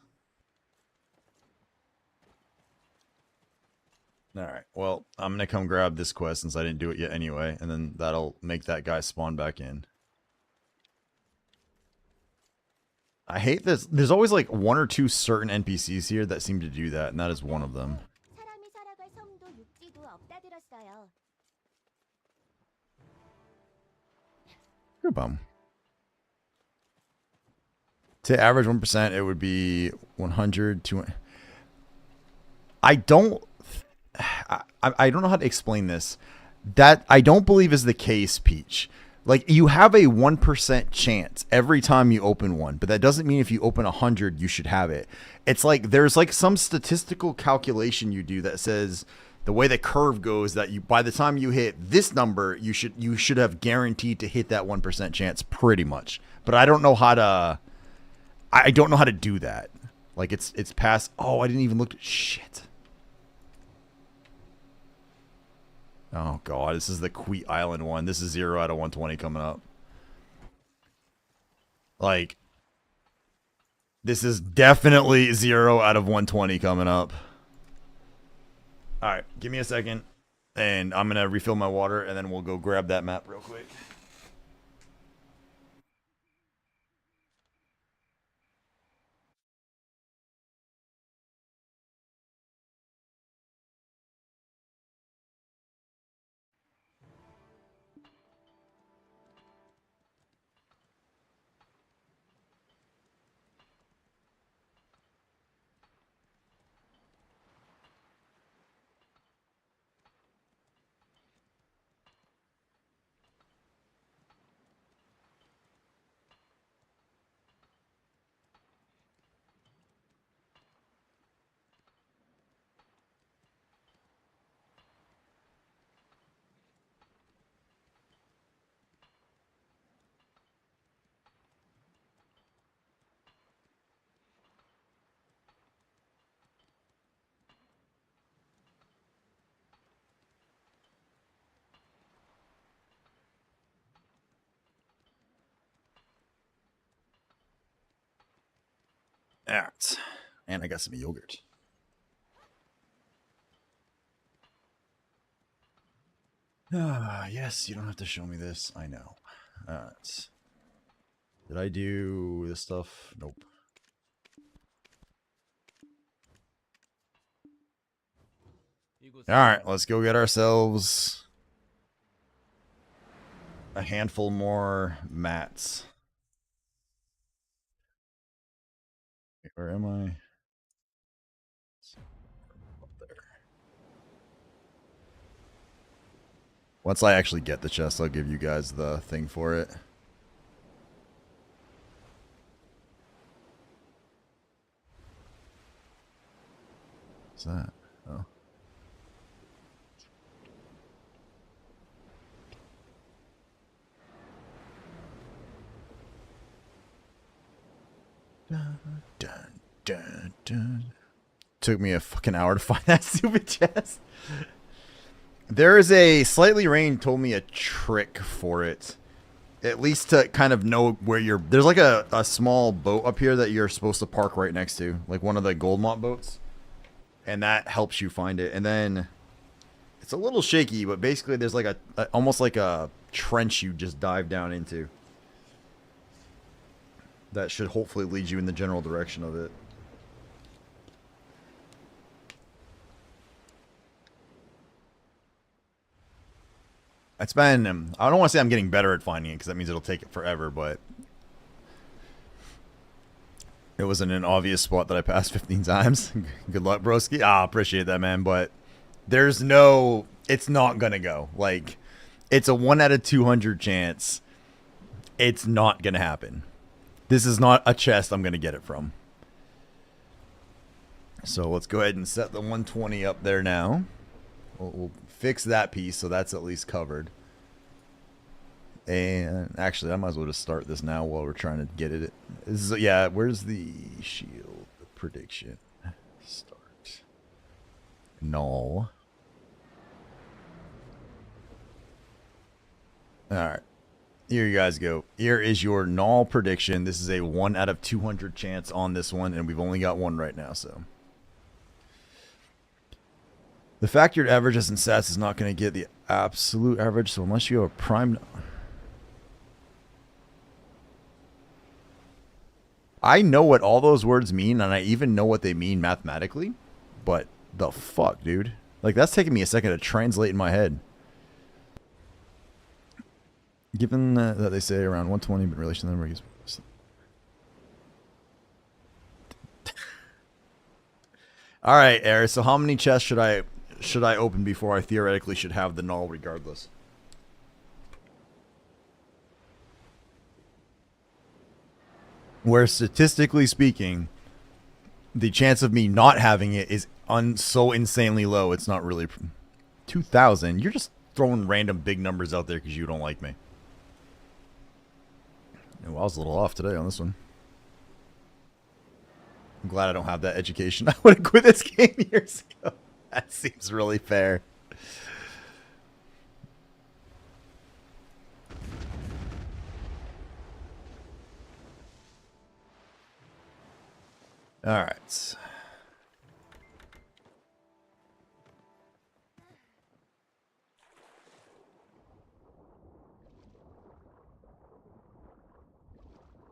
Alright, well, I'm going to come grab this quest since I didn't do it yet anyway, and then that'll make that guy spawn back in. I hate this. There's always like one or two certain NPCs here that seem to do that, and that is one of them. You're a bum. To average 1%, it would be 100, 200. I don't know how to explain this. That I don't believe is the case, Peach. Like, you have a 1% chance every time you open one, but that doesn't mean if you open 100, you should have it. It's like there's like some statistical calculation you do that says the way the curve goes that you by the time you hit this number, you should have guaranteed to hit that 1% chance pretty much. But I don't know how to. I don't know how to do that. Like it's past. Oh, I didn't even look at shit. Oh God, this is the Queet Island one. This is 0 out of 120 coming up. Like, This is definitely 0 out of 120 coming up. All right, give me a second, and I'm going to refill my water, and then we'll go grab that map real quick. All right. And I got some yogurt. Ah, yes, you don't have to show me this. I know. All right. Did I do this stuff? Nope. All right, let's go get ourselves a handful more mats. Where am I? Up there. Once I actually get the chest, I'll give you guys the thing for it. What's that? Oh. Dun, dun, dun, dun. Took me a fucking hour to find that stupid chest. There is a Slightly Rain told me a trick for it. At least to kind of know where you're... There's like a small boat up here that you're supposed to park right next to. Like one of the Goldmont boats. And that helps you find it. And then... It's a little shaky, but basically there's like almost like a trench you just dive down into. That should hopefully lead you in the general direction of it. It's been, I don't want to say I'm getting better at finding it because that means it'll take it forever, but it was in an obvious spot that I passed 15 times. Good luck, broski. Appreciate that, man, but there's no, it's not going to go. Like, it's a 1 out of 200 chance. It's not going to happen. This is not a chest I'm going to get it from. So let's go ahead and set the 120 up there now. We'll fix that piece so that's at least covered. And actually, I might as well just start this now while we're trying to get it. Yeah, where's the shield prediction? Start. No. Alright. Here you guys go. Here is your null prediction. This is a 1 out of 200 chance on this one, and we've only got one right now, so. The factored averages and stats is not going to get the absolute average, so unless you have a prime... I know what all those words mean, and I even know what they mean mathematically, but the fuck, dude? Like, that's taking me a second to translate in my head. Given that they say around 120, but in relation to the number he's... All right, Eric. So how many chests should I open before I theoretically should have the null regardless? Where statistically speaking, the chance of me not having it is so insanely low. It's not really 2,000. You're just throwing random big numbers out there because you don't like me. Well, I was a little off today on this one. I'm glad I don't have that education. I would have quit this game years ago. That seems really fair. All right.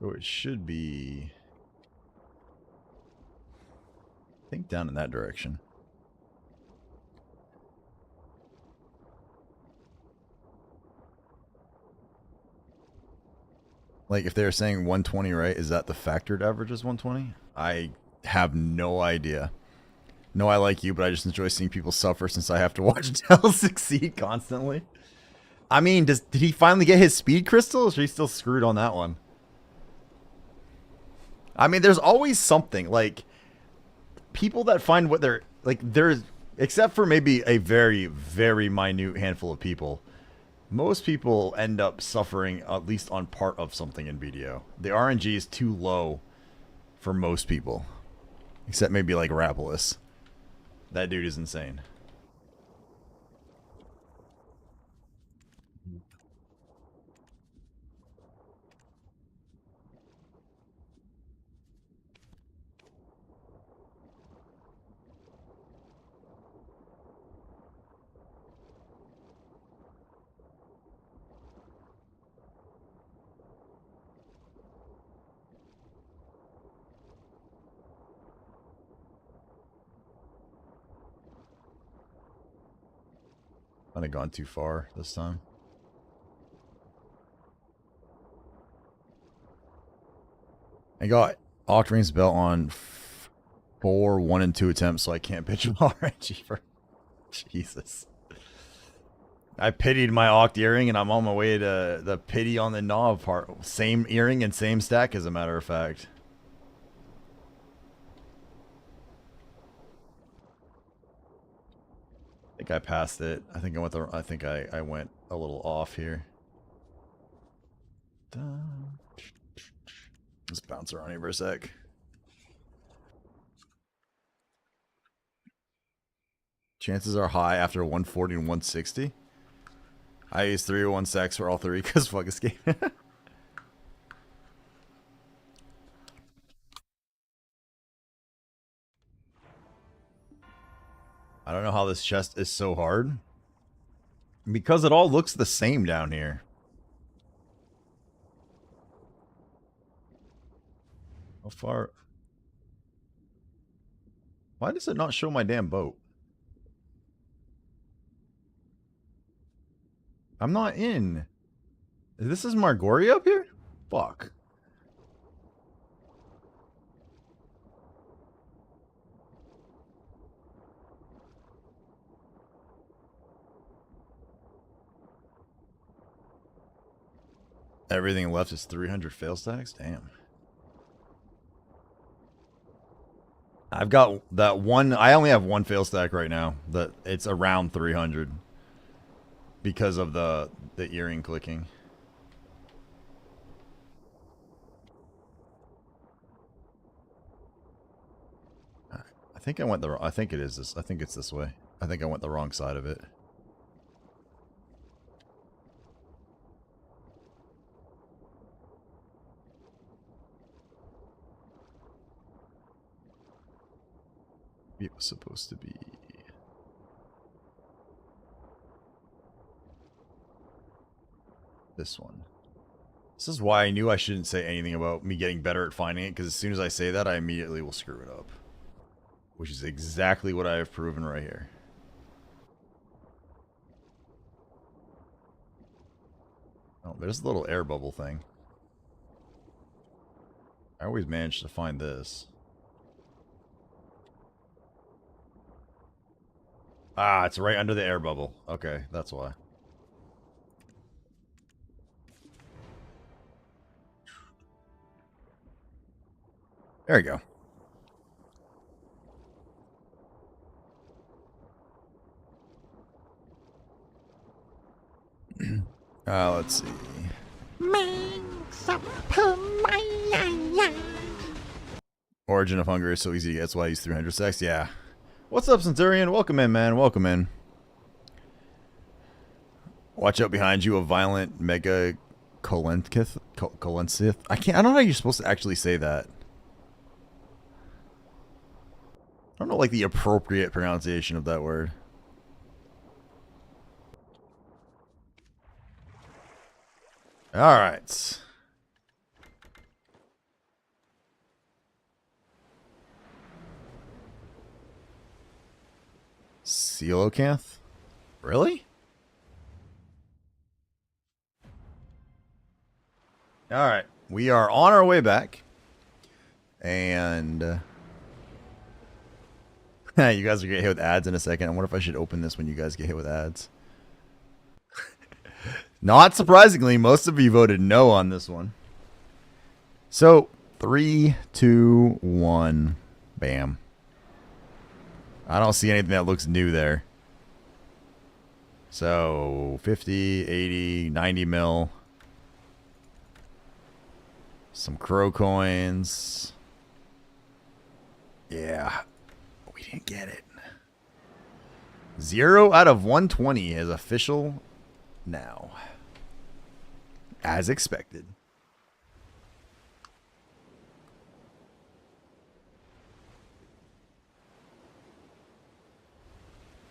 Oh, it should be, I think, down in that direction. Like, if they're saying 120, right? Is that the factored average is 120? I have no idea. No, I like you, but I just enjoy seeing people suffer since I have to watch Dell succeed constantly. I mean, did he finally get his speed crystal, or is he still screwed on that one? I mean, there's always something. Like, people that find what they're... Like, there's... Except for maybe a very, very minute handful of people, most people end up suffering at least on part of something in BDO. The RNG is too low for most people. Except maybe like Rapolis. That dude is insane. Might have gone too far this time. I got Octarine's belt on 4 1 and 2 attempts, so I can't pitch an RNG for... Jesus. I pitied my Oct earring, and I'm on my way to the pity on the knob part. Same earring and same stack, as a matter of fact. I think I passed it. I think I went a little off here. Let's bounce around here for a sec. Chances are high after 140 and 160. I use 301 sacks for all three because fuck escape. I don't know how this chest is so hard. Because it all looks the same down here. How far? Why does it not show my damn boat? I'm not in. This is Margoria up here? Fuck. Everything left is 300 fail stacks? Damn. I've got that one. I only have one fail stack right now. It's around 300 because of the earring clicking. I think I went the. I think it is this. I think it's this way. I think I went the wrong side of it. It was supposed to be this one. This is why I knew I shouldn't say anything about me getting better at finding it, because as soon as I say that, I immediately will screw it up. Which is exactly what I have proven right here. Oh, there's a little air bubble thing. I always manage to find this. Ah, it's right under the air bubble. Okay, that's why. There you go. Let's see. Origin of Hunger is so easy. That's why I use 300 sex. Yeah. What's up, Centurion? Welcome in, man. Welcome in. Watch out behind you, a violent mega Colensith. I don't know how you're supposed to actually say that. I don't know, like, the appropriate pronunciation of that word. All right. Coelacanth? Really? All right. We are on our way back. And you guys are going to get hit with ads in a second. I wonder if I should open this when you guys get hit with ads. Not surprisingly, most of you voted no on this one. So, 3, 2, 1. Bam. I don't see anything that looks new there. So, 50, 80, 90 mil. Some crow coins. Yeah. We didn't get it. 0 out of 120 is official now. As expected.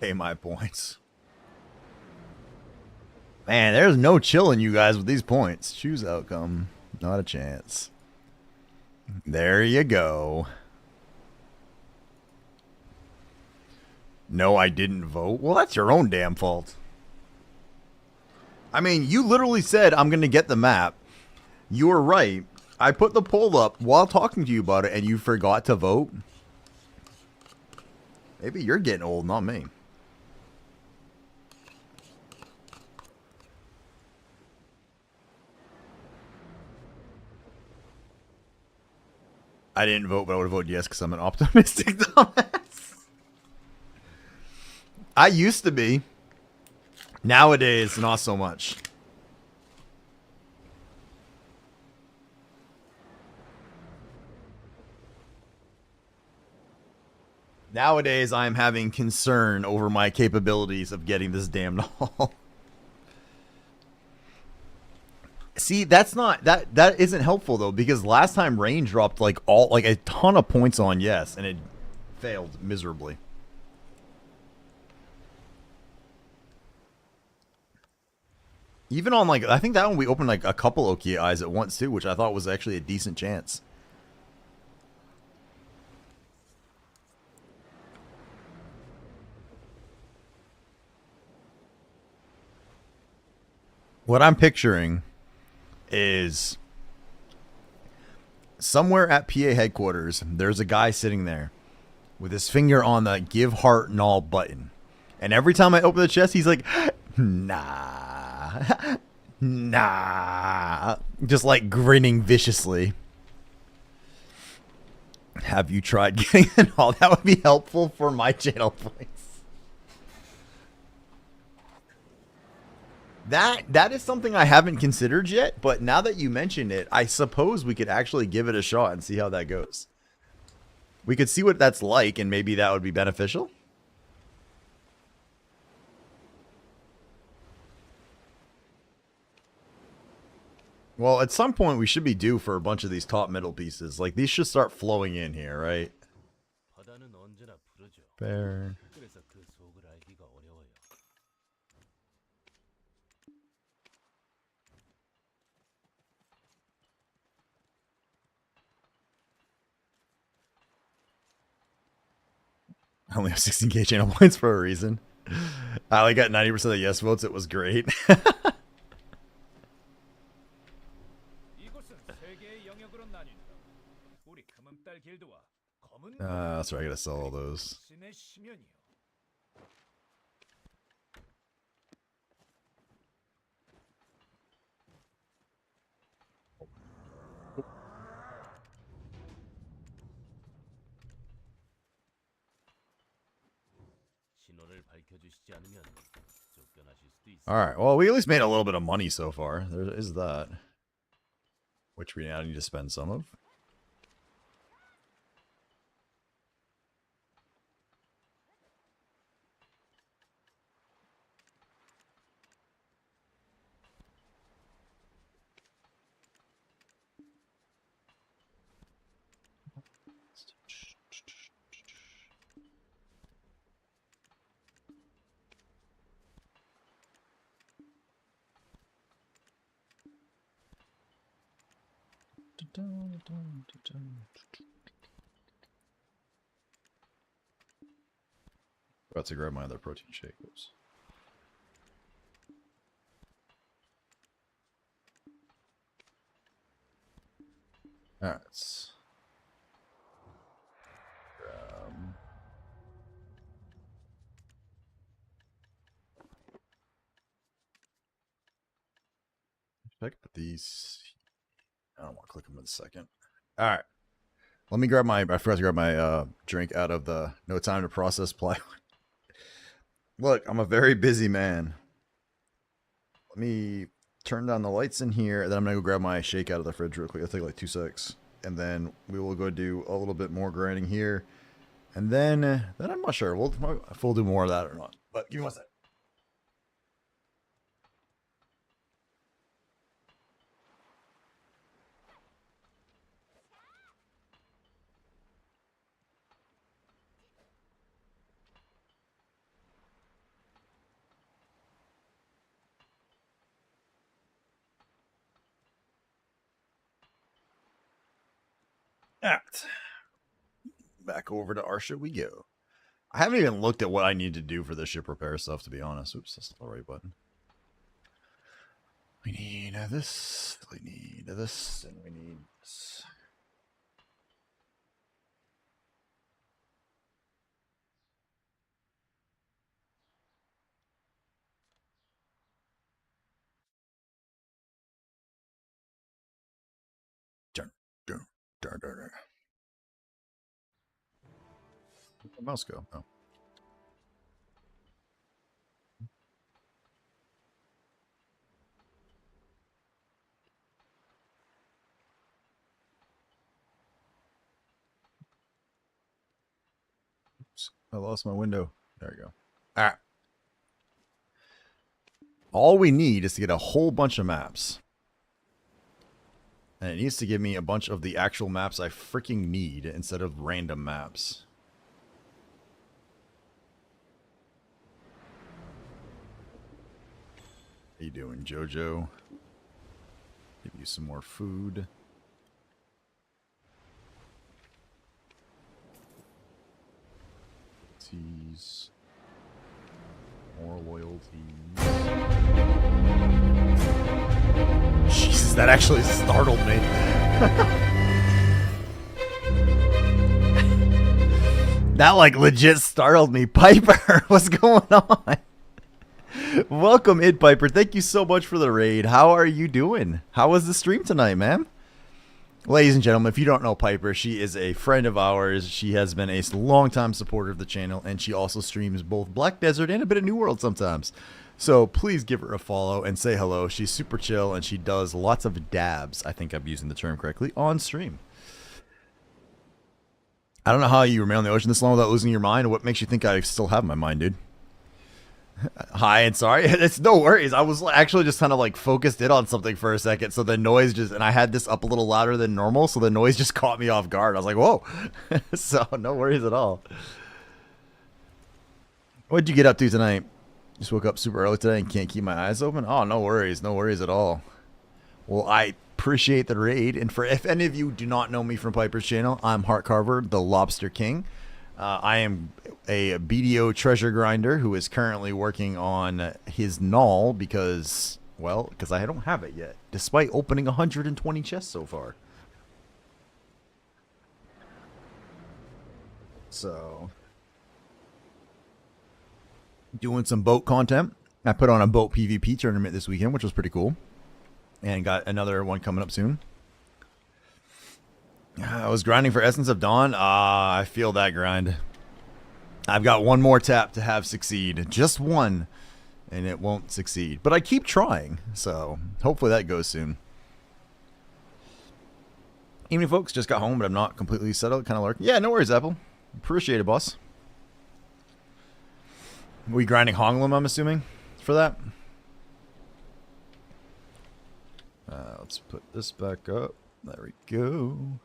Pay my points. Man, there's no chilling you guys with these points. Choose outcome. Not a chance. There you go. No, I didn't vote. Well, that's your own damn fault. I mean, you literally said, I'm going to get the map. You were right. I put the poll up while talking to you about it, and you forgot to vote. Maybe you're getting old, not me. I didn't vote, but I would have voted yes because I'm an optimistic dumbass. I used to be. Nowadays, not so much. Nowadays, I'm having concern over my capabilities of getting this damn doll. See, that's not that isn't helpful though, because last time Rain dropped like a ton of points on yes, and it failed miserably. Even on like, I think that one we opened like a couple Okia eyes at once too, which I thought was actually a decent chance. What I'm picturing is somewhere at PA headquarters, there's a guy sitting there with his finger on the give heart null button. And every time I open the chest, he's like, nah, nah, just like grinning viciously. Have you tried getting it all? That would be helpful for my channel points. That is something I haven't considered yet, but now that you mention it, I suppose we could actually give it a shot and see how that goes. We could see what that's like, and maybe that would be beneficial. Well, at some point we should be due for a bunch of these top middle pieces. Like, these should start flowing in here, right? Bear. I only have 16k channel points for a reason. I only got 90% of the yes votes. It was great. Sorry, I gotta sell all those. Alright, well, we at least made a little bit of money so far. There is that. Which we now need to spend some of. About to grab my other protein shake. Oops. All right. Check out these. I don't want to click them in a second. All right. Let me grab my. I forgot to grab my drink out of the no time to process plywood. Look, I'm a very busy man. Let me turn down the lights in here, and then I'm gonna go grab my shake out of the fridge real quick. It'll take like 2 secs, and then we will go do a little bit more grinding here, and then I'm not sure. We'll do more of that or not. But give me 1 sec. All right. Back over to our ship we go. I haven't even looked at what I need to do for the ship repair stuff, to be honest. Oops, that's the right button. We need this, we need this, and we need this. Where'd the mouse go? Oh. Oops, I lost my window. There we go. All right. All we need is to get a whole bunch of maps. And it needs to give me a bunch of the actual maps I freaking need instead of random maps. How you doing, Jojo? Give you some more food. Teas. More loyalty. Jesus, that actually startled me. That like legit startled me. Piper, what's going on? Welcome in, Piper. Thank you so much for the raid. How are you doing? How was the stream tonight, man? Ladies and gentlemen, if you don't know Piper, she is a friend of ours. She has been a long-time supporter of the channel, and she also streams both Black Desert and a bit of New World sometimes. So please give her a follow and say hello. She's super chill, and she does lots of dabs, I think I'm using the term correctly, on stream. I don't know how you remain on the ocean this long without losing your mind. What makes you think I still have my mind, dude? Hi, and sorry. It's no worries. I was actually just kind of like focused in on something for a second. So the noise just, and I had this up a little louder than normal. So the noise just caught me off guard. I was like, whoa. So no worries at all. What'd you get up to tonight? Just woke up super early today and can't keep my eyes open. Oh, no worries. No worries at all. Well, I appreciate the raid. And for if any of you do not know me from Piper's channel, I'm Heart Carver, the Lobster King. I am a BDO treasure grinder who is currently working on his null because I don't have it yet, despite opening 120 chests so far. So, doing some boat content. I put on a boat PvP tournament this weekend, which was pretty cool, and got another one coming up soon. I was grinding for Essence of Dawn. I feel that grind. I've got one more tap to have succeed. Just one. And it won't succeed. But I keep trying. So hopefully that goes soon. Evening, folks. Just got home, but I'm not completely settled. Kind of lurking. Yeah, no worries, Apple. Appreciate it, boss. Are we grinding Honglum, I'm assuming, for that? Let's put this back up. There we go.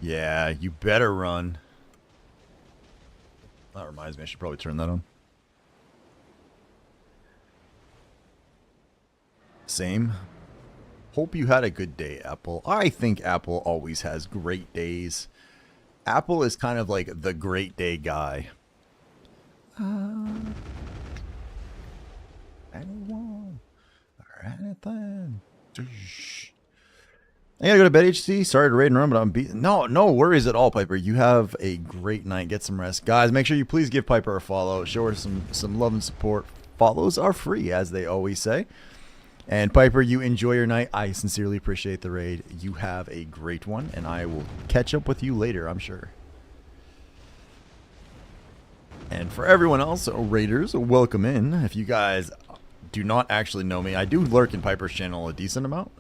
Yeah, you better run. That reminds me, I should probably turn that on. Same. Hope you had a good day, Apple. I think Apple always has great days. Apple is kind of like the great day guy. Anyone or anything. I gotta go to bed, HC. Sorry to raid and run, but I'm beaten. No worries at all, Piper. You have a great night. Get some rest. Guys, make sure you please give Piper a follow. Show her some love and support. Follows are free, as they always say. And Piper, you enjoy your night. I sincerely appreciate the raid. You have a great one, and I will catch up with you later, I'm sure. And for everyone else, raiders, welcome in. If you guys do not actually know me, I do lurk in Piper's channel a decent amount.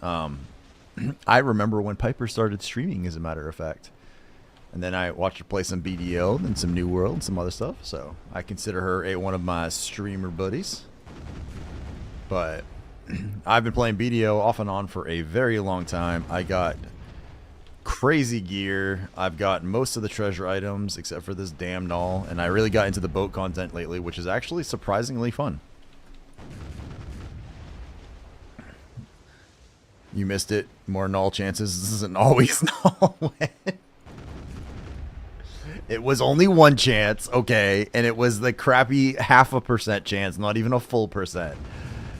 I remember when Piper started streaming, as a matter of fact. And then I watched her play some BDO and some New World and some other stuff. So I consider her one of my streamer buddies. But I've been playing BDO off and on for a very long time. I got crazy gear. I've got most of the treasure items except for this damn null. And I really got into the boat content lately, which is actually surprisingly fun. You missed it. More null chances. This isn't always null win. It was only one chance, okay, and it was the crappy 0.5% chance, not even a full percent.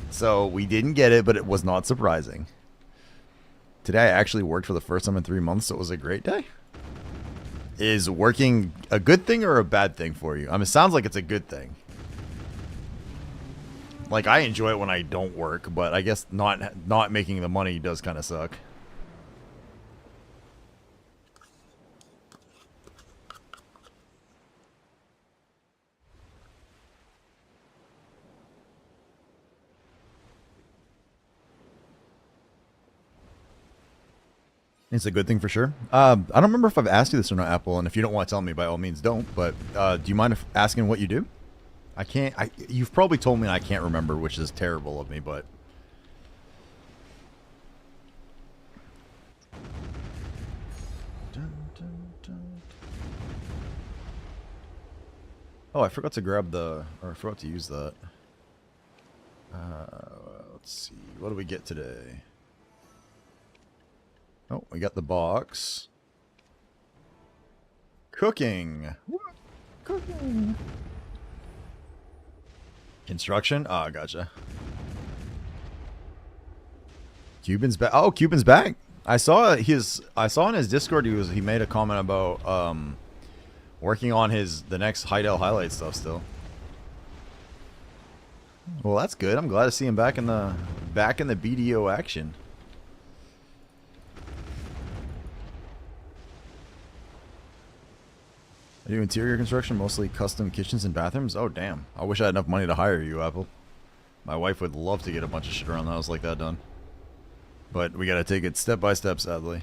So we didn't get it, but it was not surprising. Today I actually worked for the first time in 3 months, so it was a great day. Is working a good thing or a bad thing for you? I mean, it sounds like it's a good thing. Like, I enjoy it when I don't work, but I guess not making the money does kind of suck. It's a good thing for sure. I don't remember if I've asked you this or not, Apple, and if you don't want to tell me, by all means don't, but do you mind asking what you do? I can't. You've probably told me and I can't remember, which is terrible of me, but... Oh, I forgot to grab the... Or I forgot to use that. Let's see. What do we get today? Oh, we got the box. Cooking. Cooking. Construction? Oh, gotcha. Cuban's back. Oh, Cuban's back. I saw in his Discord he made a comment about working on the next Heidel highlight stuff still. Well, that's good. I'm glad to see him back in the BDO action. I do interior construction, mostly custom kitchens and bathrooms. Oh, damn. I wish I had enough money to hire you, Apple. My wife would love to get a bunch of shit around the house like that done. But we gotta take it step by step, sadly.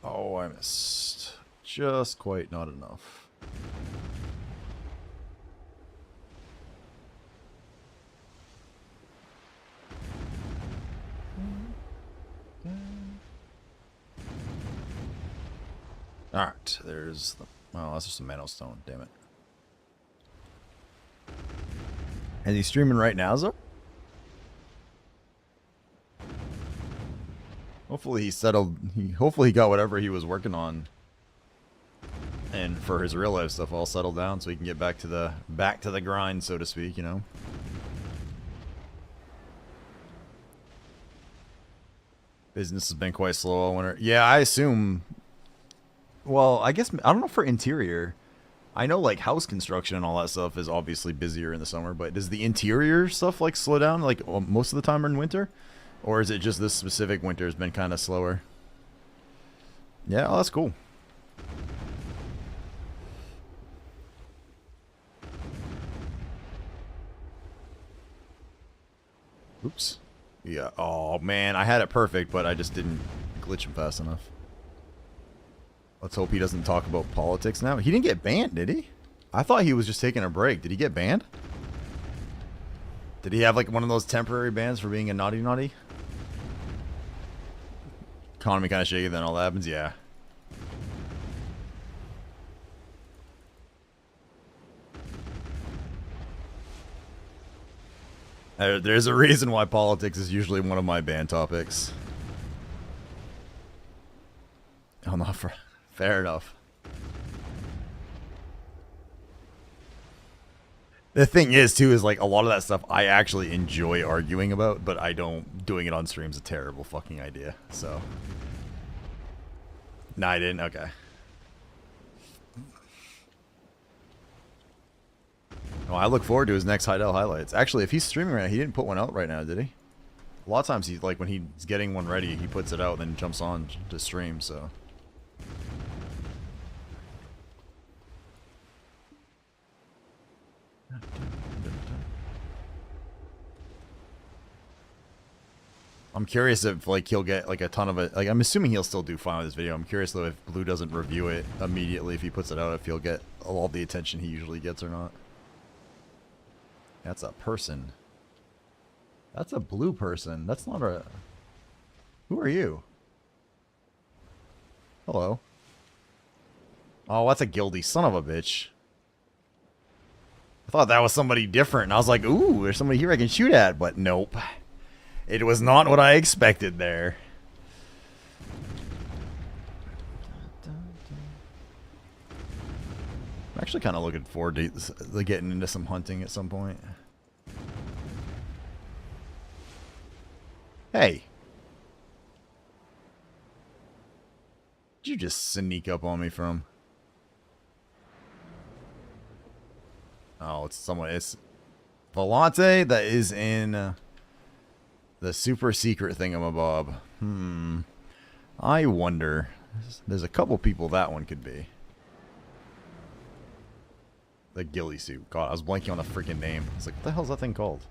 Oh, I missed. Just quite not enough. Alright, there's the... Oh, that's just a Mano Stone, damn it. And he's streaming right now, Zo? Hopefully he settled... Hopefully he got whatever he was working on. And for his real life stuff all settled down so he can get back to the grind, so to speak, you know? Business has been quite slow all winter. Yeah, I assume... Well, I guess, I don't know for interior. I know, like, house construction and all that stuff is obviously busier in the summer, but does the interior stuff, like, slow down, like, most of the time in winter? Or is it just this specific winter has been kind of slower? Yeah, oh, that's cool. Oops. Yeah, oh, man, I had it perfect, but I just didn't glitch him fast enough. Let's hope he doesn't talk about politics now. He didn't get banned, did he? I thought he was just taking a break. Did he get banned? Did he have like one of those temporary bans for being a naughty naughty? economy kind of shaky, then all that happens. Yeah. There's a reason why politics is usually one of my ban topics. Oh, no, fair enough. The thing is, too, is like a lot of that stuff I actually enjoy arguing about, but I don't. Doing it on stream is a terrible fucking idea. So, no, I didn't. Okay. Oh, I look forward to his next Heidel highlights. Actually, if he's streaming right now, he didn't put one out right now, did he? A lot of times, he's like when he's getting one ready, he puts it out, then jumps on to stream. So. I'm curious if like he'll get like a ton of it. Like I'm assuming he'll still do fine with this video. I'm curious though if Blue doesn't review it immediately if he puts it out, if he'll get all the attention he usually gets or not. That's a person. That's a blue person. That's not a... Who are you? Hello. Oh, that's a guilty son of a bitch. I thought that was somebody different. And I was like, ooh, there's somebody here I can shoot at. But nope. It was not what I expected there. I'm actually kind of looking forward to getting into some hunting at some point. Hey. Did you just sneak up on me from? Oh, it's someone. It's Volante that is in the super secret thingamabob. I wonder. There's a couple people that one could be. The ghillie suit. God, I was blanking on the freaking name. I was like, what the hell's that thing called?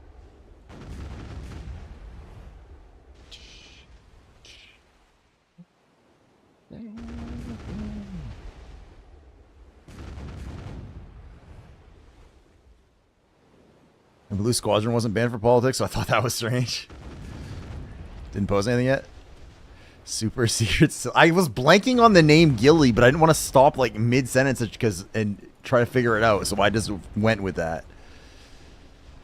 The Blue Squadron wasn't banned for politics, so I thought that was strange. Didn't post anything yet. Super secret. I was blanking on the name Gilly, but I didn't want to stop like mid-sentence and try to figure it out, so I just went with that.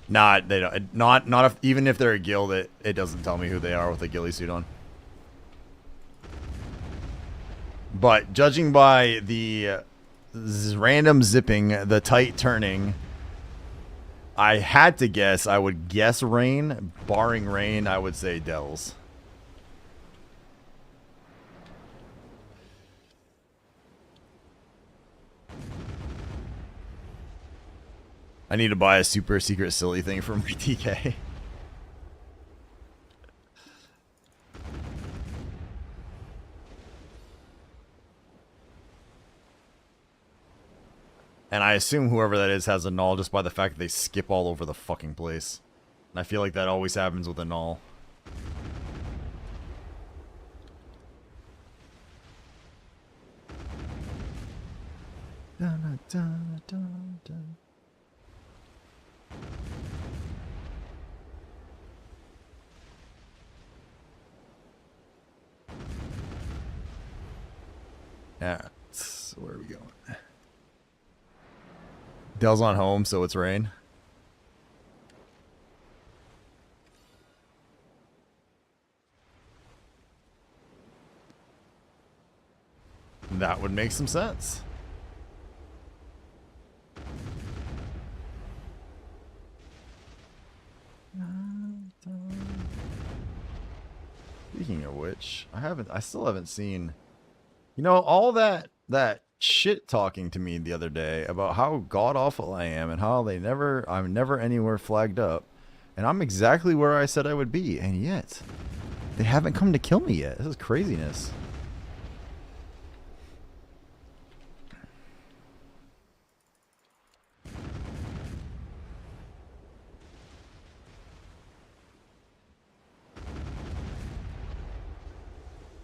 Nah, they don't. Not if, even if they're a guild, it doesn't tell me who they are with a ghillie suit on. But judging by the random zipping, the tight turning, I had to guess. I would guess rain. Barring rain, I would say Dells. I need to buy a super secret silly thing for my TK. And I assume whoever that is has a null just by the fact that they skip all over the fucking place. And I feel like that always happens with a null. Dun, dun, dun, dun. Yeah, so where are we going? Dell's on home, so it's rain. That would make some sense. Speaking of which, I still haven't seen, you know, all that shit talking to me the other day about how god awful I am and how I'm never anywhere flagged up, and I'm exactly where I said I would be, and yet they haven't come to kill me yet. This is craziness.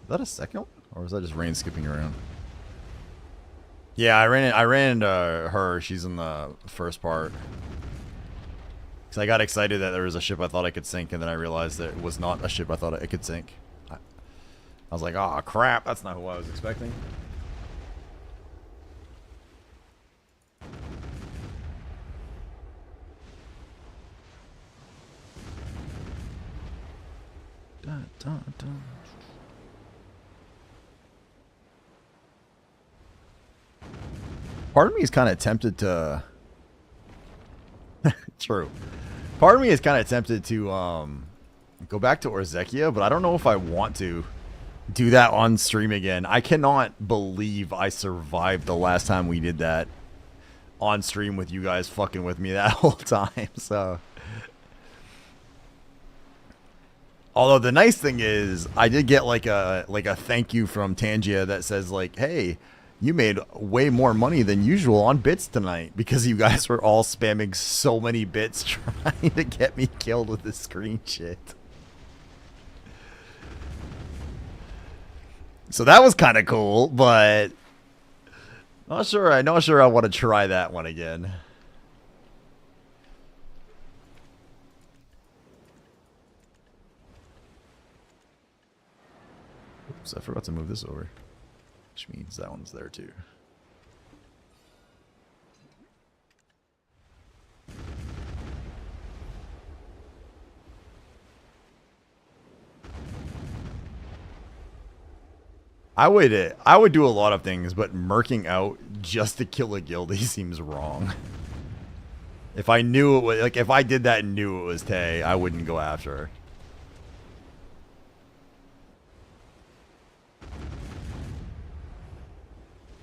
Is that a second one? Or is that just rain skipping around? Yeah, I ran into her. She's in the first part. Because I got excited that there was a ship I thought I could sink, and then I realized that it was not a ship I thought I could sink. I was like, oh crap, that's not who I was expecting. Dun, dun, dun. Part of me is kind of tempted to... True. Part of me is kind of tempted to go back to Orzekia, but I don't know if I want to do that on stream again. I cannot believe I survived the last time we did that on stream with you guys fucking with me that whole time. So, although the nice thing is, I did get like a thank you from Tangia that says like, "Hey, you made way more money than usual on bits tonight because you guys were all spamming so many bits trying to get me killed with this screen shit." So that was kind of cool, but not sure I want to try that one again. Oops, I forgot to move this over. Which means that one's there too. I would do a lot of things, but murking out just to kill a guildie seems wrong. If I knew it was, like, if I did that and knew it was Tay, I wouldn't go after her.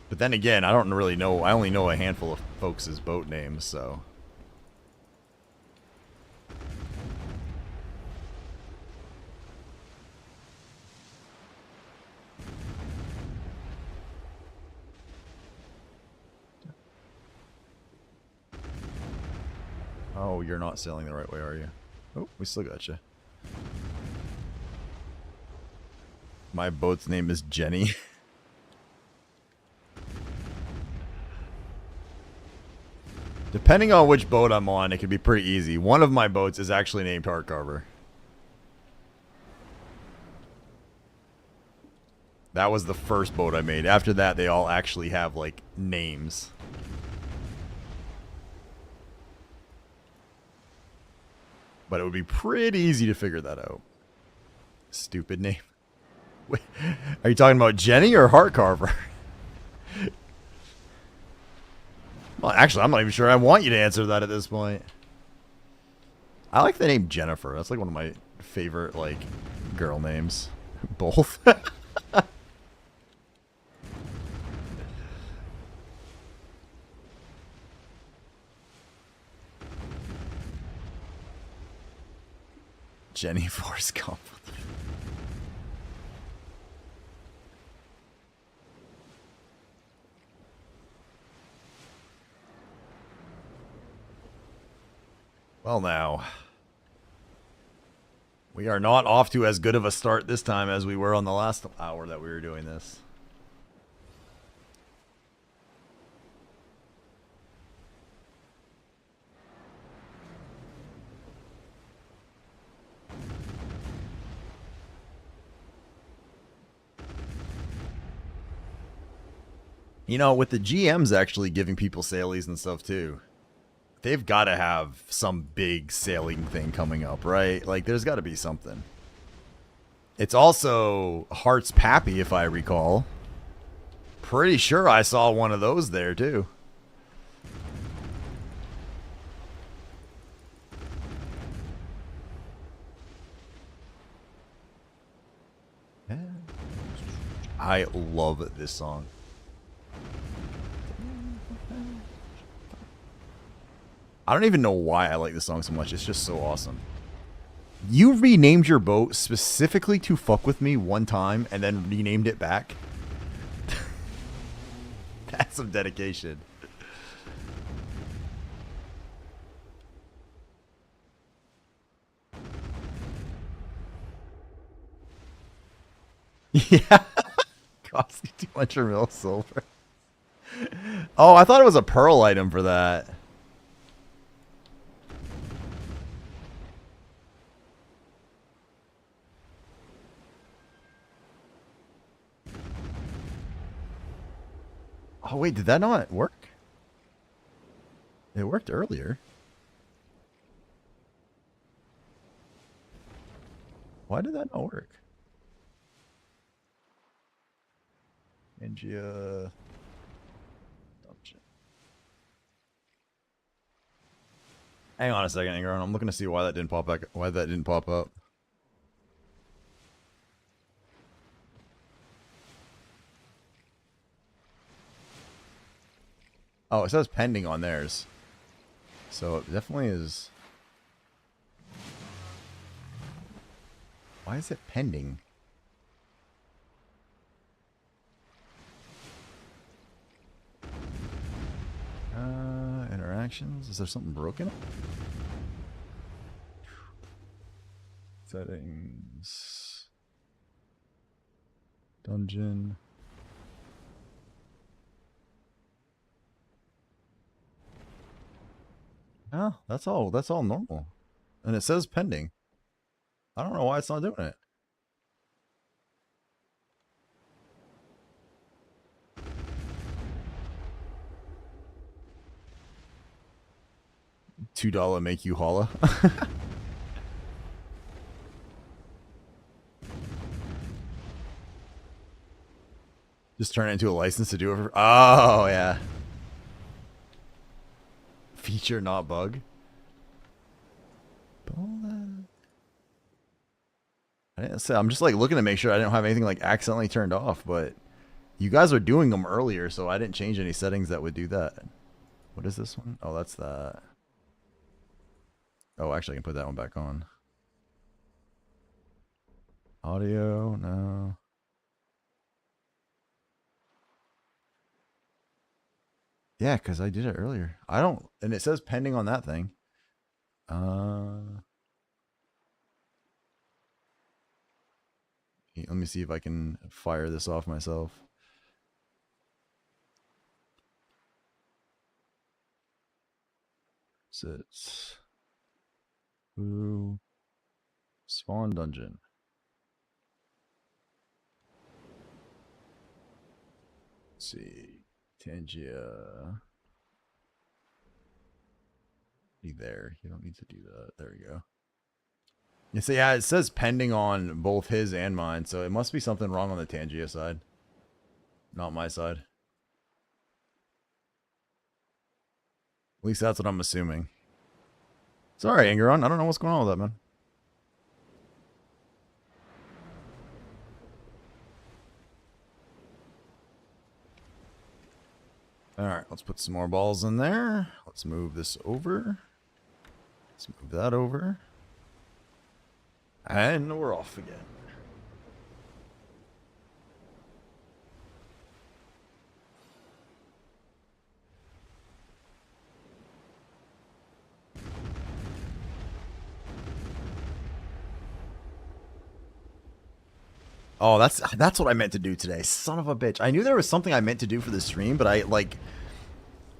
But then again, I don't really know. I only know a handful of folks' boat names, so. Oh, you're not sailing the right way, are you? Oh, we still got you. My boat's name is Jenny. Depending on which boat I'm on, it can be pretty easy. One of my boats is actually named Heartcarver. That was the first boat I made. After that, they all actually have, like, names. But it would be pretty easy to figure that out. Stupid name. Wait, are you talking about Jenny or Heartcarver? Well, actually, I'm not even sure I want you to answer that at this point. I like the name Jennifer. That's like one of my favorite, like, girl names. Both. Jenny Force Gump. Well, now, we are not off to as good of a start this time as we were on the last hour that we were doing this. You know, with the GMs actually giving people sailies and stuff too, they've got to have some big sailing thing coming up, right? Like, there's got to be something. It's also Heart's Pappy, if I recall. Pretty sure I saw one of those there too. I love this song. I don't even know why I like this song so much. It's just so awesome. You renamed your boat specifically to fuck with me one time and then renamed it back? That's some dedication. Yeah. Cost you 200 mil silver. Oh, I thought it was a pearl item for that. Oh wait, did that not work? It worked earlier. Why did that not work? Ingia dungeon. Hang on a second, Ingron. I'm looking to see why that didn't pop back. Why that didn't pop up. Oh, it says pending on theirs. So it definitely is. Why is it pending? Interactions. Is there something broken? Settings. Dungeon. Oh, that's all. That's all normal. And it says pending. I don't know why it's not doing it. $2 make you holla. Just turn it into a license to do it for. Oh, yeah. Feature, not bug. I didn't say, I'm just like looking to make sure I don't have anything like accidentally turned off, but you guys are doing them earlier, so I didn't change any settings that would do that. What is this one? Oh, that's that. Oh, actually, I can put that one back on. Audio, no. Yeah, because I did it earlier. I don't, and it says pending on that thing. Let me see if I can fire this off myself. Sits. Ooh. Spawn dungeon. Let's see. Tangia. Be there. You don't need to do that. There we go. You see, yeah, it says pending on both his and mine, so it must be something wrong on the Tangia side. Not my side. At least that's what I'm assuming. Sorry, Angeron. I don't know what's going on with that, man. Alright, let's put some more balls in there. Let's move this over. Let's move that over. And we're off again. Oh, that's what I meant to do today. Son of a bitch. I knew there was something I meant to do for the stream, but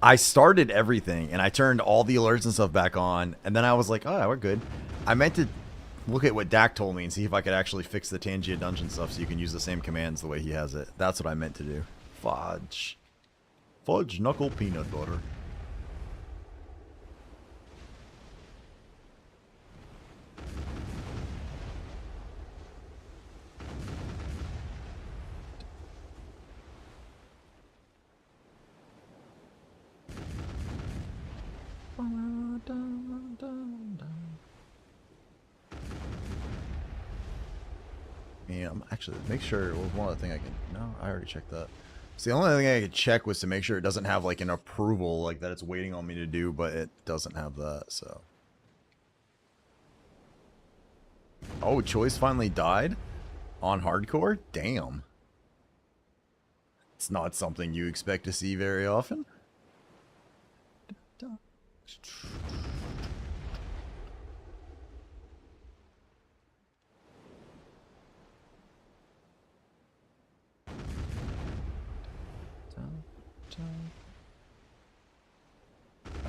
I started everything and I turned all the alerts and stuff back on, and then I was like, oh, we're good. I meant to look at what Dak told me and see if I could actually fix the Tangia dungeon stuff so you can use the same commands the way he has it. That's what I meant to do. Fudge. Fudge knuckle peanut butter. Yeah, actually, make sure it was one other thing I can. No, I already checked that. So the only thing I could check was to make sure it doesn't have like an approval, like that it's waiting on me to do, but it doesn't have that. So. Oh, Choice finally died on hardcore. Damn. It's not something you expect to see very often.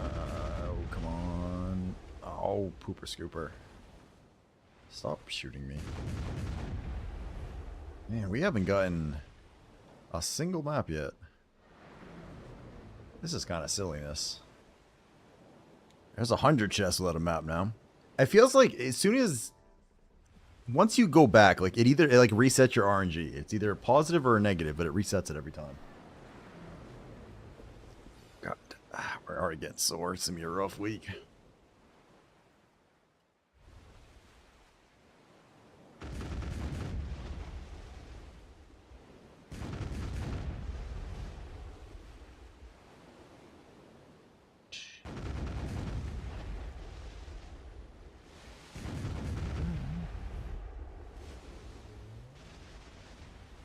Oh, come on. Oh, pooper scooper. Stop shooting me. Man, we haven't gotten a single map yet. This is kind of silliness. There's 100 chests without a map now. It feels like as soon as... Once you go back, like it like resets your RNG. It's either positive or a negative, but it resets it every time. God, we're already getting sore. It's gonna be a rough week.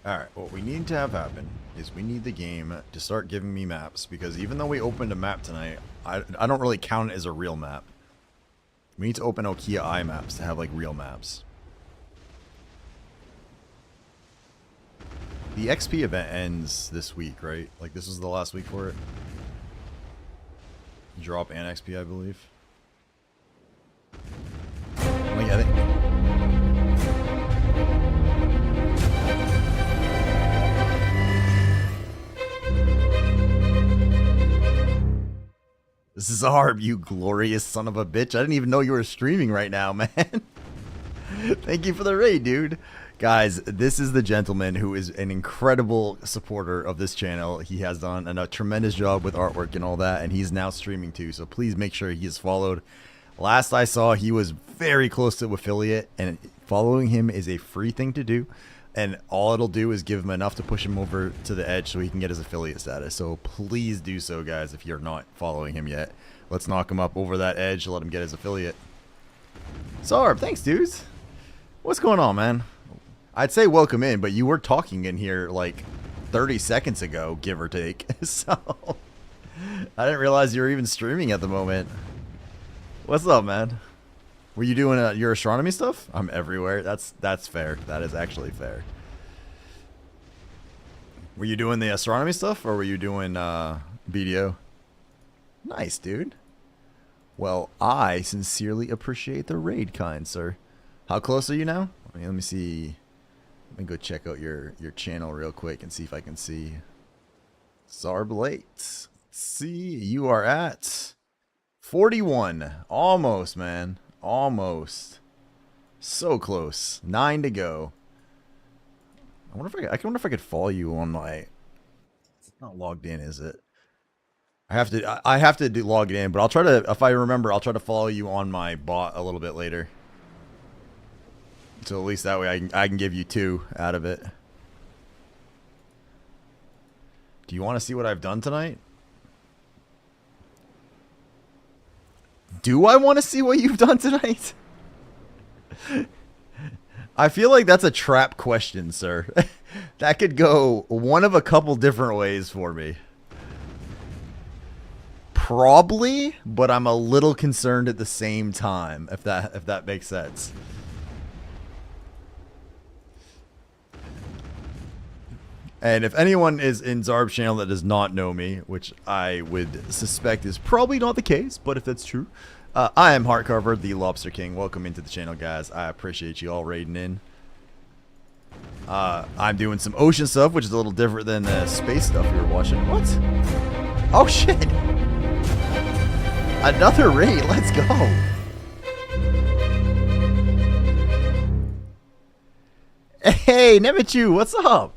Alright, what we need to have happen is we need the game to start giving me maps, because even though we opened a map tonight, I don't really count it as a real map. We need to open Okia I maps to have like real maps. The XP event ends this week, right? Like this is the last week for it. Drop and XP, I believe. Like, I think... This is Arb, you glorious son of a bitch. I didn't even know you were streaming right now, man. Thank you for the raid, dude. Guys, this is the gentleman who is an incredible supporter of this channel. He has done a tremendous job with artwork and all that, and he's now streaming too, so please make sure he is followed. Last I saw, he was very close to affiliate, and following him is a free thing to do. And all it'll do is give him enough to push him over to the edge so he can get his affiliate status. So please do so, guys, if you're not following him yet. Let's knock him up over that edge to let him get his affiliate. Sarb, thanks, dudes. What's going on, man? I'd say welcome in, but you were talking in here like 30 seconds ago, give or take. So I didn't realize you were even streaming at the moment. What's up, man? Were you doing your astronomy stuff? I'm everywhere. That's fair. That is actually fair. Were you doing the astronomy stuff, or were you doing BDO? Nice, dude. Well, I sincerely appreciate the raid, kind sir. How close are you now? Let me see. Let me go check out your channel real quick and see if I can see. Zarblate. Let's see, you are at 41. Almost, man. Almost. So close. 9 to go. I wonder if I could follow you on my... It's not logged in, is it? I have to log it in, but I'll try to, if I remember, I'll try to follow you on my bot a little bit later. So at least that way I can give you 2 out of it. Do you want to see what I've done tonight? Do I want to see what you've done tonight? I feel like that's a trap question, sir. That could go one of a couple different ways for me. Probably, but I'm a little concerned at the same time, if that makes sense. And if anyone is in Zarb's channel that does not know me, which I would suspect is probably not the case, but if that's true, I am Heartcarver, the Lobster King. Welcome into the channel, guys. I appreciate you all raiding in. I'm doing some ocean stuff, which is a little different than the space stuff we were watching. What? Oh, shit. Another raid. Let's go. Hey, Nemichu, what's up?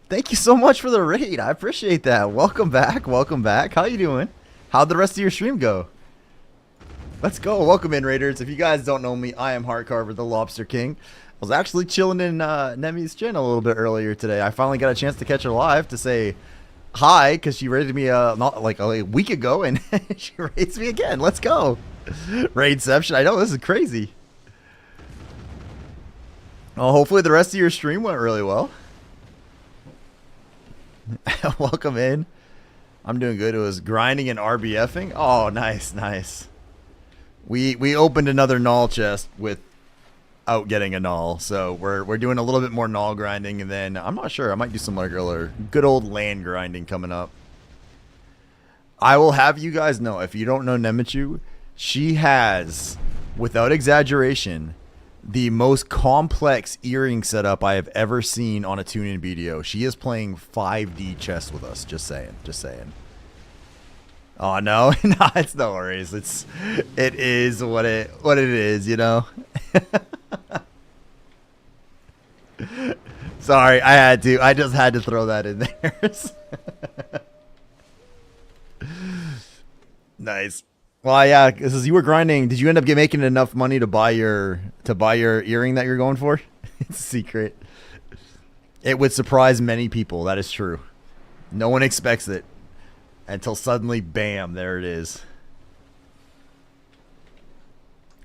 Thank you so much for the raid. I appreciate that. Welcome back. Welcome back. How you doing? How'd the rest of your stream go? Let's go. Welcome in, Raiders. If you guys don't know me, I am Heartcarver, the Lobster King. I was actually chilling in Nemi's channel a little bit earlier today. I finally got a chance to catch her live to say hi, because she raided me not like a week ago, and she raids me again. Let's go. Raidception. I know, this is crazy. Well, hopefully the rest of your stream went really well. Welcome in. I'm doing good. It was grinding and RBFing. Oh, nice, nice. We opened another null chest without getting a null, so we're doing a little bit more null grinding, and then I'm not sure. I might do some regular good old land grinding coming up. I will have you guys know, if you don't know Nemichu, she has, without exaggeration, the most complex earring setup I have ever seen on a tune-in BDO. She is playing 5D chess with us. Just saying. Just saying. Oh no, no, it's no worries. It is what it is, you know. Sorry, I had to. I just had to throw that in there. Nice. Well, yeah, because you were grinding. Did you end up making enough money to buy your earring that you're going for? It's a secret. It would surprise many people. That is true. No one expects it until suddenly, bam, there it is.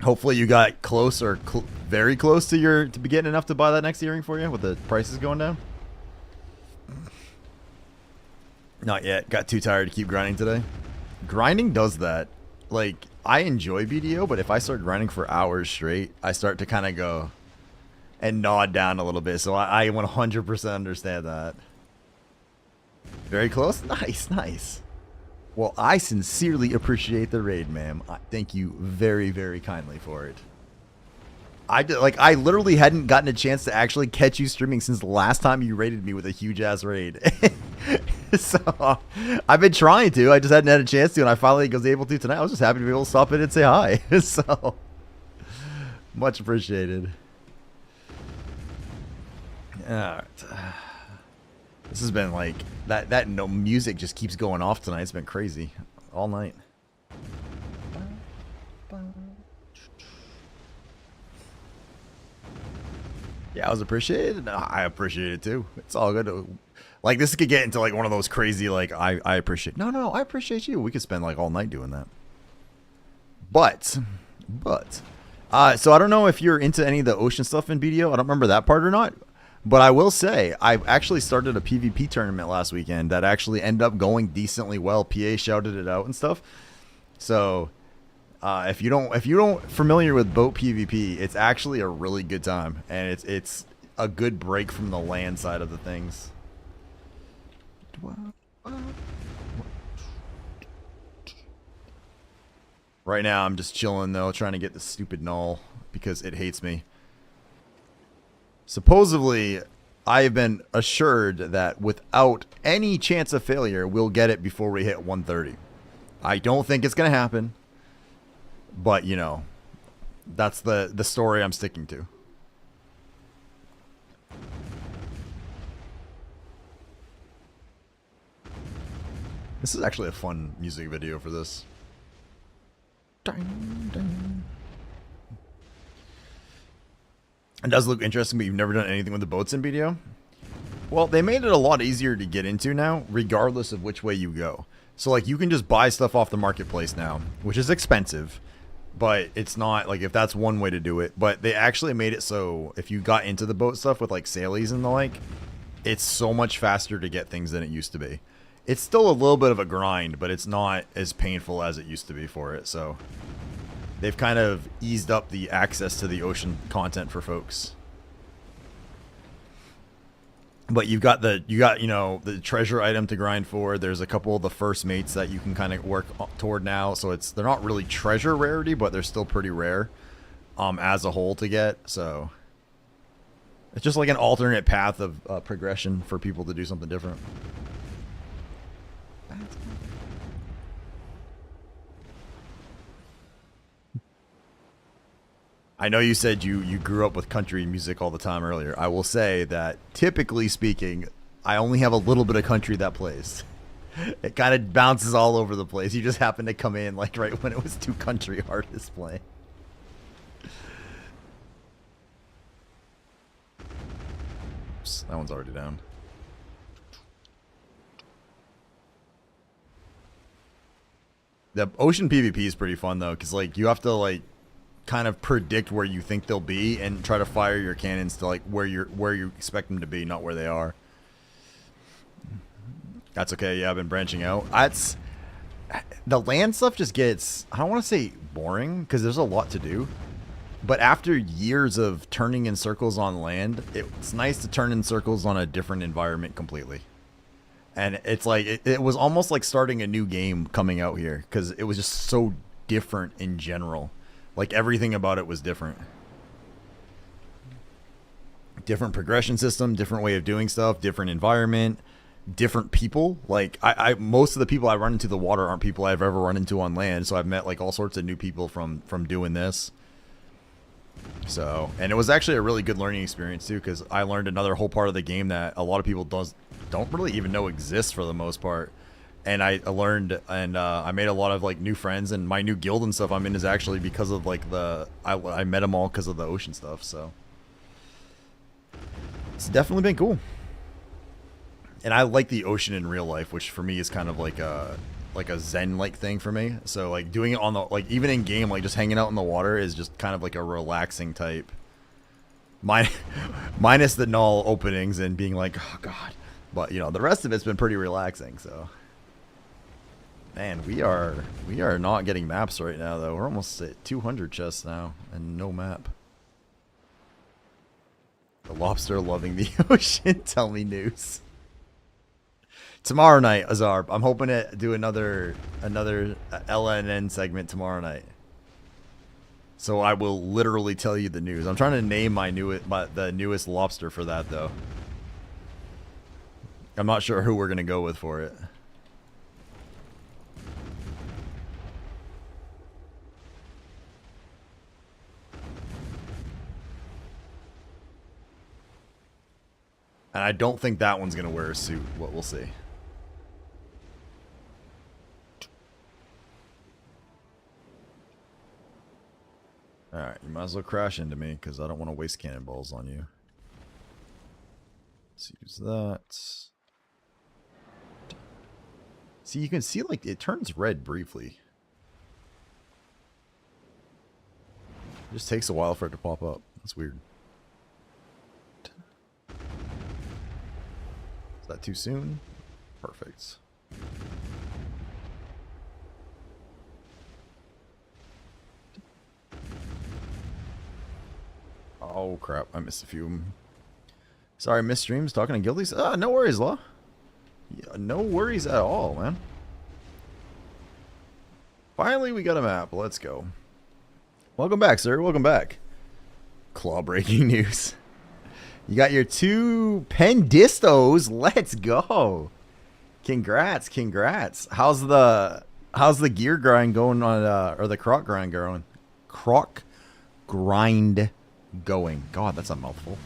Hopefully, you got close or very close to be getting enough to buy that next earring for you with the prices going down. Not yet. Got too tired to keep grinding today. Grinding does that. Like, I enjoy BDO, but if I start grinding for hours straight, I start to kind of go and nod down a little bit. So I 100% understand that. Very close? Nice, nice. Well, I sincerely appreciate the raid, ma'am. Thank you very, very kindly for it. I literally hadn't gotten a chance to actually catch you streaming since the last time you raided me with a huge ass raid. So I've been trying to. I just hadn't had a chance to, and I finally was able to tonight. I was just happy to be able to stop in and say hi. So much appreciated. All right. This has been like that no music just keeps going off tonight. It's been crazy all night. Yeah, I was appreciated. No, I appreciate it too. It's all good. Like, this could get into like one of those crazy like I appreciate. No, I appreciate you. We could spend like all night doing that. But so I don't know if you're into any of the ocean stuff in BDO. I don't remember that part or not. But I will say, I actually started a PvP tournament last weekend that actually ended up going decently well. PA shouted it out and stuff. So, if you don't familiar with boat PvP, it's actually a really good time, and it's a good break from the land side of the things. Right now, I'm just chilling though, trying to get the stupid null because it hates me. Supposedly, I have been assured that without any chance of failure, we'll get it before we hit 130. I don't think it's going to happen. But, you know, that's the story I'm sticking to. This is actually a fun music video for this. Dun, dun. It does look interesting, but you've never done anything with the boats in BDO? Well, they made it a lot easier to get into now, regardless of which way you go. So, like, you can just buy stuff off the marketplace now, which is expensive, but it's not, like, if that's one way to do it. But they actually made it so if you got into the boat stuff with, like, sailies and the like, it's so much faster to get things than it used to be. It's still a little bit of a grind, but it's not as painful as it used to be for it, so they've kind of eased up the access to the ocean content for folks. But you got you know, the treasure item to grind for. There's a couple of the first mates that you can kind of work toward now. So they're not really treasure rarity, but they're still pretty rare as a whole to get. So it's just like an alternate path of progression for people to do something different. I know you said you grew up with country music all the time earlier. I will say that, typically speaking, I only have a little bit of country that plays. It kind of bounces all over the place. You just happen to come in like right when it was two country artists playing. Oops, that one's already down. The ocean PvP is pretty fun though, because like you have to like kind of predict where you think they'll be and try to fire your cannons to like where you expect them to be, not where they are. That's okay. Yeah, I've been branching out. That's the land stuff just gets, I don't want to say boring because there's a lot to do, but after years of turning in circles on land, it's nice to turn in circles on a different environment completely. And it's like it was almost like starting a new game coming out here because it was just so different in general. Like, everything about it was different. Different progression system, different way of doing stuff, different environment, different people. Like I most of the people I run into the water aren't people I've ever run into on land. So I've met like all sorts of new people from doing this. So, and it was actually a really good learning experience too, because I learned another whole part of the game that a lot of people don't really even know exists for the most part. And I learned, and I made a lot of like new friends, and my new guild and stuff I'm in is actually because of like I met them all because of the ocean stuff. So it's definitely been cool. And I like the ocean in real life, which for me is kind of like a zen like thing for me. So like doing it on the, like even in game, like just hanging out in the water is just kind of like a relaxing type. Minus the null openings and being like, oh god. But you know, the rest of it's been pretty relaxing. So man, we are not getting maps right now though. We're almost at 200 chests now and no map. The lobster loving the ocean. Tell me news. Tomorrow night, Azar. I'm hoping to do another LNN segment tomorrow night. So I will literally tell you the news. I'm trying to name the newest lobster for that though. I'm not sure who we're gonna go with for it. And I don't think that one's gonna wear a suit. What we'll see. Alright, you might as well crash into me, because I don't want to waste cannonballs on you. Let's use that. See, you can see, like, it turns red briefly. It just takes a while for it to pop up. That's weird. Is that too soon? Perfect. Oh crap, I missed a few. Sorry, missed streams, talking to guildies. No worries, Law. Yeah, no worries at all, man. Finally, we got a map. Let's go. Welcome back, sir. Welcome back. Claw breaking news. You got your 2 Pendistos. Let's go. Congrats, congrats. How's the gear grind going on, or the croc grind going? Croc grind going. God, that's a mouthful.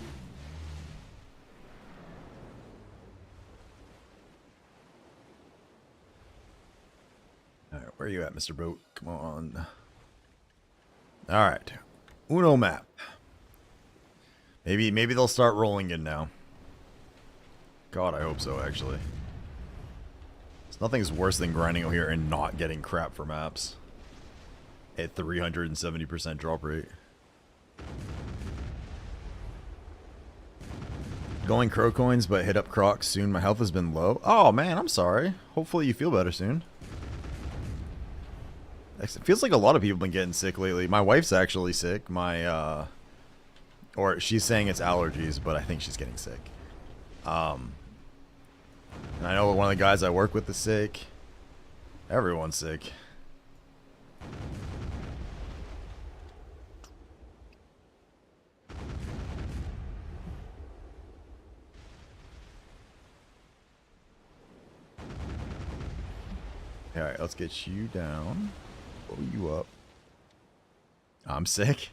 Alright, where are you at, Mr. Boat? Come on. Alright. Uno map. Maybe they'll start rolling in now. God, I hope so, actually. Nothing's worse than grinding out here and not getting crap for maps. At 370% drop rate. Going crow coins, but hit up crocs soon. My health has been low. Oh man, I'm sorry. Hopefully you feel better soon. It feels like a lot of people have been getting sick lately. My wife's actually sick. Or she's saying it's allergies, but I think she's getting sick. And I know one of the guys I work with is sick. Everyone's sick. Alright, let's get you down. Blow you up. I'm sick.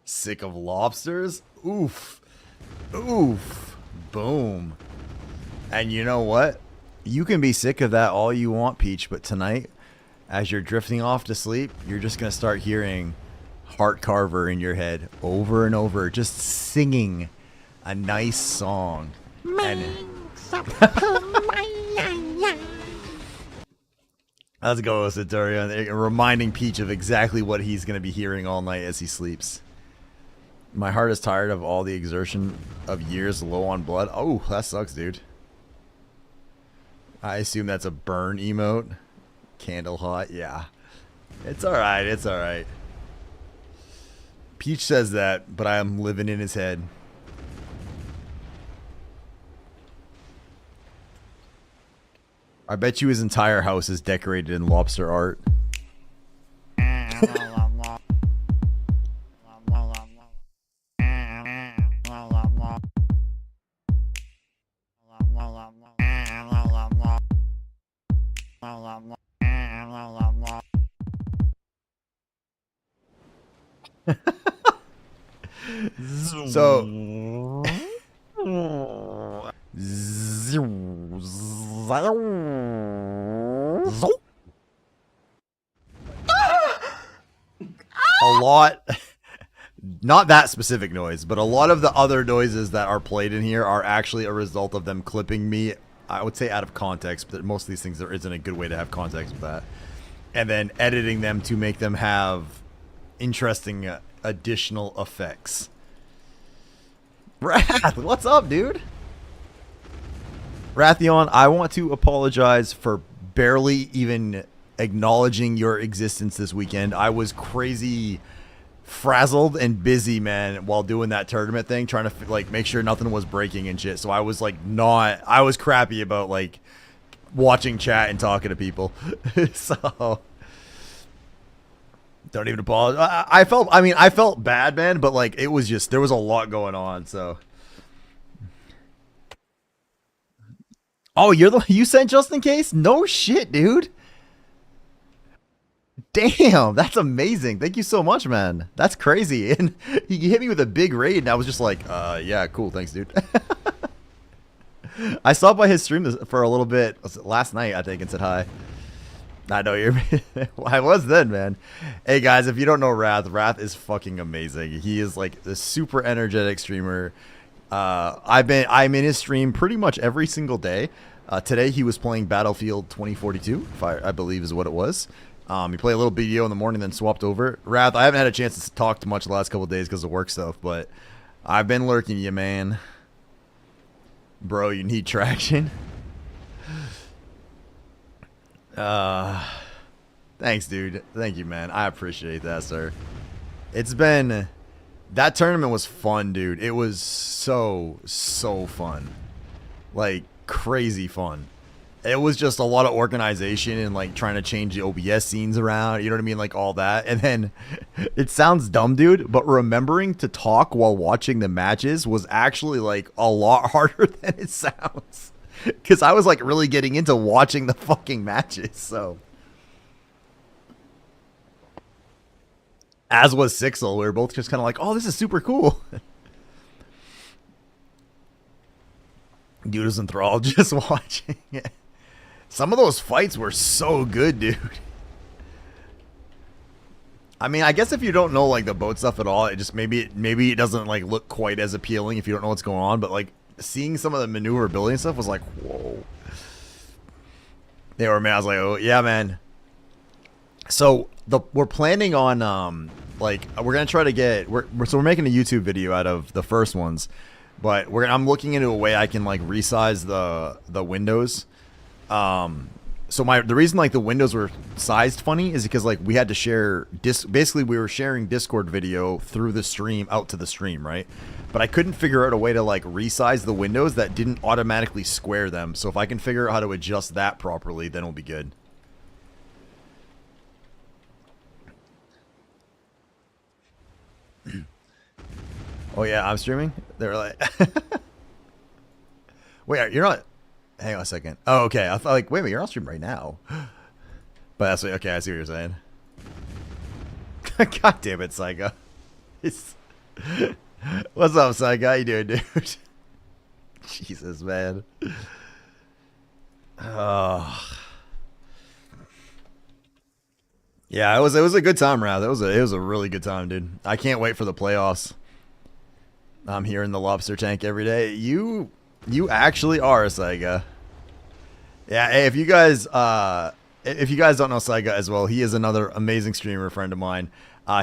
Sick of lobsters? Oof. Oof. Boom. And you know what? You can be sick of that all you want, Peach, but tonight, as you're drifting off to sleep, you're just going to start hearing Heart Carver in your head over and over, just singing a nice song. And let's go, Centurion. Reminding Peach of exactly what he's going to be hearing all night as he sleeps. My heart is tired of all the exertion of years low on blood. Oh, that sucks, dude. I assume that's a burn emote. Candle hot, yeah. It's alright, it's alright. Peach says that, but I'm living in his head. I bet you his entire house is decorated in lobster art. So a lot, not that specific noise, but a lot of the other noises that are played in here are actually a result of them clipping me, I would say out of context, but most of these things, there isn't a good way to have context with that, and then editing them to make them have interesting additional effects. Wrath, what's up, dude? Rathion, I want to apologize for barely even acknowledging your existence this weekend. I was crazy frazzled and busy, man, while doing that tournament thing, trying to like make sure nothing was breaking and shit. So I was like I was crappy about like watching chat and talking to people. So don't even apologize. I felt bad, man, but like it was just, there was a lot going on. So oh, you sent just in case? No shit, dude. Damn, that's amazing. Thank you so much, man. That's crazy. And he hit me with a big raid, and I was just like, yeah, cool, thanks, dude. I stopped by his stream for a little bit last night, I think, and said hi. I know you're. I was then, man. Hey guys, if you don't know Wrath is fucking amazing. He is like a super energetic streamer. I'm in his stream pretty much every single day. Today he was playing Battlefield 2042, if I believe is what it was. He played a little BDO in the morning, then swapped over. Wrath, I haven't had a chance to talk too much the last couple of days because of work stuff, but I've been lurking you, man. Bro, you need traction. Thanks, dude. Thank you, man. I appreciate that, sir. It's been... That tournament was fun, dude. It was so fun. Like, crazy fun. It was just a lot of organization and like trying to change the OBS scenes around, you know what I mean, like all that. And then it sounds dumb, dude, but remembering to talk while watching the matches was actually like a lot harder than it sounds, because I was like really getting into watching the fucking matches. So as was Sixel, we were both just kind of like, oh, this is super cool. Dude was enthralled just watching it. Some of those fights were so good, dude. I mean, I guess if you don't know like the boat stuff at all, it just maybe it doesn't like look quite as appealing if you don't know what's going on. But like seeing some of the maneuverability and stuff was like, whoa. They were, man. I was like, oh yeah, man. So we're planning on like we're gonna try to get we're making a YouTube video out of the first ones, but I'm looking into a way I can like resize the windows. So the reason like the windows were sized funny is because like we had to share basically we were sharing Discord video through the stream out to the stream, right? But I couldn't figure out a way to like resize the windows that didn't automatically square them. So if I can figure out how to adjust that properly, then it'll be good. Oh yeah, I'm streaming? They're like wait, you're not. Hang on a second. Oh, okay. I thought like, wait a minute, you're on stream right now. But that's okay. I see what you're saying. God damn it, Psycho. What's up, Psycho? How you doing, dude? Jesus, man. Oh. Yeah, it was a good time, Ralph. It was a really good time, dude. I can't wait for the playoffs. I'm here in the lobster tank every day. You actually are a Saiga. Yeah, hey, if you guys don't know Saiga as well, he is another amazing streamer friend of mine.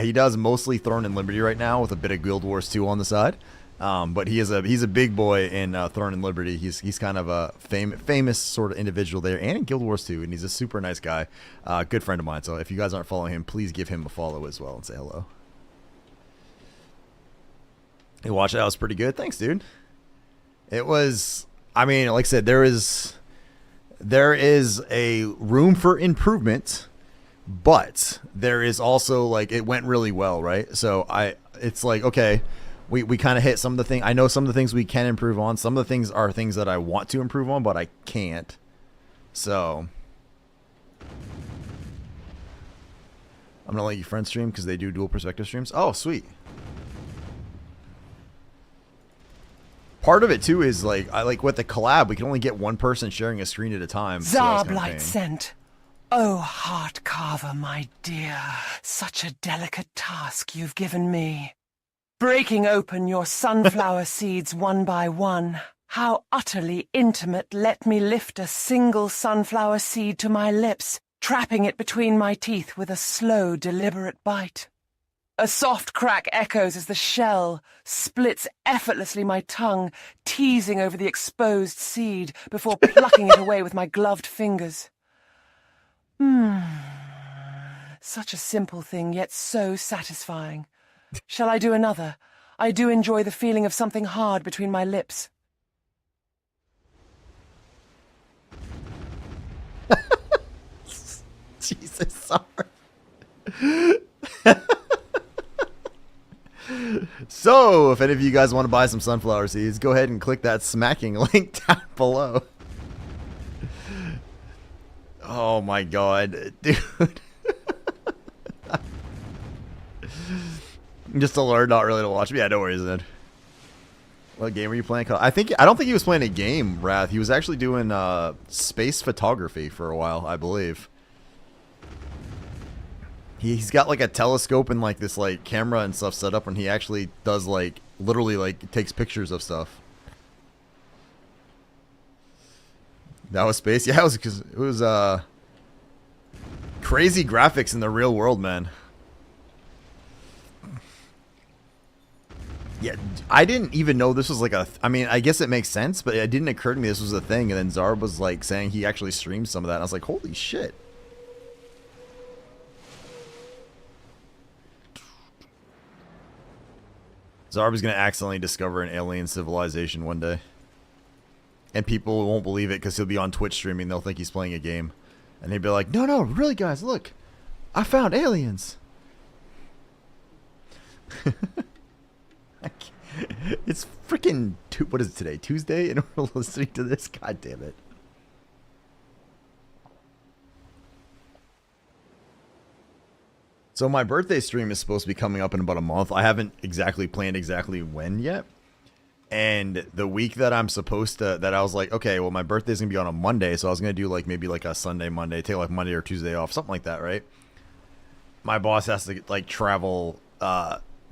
He does mostly Throne and Liberty right now with a bit of Guild Wars 2 on the side. But he's a big boy in Throne and Liberty. He's kind of a famous sort of individual there, and in Guild Wars 2, and he's a super nice guy. Good friend of mine. So if you guys aren't following him, please give him a follow as well and say hello. Hey, watch that was pretty good. Thanks, dude. It was, I mean, like I said, there is a room for improvement, but there is also like it went really well, right? So it's like, okay, we kind of hit some of the things. I know some of the things we can improve on. Some of the things are things that I want to improve on, but I can't. So I'm gonna let you friend stream because they do dual perspective streams. Oh, sweet. Part of it too is like with the collab, we can only get one person sharing a screen at a time. So that's kinda Zarblight pain. scent. Oh, heart carver, my dear, such a delicate task you've given me. Breaking open your sunflower seeds one by one. How utterly intimate, let me lift a single sunflower seed to my lips, trapping it between my teeth with a slow, deliberate bite. A soft crack echoes as the shell splits effortlessly my tongue, teasing over the exposed seed before plucking it away with my gloved fingers. Such a simple thing, yet so satisfying. Shall I do another? I do enjoy the feeling of something hard between my lips. Jesus, sorry. So, if any of you guys want to buy some sunflower seeds, go ahead and click that smacking link down below. Oh my god, dude. Just to learn, not really to watch me. Yeah, no worries, then. What game are you playing? I don't think he was playing a game, Wrath. He was actually doing space photography for a while, I believe. He's got like a telescope and like this like camera and stuff set up, and he actually does like literally like takes pictures of stuff. That was space. Yeah, it was because it was crazy graphics in the real world, man. Yeah, I didn't even know this was like a... I mean, I guess it makes sense, but it didn't occur to me this was a thing. And then Zarb was like saying he actually streamed some of that. And I was like, holy shit. Zarb is going to accidentally discover an alien civilization one day. And people won't believe it because he'll be on Twitch streaming. They'll think he's playing a game. And they'd be like, no, no, really, guys, look. I found aliens. It's freaking... What is it today? Tuesday? And we're listening to this? God damn it. So my birthday stream is supposed to be coming up in about a month. I haven't exactly planned exactly when yet. And the week that I'm supposed to... That I was like, okay, well, my birthday's going to be on a Monday. So I was going to do like maybe like a Sunday, Monday. Take like Monday or Tuesday off. Something like that, right? My boss has to like travel...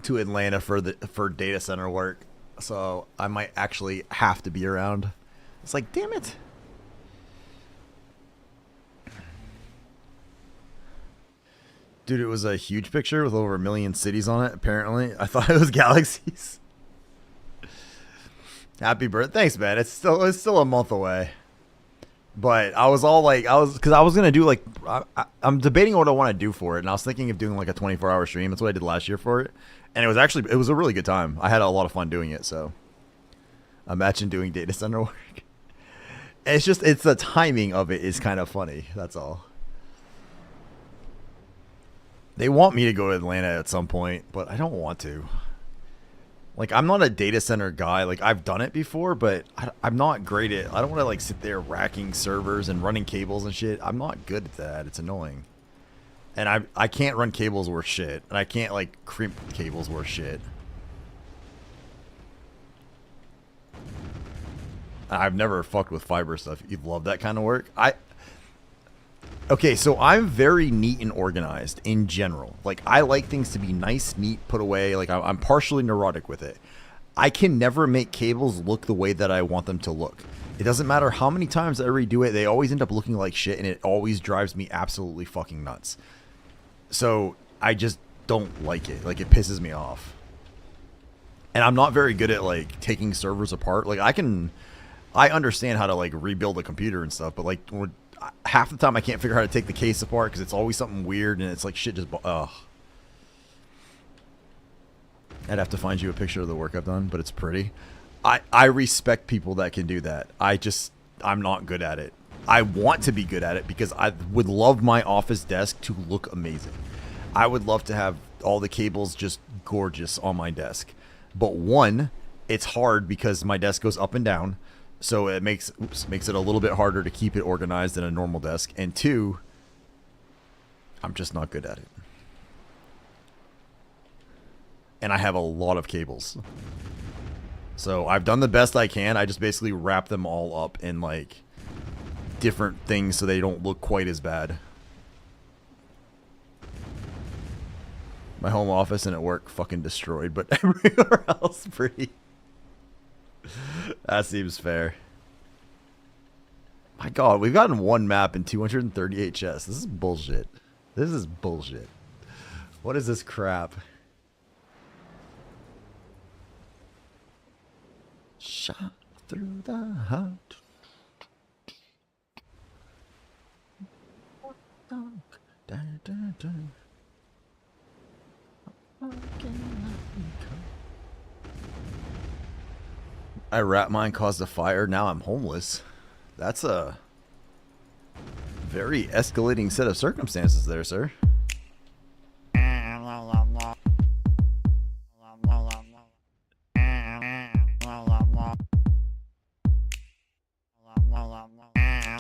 to Atlanta for data center work, so I might actually have to be around. It's like, damn it. Dude, it was a huge picture with over 1 million cities on it, apparently. I thought it was galaxies. Happy birthday. Thanks, man. It's still a month away. But I was all like, because I was going to do like, I'm debating what I want to do for it. And I was thinking of doing like a 24-hour stream. That's what I did last year for it. And it was a really good time. I had a lot of fun doing it. So imagine doing data center work. It's the timing of it is kind of funny. That's all. They want me to go to Atlanta at some point, but I don't want to. Like, I'm not a data center guy. Like, I've done it before, but I'm not great at... I don't want to, like, sit there racking servers and running cables and shit. I'm not good at that. It's annoying. And I can't run cables worth shit. And I can't, like, crimp cables worth shit. I've never fucked with fiber stuff. You love that kind of work? Okay, so I'm very neat and organized in general. Like, I like things to be nice, neat, put away. Like, I'm partially neurotic with it. I can never make cables look the way that I want them to look. It doesn't matter how many times I redo it, they always end up looking like shit, and it always drives me absolutely fucking nuts. So, I just don't like it. Like, it pisses me off. And I'm not very good at, like, taking servers apart. Like, I understand how to, like, rebuild a computer and stuff, but, like, half the time I can't figure out how to take the case apart because it's always something weird and it's like shit just... Ugh. I'd have to find you a picture of the work I've done, but it's pretty. I respect people that can do that. I'm not good at it. I want to be good at it because I would love my office desk to look amazing. I would love to have all the cables just gorgeous on my desk. But one, it's hard because my desk goes up and down. So it makes it a little bit harder to keep it organized than a normal desk. And two, I'm just not good at it. And I have a lot of cables. So I've done the best I can. I just basically wrap them all up in like different things so they don't look quite as bad. My home office and at work fucking destroyed, but everywhere else pretty. That seems fair. My god, we've gotten one map in 238 chests. This is bullshit. This is bullshit. What is this crap? Shot through the heart. I rat mine caused a fire. Now I'm homeless. That's a very escalating set of circumstances there, sir.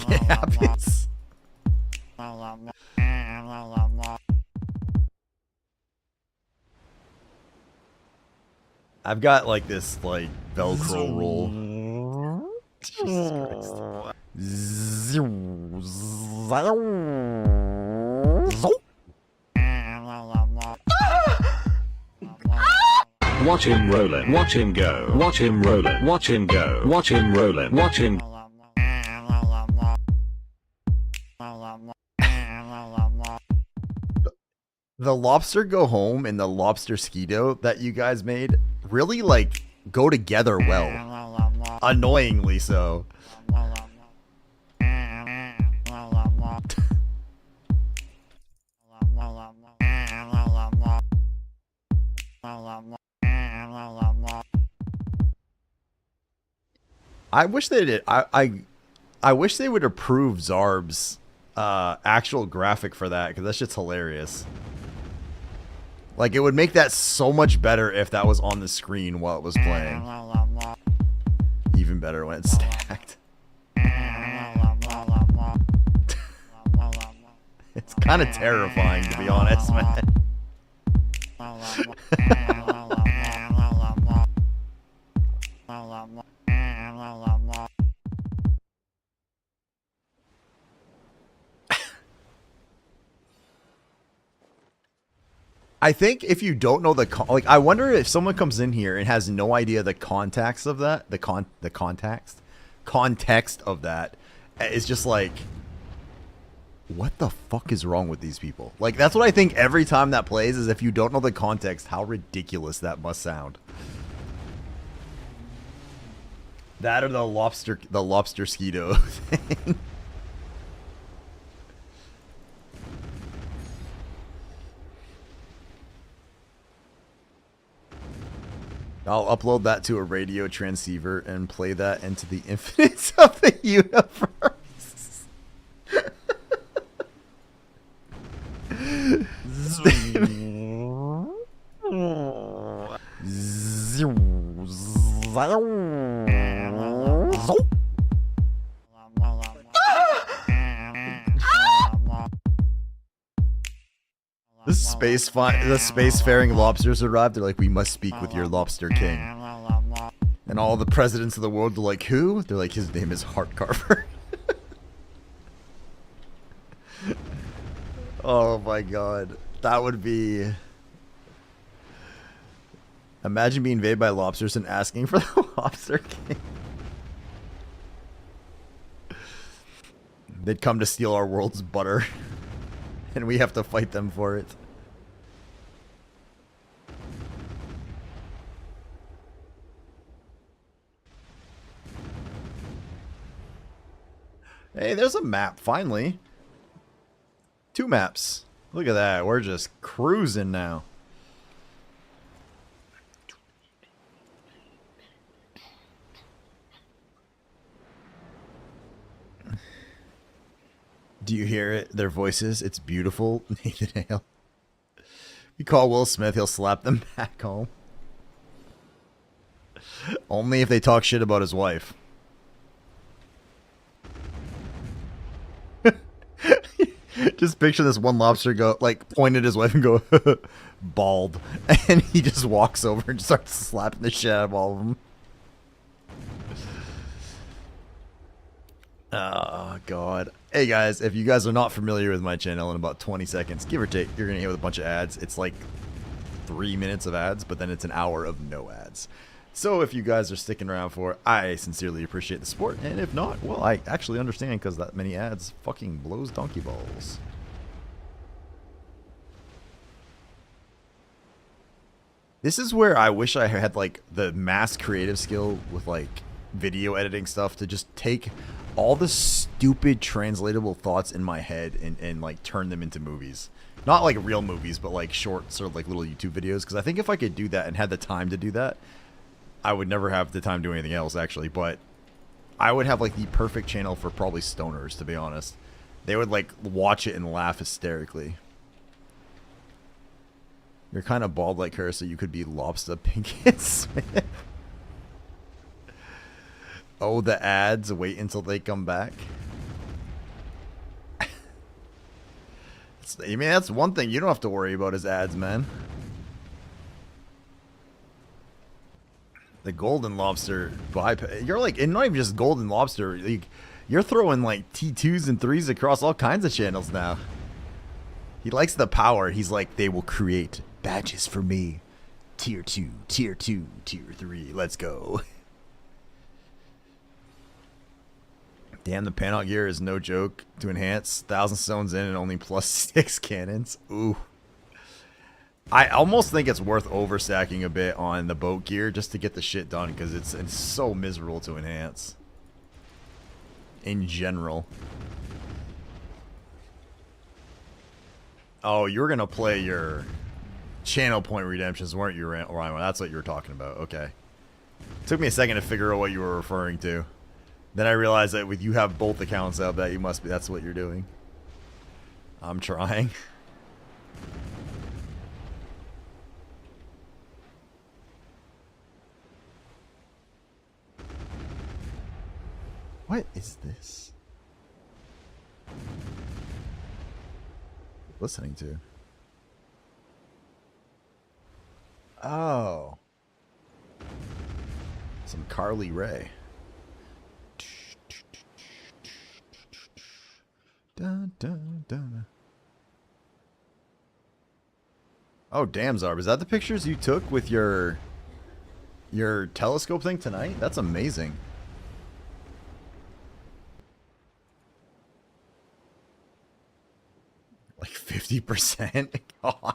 Yeah, please. I've got like this like Velcro roll. Jesus Christ. Watch him roll it, watch him go, watch him roll it, watch him go, watch him roll it, watch him. The lobster go home and the lobster skeeto that you guys made really like go together well. Annoyingly so. I wish they did. I wish they would approve Zarb's actual graphic for that, because that shit's hilarious. Like, it would make that so much better if that was on the screen while it was playing. Even better when it's stacked. It's kind of terrifying, to be honest, man. I think if you don't know like, I wonder if someone comes in here and has no idea the context of that, the context of that, is just like, what the fuck is wrong with these people? Like, that's what I think every time that plays, is if you don't know the context, how ridiculous that must sound. That or the lobster skeeto thing. I'll upload that to a radio transceiver and play that into the infinites of the universe. The spacefaring lobsters arrived. They're like, we must speak with your lobster king. And all the presidents of the world are like, who? They're like, his name is Heartcarver. Oh my god. That would be... Imagine being invaded by lobsters and asking for the lobster king. They'd come to steal our world's butter. And we have to fight them for it. Hey, there's a map, finally. 2 maps. Look at that. We're just cruising now. Do you hear it? Their voices? It's beautiful. Nathan Hale. You call Will Smith, he'll slap them back home. Only if they talk shit about his wife. Just picture this one lobster go, like, point at his wife and go, bald. And he just walks over and starts slapping the shit out of all of them. Oh, God. Hey, guys, if you guys are not familiar with my channel, in about 20 seconds, give or take, you're going to hit with a bunch of ads. It's like 3 minutes of ads, but then it's an hour of no ads. So if you guys are sticking around for it, I sincerely appreciate the support. And if not, well, I actually understand, because that many ads fucking blows donkey balls. This is where I wish I had, like, the mass creative skill with, like, video editing stuff to just take all the stupid translatable thoughts in my head and like, turn them into movies. Not, like, real movies, but, like, short, sort of, like, little YouTube videos. Because I think if I could do that and had the time to do that, I would never have the time to do anything else, actually. But I would have, like, the perfect channel for probably stoners, to be honest. They would, like, watch it and laugh hysterically. You're kind of bald like her, so you could be Lobster Pinkett Smith. Oh, the ads. Wait until they come back. I mean, that's one thing you don't have to worry about is ads, man. The Golden Lobster bypass. You're like, and not even just Golden Lobster. Like, you're throwing like T2s and 3s across all kinds of channels now. He likes the power. He's like, they will create badges for me. Tier 2, Tier 2, Tier 3. Let's go. Damn, the panout gear is no joke to enhance. 1,000 stones in and only plus 6 cannons. Ooh. I almost think it's worth overstacking a bit on the boat gear just to get the shit done, because it's so miserable to enhance. In general. Oh, you were going to play your channel point redemptions, weren't you, Ryan? That's what you were talking about. Okay. Took me a second to figure out what you were referring to. Then I realized that with you have both accounts up, that you must be, that's what you're doing. I'm trying. What is this? Listening to? Oh. Some Carly Rae. Dun, dun, dun. Oh, damn, Zarb. Is that the pictures you took with your telescope thing tonight? That's amazing. Like 50%? God.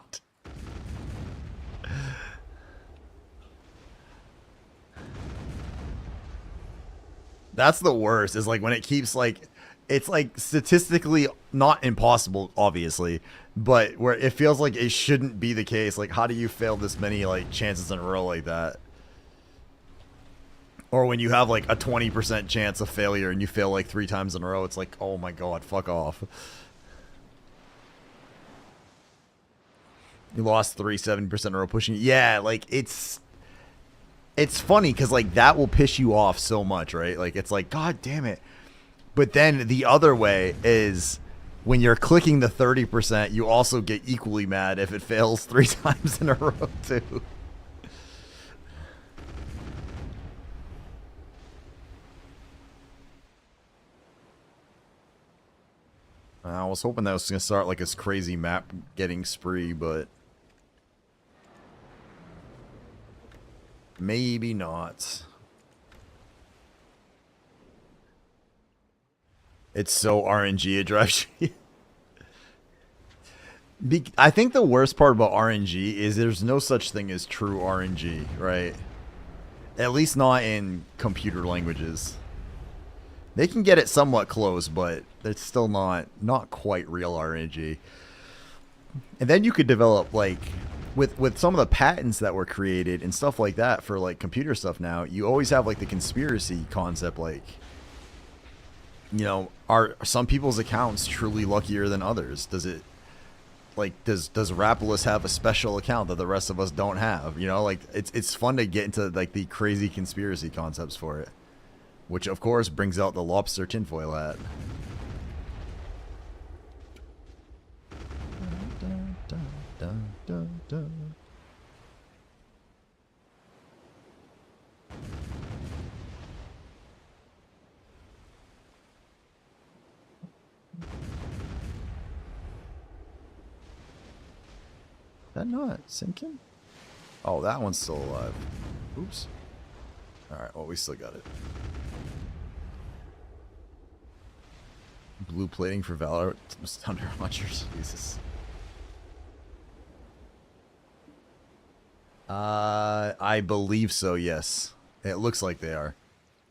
That's the worst, is like when it keeps like, it's like statistically not impossible, obviously, but where it feels like it shouldn't be the case. Like, how do you fail this many like chances in a row like that? Or when you have like a 20% chance of failure and you fail like 3 times in a row, it's like, oh my god, fuck off. You lost 70% in a row pushing. Yeah, like it's funny because like that will piss you off so much, right? Like it's like, god damn it. But then the other way is when you're clicking the 30%, you also get equally mad if it fails 3 times in a row too. I was hoping that was going to start like this crazy map getting spree, but maybe not. It's so RNG, it drives you. I think the worst part about RNG is there's no such thing as true RNG, right? At least not in computer languages. They can get it somewhat close, but it's still not quite real RNG. And then you could develop, like, with some of the patents that were created and stuff like that for, like, computer stuff now, you always have, like, the conspiracy concept, like, you know, are some people's accounts truly luckier than others? Does it, like, does Rapolis have a special account that the rest of us don't have? You know, like, it's fun to get into, like, the crazy conspiracy concepts for it. Which, of course, brings out the lobster tinfoil hat. Dun, dun, dun, dun, dun. that not sinking? Oh, that one's still alive. Oops. Alright, well, we still got it. Blue plating for Valor. Thunder Launchers. Jesus. I believe so, yes. It looks like they are.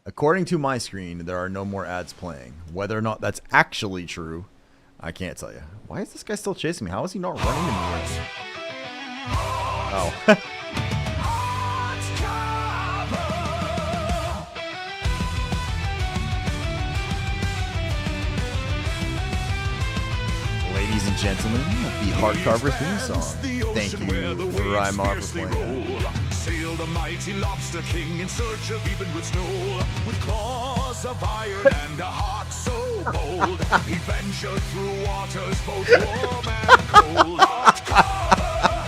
According to my screen, there are no more ads playing. Whether or not that's actually true, I can't tell you. Why is this guy still chasing me? How is he not running into me? Oh. Ladies and gentlemen, the Heartcarver theme song. Thank you, Rymar, for playing that. Sail the mighty lobster king in search of even with snow. With claws of iron and a heart so bold, he ventured through waters both warm and cold. Hot cover,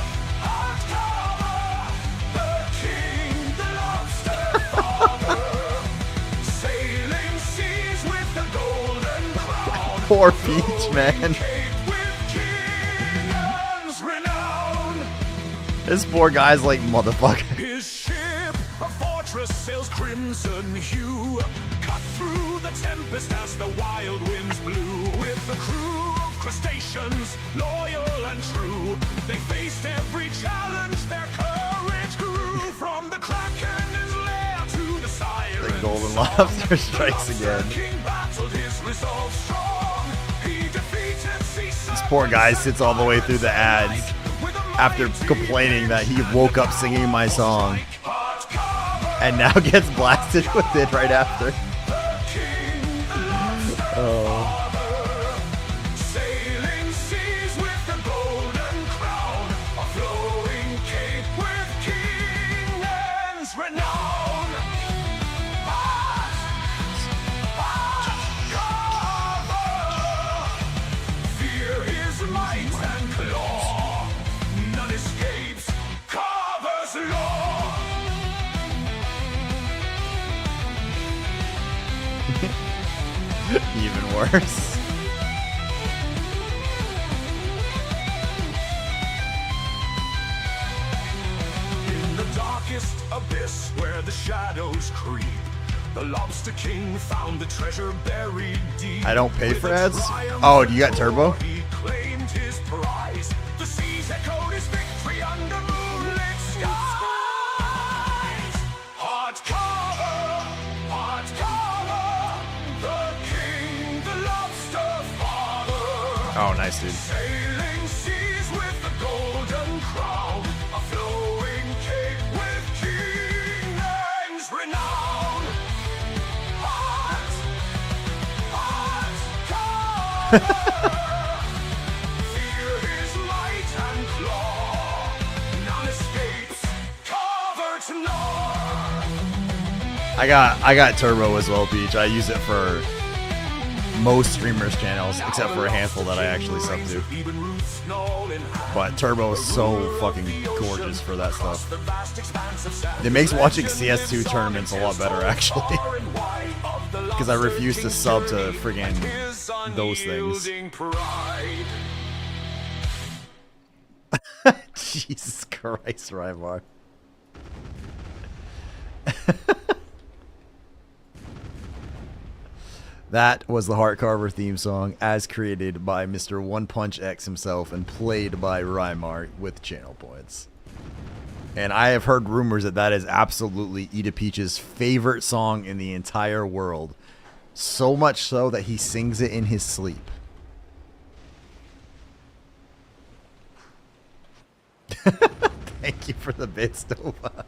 the king, the lobster father, sailing seas with the golden crown. Poor Peach, man. This poor guy's like, motherfucker. His ship, a fortress, sails crimson hue, cut through the tempest as the wild winds blew. With a crew of crustaceans, loyal and true, they faced every challenge, their courage grew. From the Kraken's lair to the siren, The golden lobster strikes again. King battled his resolve strong. He defeated sea This poor guy sits all the way through the ads after complaining that he woke up singing my song and now gets blasted with it right after. Oh. Sailing seas with the golden crown, a flowing cape with king's renown. Fear his might and claw, none escapes Carver's law. Even worse. In the darkest abyss where the shadows creep, the Lobster King found the treasure buried deep. I don't pay for With a ads? triumph Oh, do you got turbo? He claimed his prize. The seas echoed his victory under moonlit skies. Hot cover, the king, the lobster father. Oh, nice, dude. Sailing seas with the golden crown, a flowing cape with king's renown. Hot cover, fear his might and claw, none escapes Carver to gnaw. I got turbo as well, Peach. I use it for most streamers' channels, except for a handful that I actually sub to. But turbo is so fucking gorgeous for that stuff. It makes watching CS2 tournaments a lot better, actually. Because I refuse to sub to friggin' those things. Jesus Christ, Ryvar. That was the Heartcarver theme song as created by Mr. One Punch X himself and played by Rymar with channel points. And I have heard rumors that that is absolutely Eda Peach's favorite song in the entire world. So much so that he sings it in his sleep. Thank you for the bits, Nova.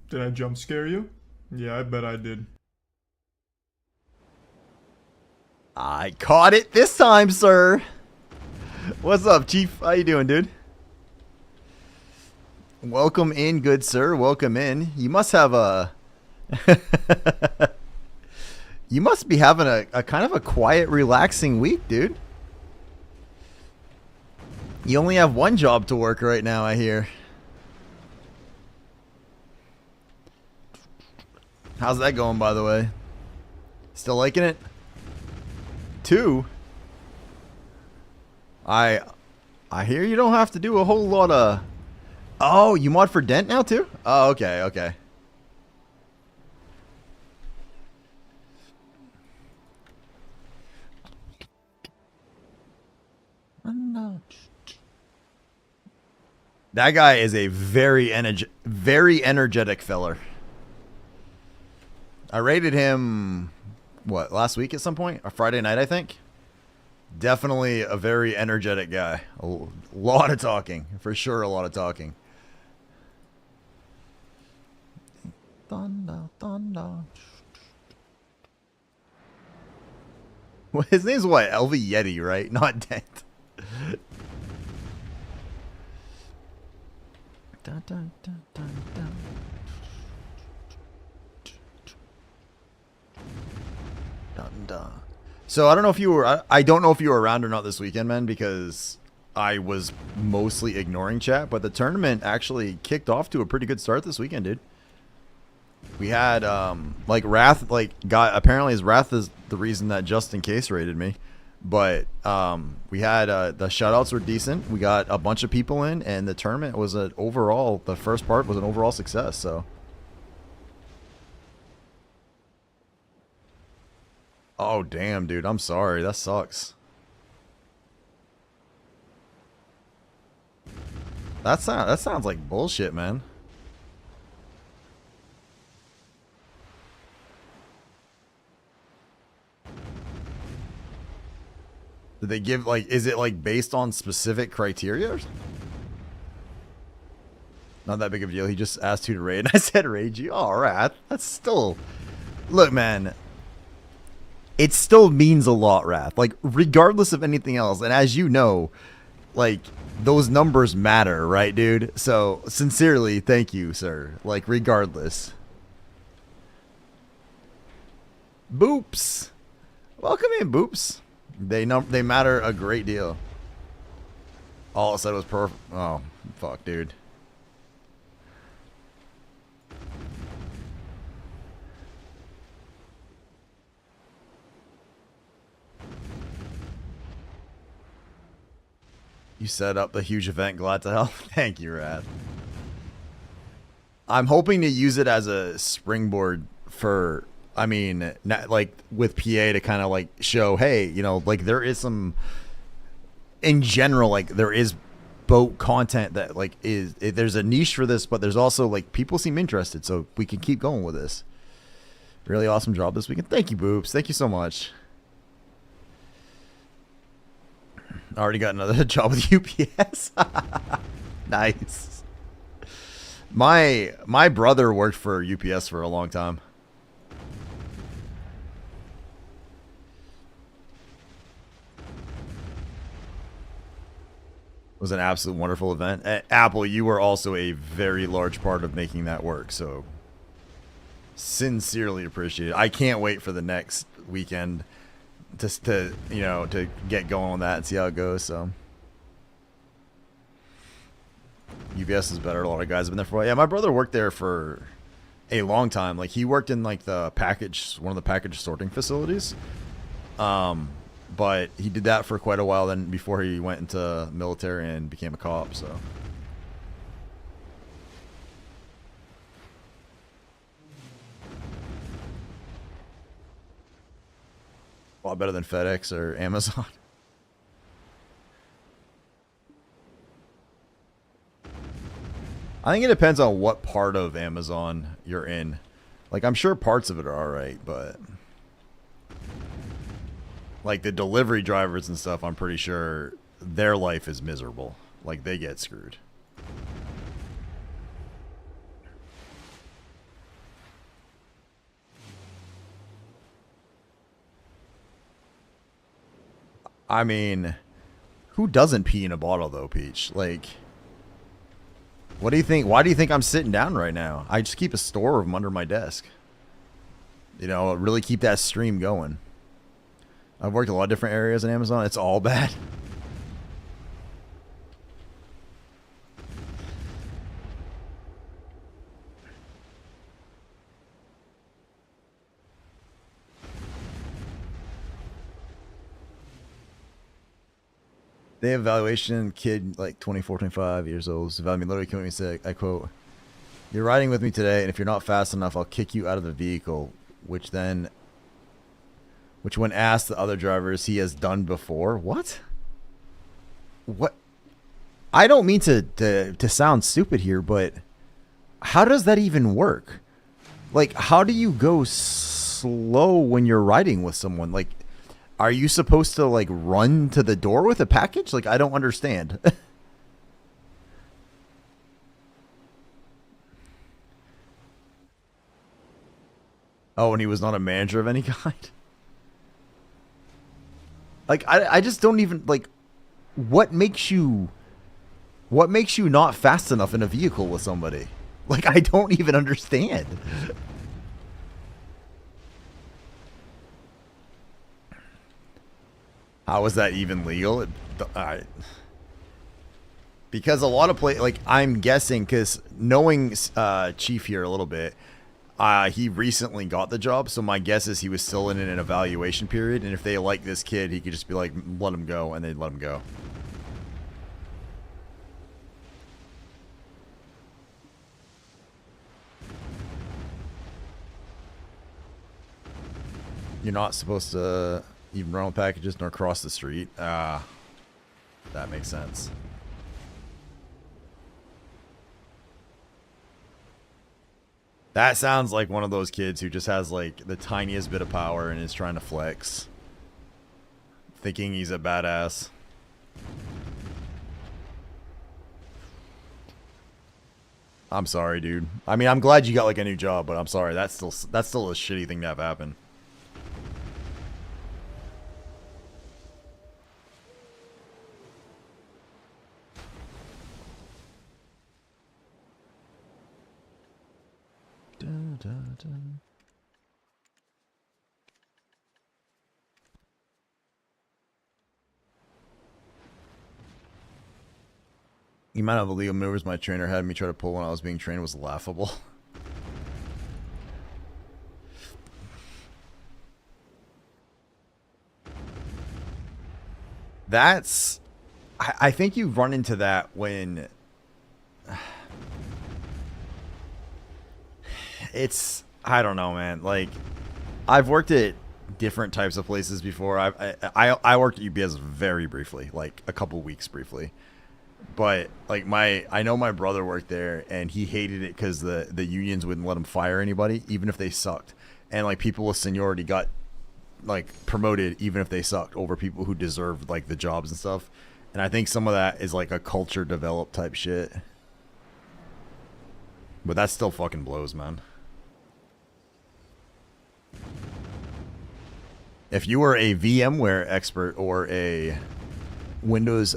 Did I jump scare you? Yeah, I bet I did. I caught it this time, sir. What's up, Chief? How you doing, dude? Welcome in, good sir. Welcome in. You must have a. You must be having a kind of a quiet, relaxing week, dude. You only have one job to work right now, I hear. How's that going, by the way? Still liking it? 2? I hear you don't have to do a whole lot of... Oh, you mod for Dent now, too? Oh, okay, okay. That guy is a very energetic feller. I rated him, what, last week at some point? Or Friday night, I think? Definitely a very energetic guy. A lot of talking. For sure, a lot of talking. Thunder, thunder. Well, his name's what? LV Yeti, right? Not Dent. Dun, dun, dun, dun, dun. Dun, dun. So I don't know if you were. I don't know if you were around or not this weekend, man, because I was mostly ignoring chat. But the tournament actually kicked off to a pretty good start this weekend, dude. We had like Wrath, like got apparently his Wrath is the reason that just in case rated me. But we had the shutouts were decent. We got a bunch of people in, and the tournament was an overall. The first part was an overall success. So. Oh damn, dude! I'm sorry. That sucks. That sounds like bullshit, man. Did they give, like, is it, like, based on specific criteria? Not that big of a deal. He just asked who to raid, and I said raid you. All right. That's still... Look, man. It still means a lot, Wrath. Like, regardless of anything else, and as you know, like, those numbers matter, right, dude? So, sincerely, thank you, sir. Like, regardless. Boops. Welcome in, Boops. They matter a great deal. All it said was perfect. Oh, fuck, dude. You set up the huge event. Glad to help. Thank you, Rad. I'm hoping to use it as a springboard for... I mean, like with PA to kind of like show, hey, you know, like there is some, in general, like there is boat content that like there's a niche for this, but there's also like people seem interested, so we can keep going with this. Really awesome job this weekend. Thank you, Boops. Thank you so much. I already got another job with UPS. Nice. My brother worked for UPS for a long time. Was an absolute wonderful event. Apple, you were also a very large part of making that work, so sincerely appreciate it. I can't wait for the next weekend to you know, to get going on that and see how it goes. So UPS is better. A lot of guys have been there for a while. Yeah, my brother worked there for a long time. Like he worked in like the one of the package sorting facilities. But he did that for quite a while then before he went into military and became a cop, so. A lot better than FedEx or Amazon. I think it depends on what part of Amazon you're in. Like, I'm sure parts of it are alright, but... like the delivery drivers and stuff, I'm pretty sure their life is miserable. Like they get screwed. I mean, who doesn't pee in a bottle though, Peach? Like, What do you think? Why do you think I'm sitting down right now? I just keep a store of them under my desk. You know, really keep that stream going. I've worked a lot of different areas in Amazon. It's all bad. They have evaluation, kid like 24, 25 years old. So me literally came at me and said, I quote, "You're riding with me today, and if you're not fast enough, I'll kick you out of the vehicle," which when asked the other drivers he has done before. What? What? I don't mean to sound stupid here, but how does that even work? Like, how do you go slow when you're riding with someone? Like, are you supposed to like run to the door with a package? Like, I don't understand. Oh, and he was not a manager of any kind? Like, I just don't even, like, what makes you not fast enough in a vehicle with somebody? Like, I don't even understand. How is that even legal? Because a lot of like, I'm guessing, because knowing Chief here a little bit, he recently got the job, so my guess is he was still in an evaluation period, and if they like this kid, he could just be like, let him go, and they'd let him go. You're not supposed to even run with packages nor cross the street. That makes sense. That sounds like one of those kids who just has like the tiniest bit of power and is trying to flex, thinking he's a badass. I'm sorry, dude. I mean, I'm glad you got like a new job, but I'm sorry. That's still a shitty thing to have happen. The amount of illegal maneuvers my trainer had me try to pull when I was being trained was laughable. That's... I think you run into that when... It's... I don't know, man. Like, I've worked at different types of places before. I worked at UPS very briefly, like a couple weeks briefly. But like I know my brother worked there, and he hated it because the unions wouldn't let him fire anybody, even if they sucked. And like people with seniority got like promoted even if they sucked over people who deserved like the jobs and stuff. And I think some of that is like a culture developed type shit. But that still fucking blows, man. If you were a VMware expert or a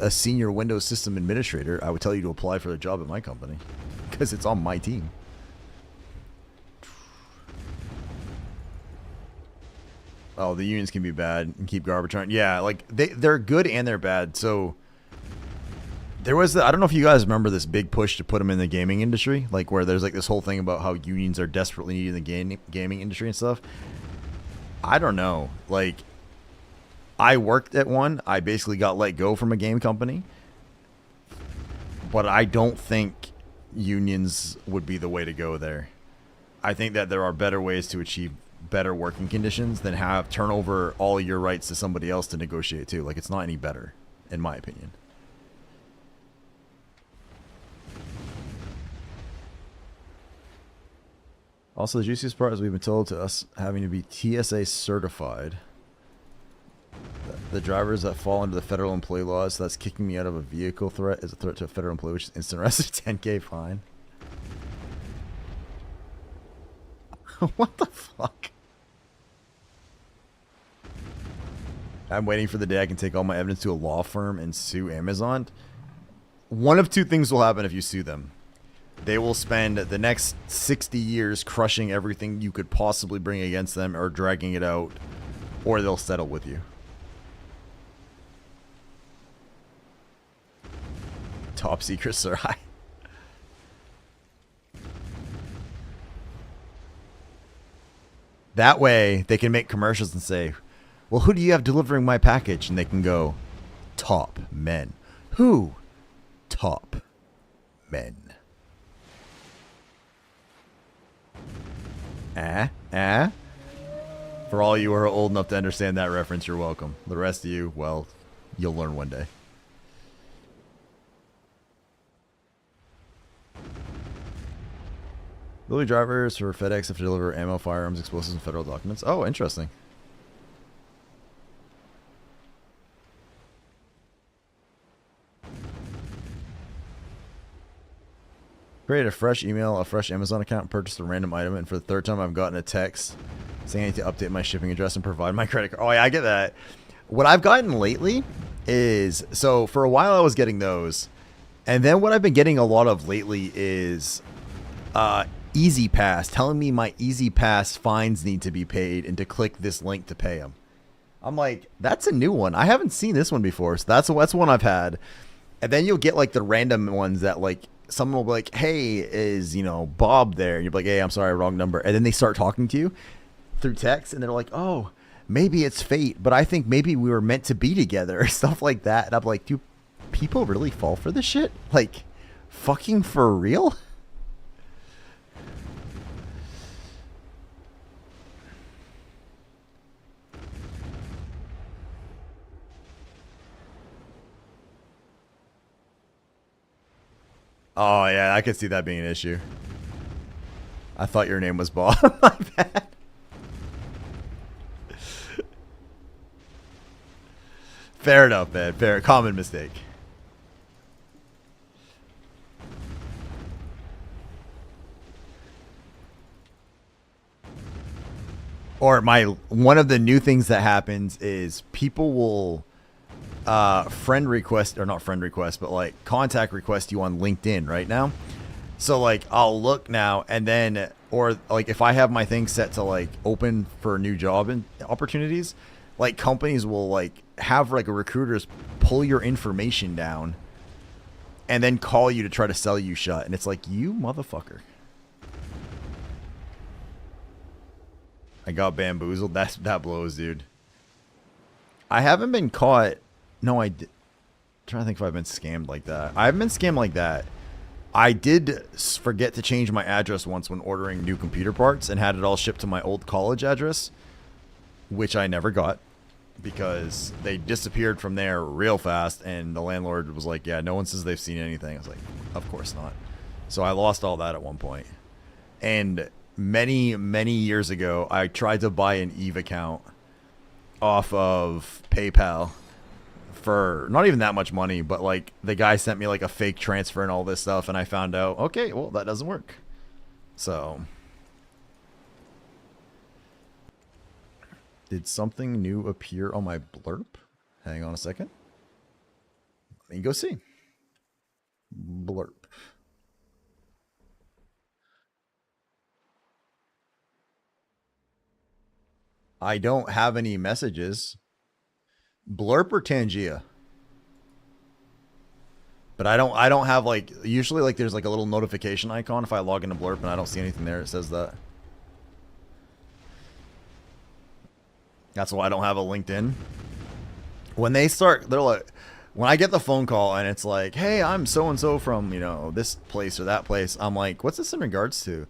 senior Windows system administrator, I would tell you to apply for a job at my company because it's on my team. Oh, the unions can be bad and keep garbage on. Yeah, like they're good and they're bad. So there was I don't know if you guys remember this big push to put them in the gaming industry, like where there's like this whole thing about how unions are desperately needed in the gaming industry and stuff. I don't know. Like, I worked at one. I basically got let go from a game company. But I don't think unions would be the way to go there. I think that there are better ways to achieve better working conditions than turn over all your rights to somebody else to negotiate too. Like, it's not any better, in my opinion. Also, the juiciest part is we've been told to us having to be TSA certified. The drivers that fall under the federal employee laws, so that's kicking me out of a vehicle threat is a threat to a federal employee, which is instant arrest, 10K fine. What the fuck? I'm waiting for the day I can take all my evidence to a law firm and sue Amazon. One of two things will happen if you sue them. they will spend the next 60 years crushing everything you could possibly bring against them or dragging it out, or they'll settle with you. Top secret, sir. That way, they can make commercials and say, well, who do you have delivering my package? And they can go, top men. Who? Top men. For all you who are old enough to understand that reference, you're welcome. The rest of you, well, you'll learn one day. Delivery drivers for FedEx have to deliver ammo, firearms, explosives, and federal documents. Oh, interesting. Create a fresh email, a fresh Amazon account, purchase a random item, and for the third time I've gotten a text saying I need to update my shipping address and provide my credit card. Oh, yeah, I get that. What I've gotten lately is, so for a while I was getting those, and then what I've been getting a lot of lately is Easy Pass telling me my Easy Pass fines need to be paid and to click this link to pay them. I'm like, that's a new one. I haven't seen this one before, so that's one I've had. And then you'll get like the random ones that like someone will be like, hey, is, you know, Bob there? And you'll be like, hey, I'm sorry, wrong number. And then they start talking to you through text, and they're like, oh, maybe it's fate, but I think maybe we were meant to be together or stuff like that. And I'm like, do people really fall for this shit? Like, fucking for real? Oh, yeah, I could see that being an issue. I thought your name was Bob. My bad. Fair enough, man. Fair. Common mistake. Or one of the new things that happens is people will friend request, or not friend request, but like contact request you on LinkedIn right now. So like I'll look now, and then, or like if I have my thing set to like open for new job and opportunities, like companies will like have like a recruiters pull your information down and then call you to try to sell you shut, and it's like, you motherfucker. I got bamboozled. That blows, dude. I haven't been caught. No, I did. I'm trying to think if I've been scammed like that. I haven't been scammed like that. I did forget to change my address once when ordering new computer parts and had it all shipped to my old college address, which I never got because they disappeared from there real fast, and the landlord was like, yeah, no one says they've seen anything. I was like, of course not. So I lost all that at one point. And many, many years ago, I tried to buy an Eve account off of PayPal for not even that much money, but like the guy sent me like a fake transfer and all this stuff, and I found out, okay, well, that doesn't work. So did something new appear on my blurb? Hang on a second. Let me go see. Blurb. I don't have any messages. Blurp or Tangia? But I don't have like, usually like there's like a little notification icon if I log into Blurp and I don't see anything there, it says that. That's why I don't have a LinkedIn. When they start, they're like, when I get the phone call and it's like, hey, I'm so-and-so from, you know, this place or that place, I'm like, what's this in regards to?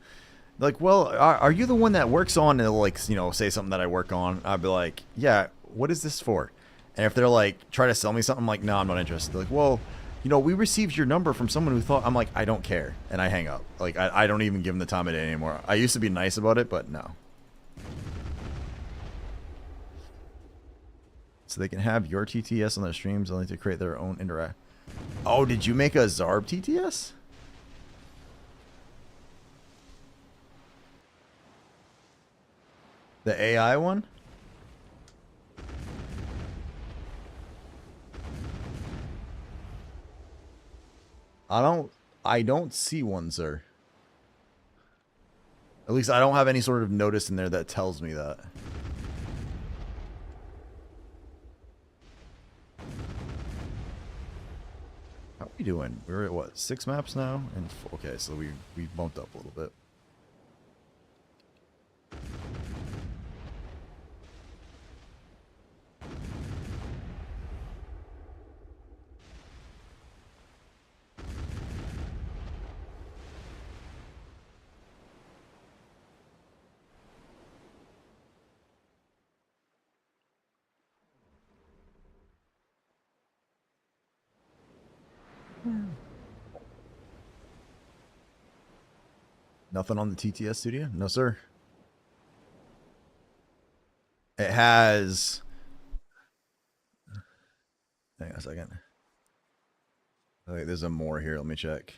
Like, well, are you the one that works on, and they'll like, you know, say something that I work on. I'd be like, yeah, what is this for? And if they're like, try to sell me something, I'm like, no, I'm not interested. They're like, well, you know, we received your number from someone who thought, I'm like, I don't care. And I hang up. Like, I don't even give them the time of day anymore. I used to be nice about it, but no. So they can have your TTS on their streams only to create their own interact. Oh, did you make a Zarb TTS? The AI one? I don't I don't see one, sir. At least I don't have any sort of notice in there that tells me that. How are we doing? We're at what, 6 maps now? And okay, so we bumped up a little bit. Nothing on the TTS studio? No, sir. It has... Hang on a second. I think there's a more here. Let me check.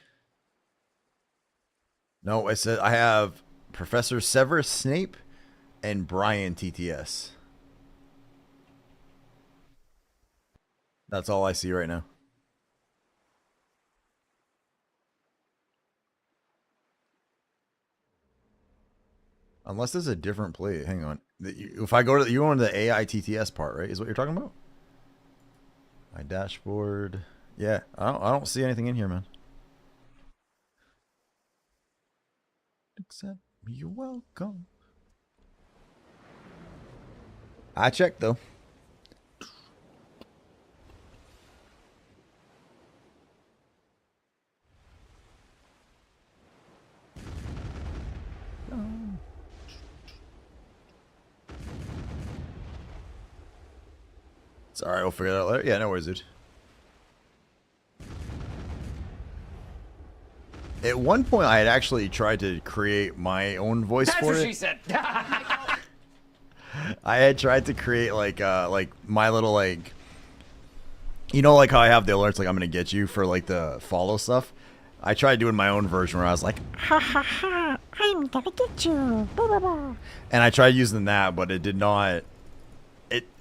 No, I said I have Professor Severus Snape and Brian TTS. That's all I see right now. Unless there's a different play. Hang on. If I go to... You're on the AI TTS part, right? Is what you're talking about? My dashboard. Yeah, I don't see anything in here, man. Except you're welcome. I checked though. Sorry, we'll figure that out later. Yeah, no worries, dude. At one point, I had actually tried to create my own voice for it. That's what she said. I had tried to create like my little like, you know, like how I have the alerts like I'm gonna get you for like the follow stuff. I tried doing my own version where I was like, ha ha ha, I'm gonna get you, blah, blah, blah. And I tried using that, but it did not.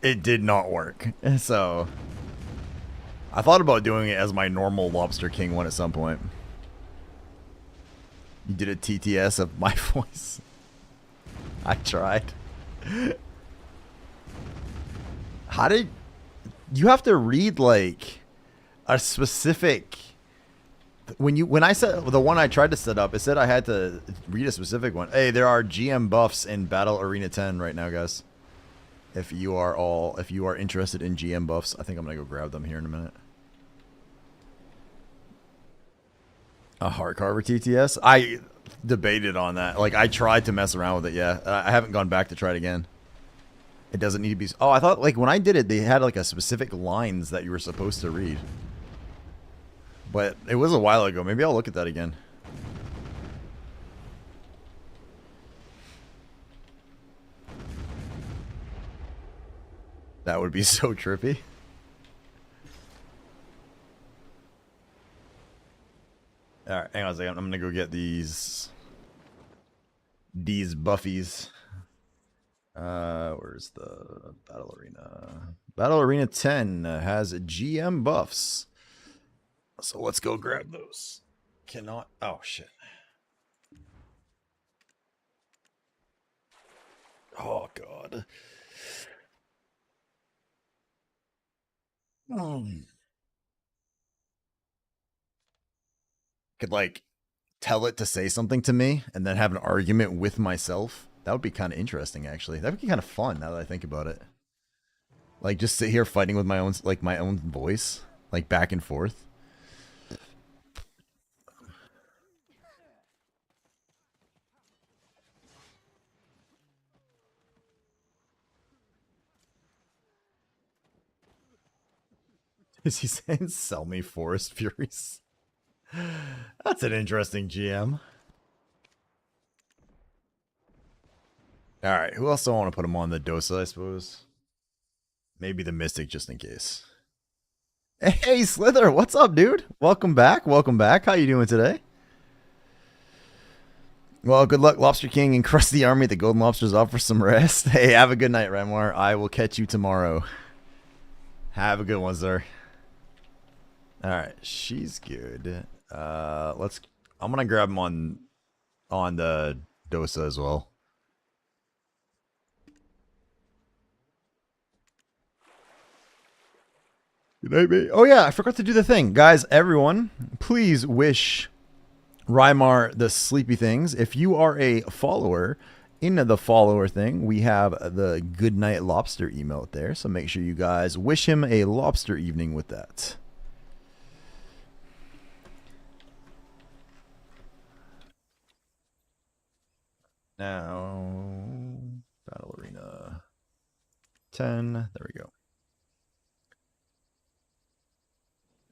It did not work. So I thought about doing it as my normal Lobster King one at some point. You did a TTS of my voice. I tried. How did you have to read like a specific when I set the one I tried to set up, it said I had to read a specific one. Hey, there are GM buffs in Battle Arena 10 right now, guys. If you are interested in GM buffs, I think I'm gonna go grab them here in a minute. A Heart Carver TTS? I debated on that. Like, I tried to mess around with it, yeah. I haven't gone back to try it again. It doesn't need to be... Oh, I thought, like, when I did it, they had, like, a specific lines that you were supposed to read. But it was a while ago. Maybe I'll look at that again. That would be so trippy. Alright, hang on a second. I'm gonna go get these buffies. Where's the Battle Arena? Battle Arena 10 has GM buffs. So let's go grab those. Cannot... Oh, shit. Oh, God. Could like tell it to say something to me and then have an argument with myself. That would be kind of interesting, actually. That would be kind of fun now that I think about it. Like just sit here fighting with my own voice, like back and forth. Is he saying sell me Forest Furies? That's an interesting GM. Alright, who else do I want to put him on? The Dosa, I suppose. Maybe the Mystic, just in case. Hey, Slither, what's up, dude? Welcome back, welcome back. How you doing today? Well, good luck, Lobster King, and crush the army. The Golden Lobster's off for some rest. Hey, have a good night, Renoir. I will catch you tomorrow. Have a good one, sir. Alright, she's good. I'm gonna grab him on the dosa as well. Good night, mate. Oh yeah, I forgot to do the thing. Guys, everyone, please wish Rymar the sleepy things. If you are a follower, in the follower thing, we have the good night lobster emote there. So make sure you guys wish him a lobster evening with that. Now, Battle Arena 10. There we go.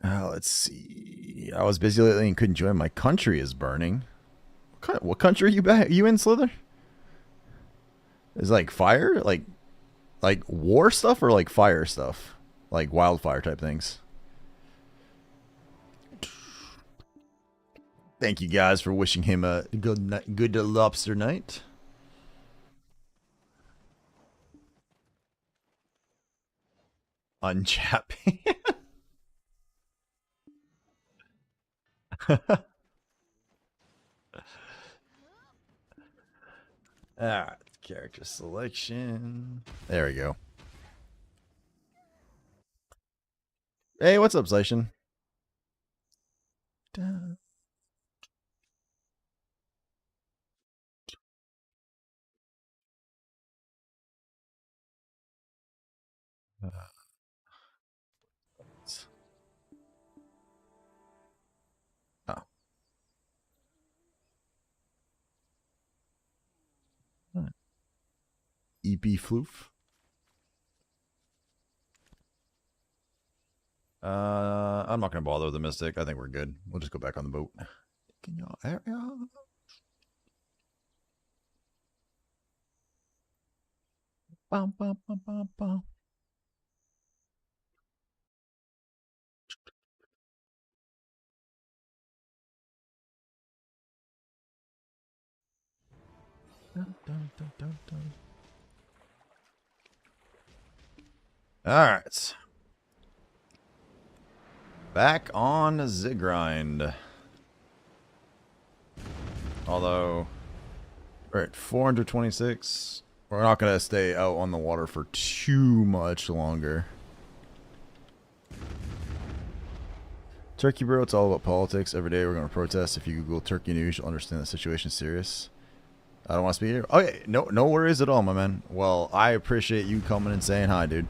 Let's see. I was busy lately and couldn't join. My country is burning. What country are you in, Slither? Is like fire? Like war stuff or like fire stuff? Like wildfire type things? Thank you guys for wishing him a good lobster night. Unchapping. Alright, character selection. There we go. Hey, what's up, Zation? Oh. EP Floof. I'm not gonna bother with the Mystic. I think we're good. We'll just go back on the boat. Can y'all area? Bum, bum, bum, bum, bum. Dun, dun, dun, dun, dun. All right. Back on the grind. Although we're at 426. We're not going to stay out on the water for too much longer. Turkey bro, it's all about politics. Every day we're going to protest. If you Google Turkey news, you'll understand the situation's serious. I don't want to speak here. Okay, no worries at all, my man. Well, I appreciate you coming and saying hi, dude.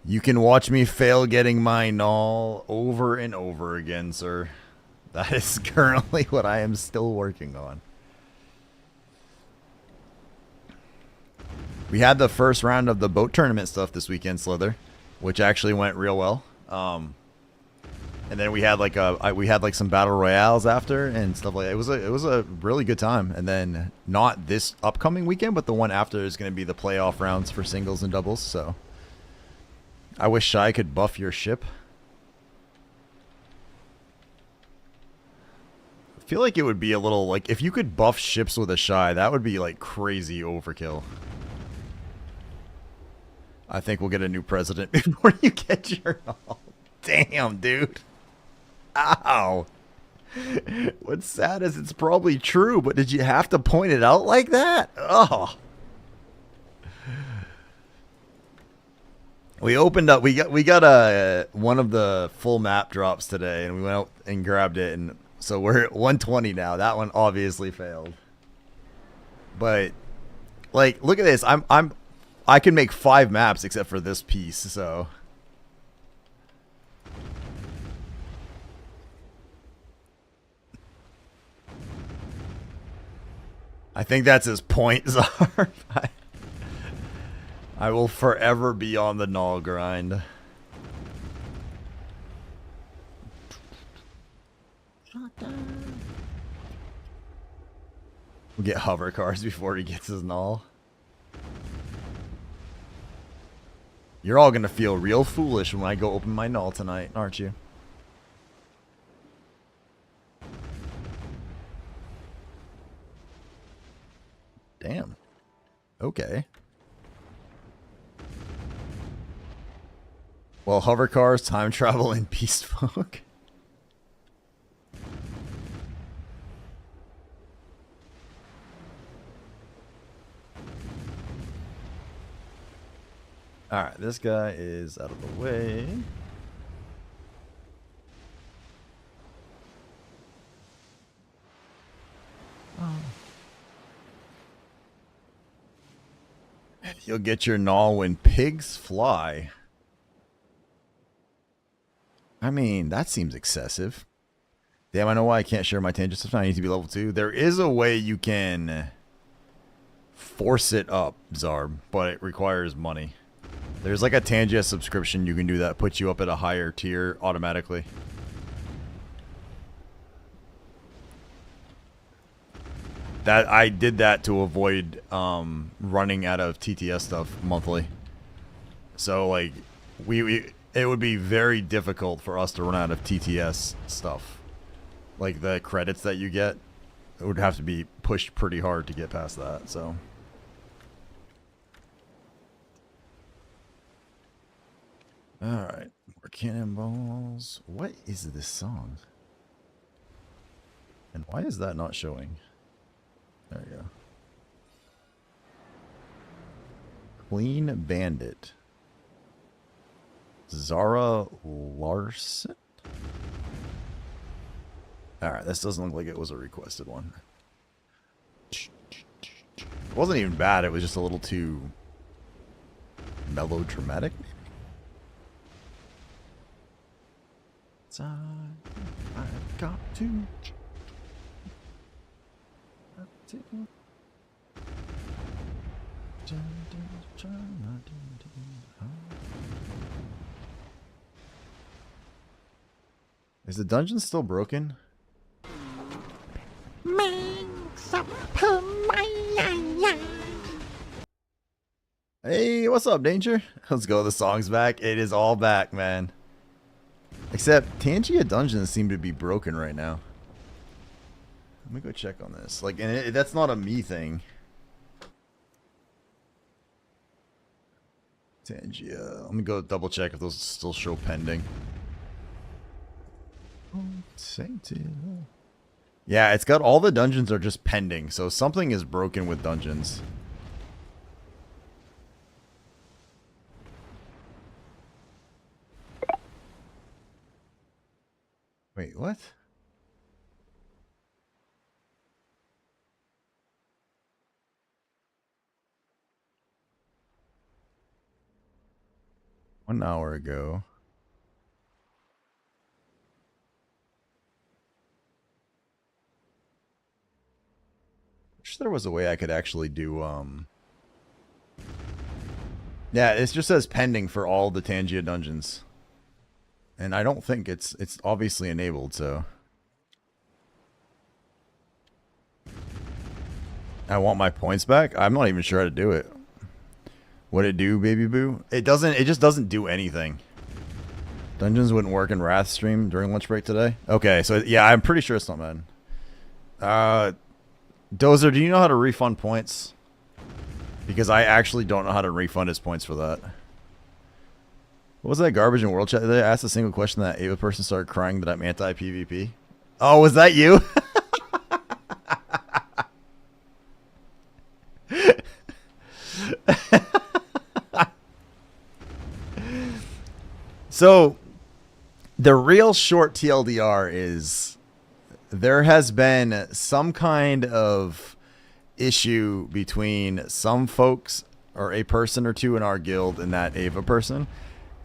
You can watch me fail getting my null over and over again, sir. That is currently what I am still working on. We had the first round of the boat tournament stuff this weekend, Slither, which actually went real well. And then we had like some battle royales after and stuff like that. It was a really good time. And then not this upcoming weekend, but the one after is going to be the playoff rounds for singles and doubles. So I wish Shy could buff your ship. I feel like it would be a little like if you could buff ships with a Shy, that would be like crazy overkill. I think we'll get a new president before you get your... Oh, damn, dude. Ow. What's sad is it's probably true, but did you have to point it out like that? Oh. We opened up. We got a one of the full map drops today, and we went out and grabbed it, and so we're at 120 now. That one obviously failed. But like, look at this. I can make 5 maps except for this piece, so. I think that's his point, Czar. I will forever be on the null grind. We'll get hover cars before he gets his null. You're all gonna feel real foolish when I go open my null tonight, aren't you? Damn. Okay. Well, hover cars, time travel, and beast folk. Alright, this guy is out of the way. You'll get your gnaw when pigs fly. I mean, that seems excessive. Damn, I know why I can't share my tangent stuff. I need to be level 2. There is a way you can force it up, Zarb, but it requires money. There's like a Tangia subscription you can do that puts you up at a higher tier automatically. That I did that to avoid running out of TTS stuff monthly. So like it would be very difficult for us to run out of TTS stuff. Like the credits that you get, it would have to be pushed pretty hard to get past that. So alright, more cannonballs. What is this song? And why is that not showing? There you go. Clean Bandit. Zara Larson? Alright, this doesn't look like it was a requested one. It wasn't even bad, it was just a little too melodramatic. I've got to. Is the dungeon still broken? Hey, what's up, Danger? Let's go. The song's back. It is all back, man. Except Tangia dungeons seem to be broken right now. Let me go check on this. Like, and that's not a me thing. Tangia. Let me go double check if those still show pending. Yeah, it's got all the dungeons are just pending, so something is broken with dungeons. Wait, what? One hour ago. Wish there was a way I could actually do, yeah, it just says pending for all the Tangia dungeons. And I don't think it's obviously enabled, so. I want my points back? I'm not even sure how to do it. What'd it do, baby boo? It just doesn't do anything. Dungeons wouldn't work in Wrath stream during lunch break today? Okay, so yeah, I'm pretty sure it's not bad. Dozer, do you know how to refund points? Because I actually don't know how to refund his points for that. What was that garbage in World Chat? They asked a single question that Ava person started crying that I'm anti-PvP. Oh, was that you? So, the real short TLDR is there has been some kind of issue between some folks or a person or two in our guild and that Ava person.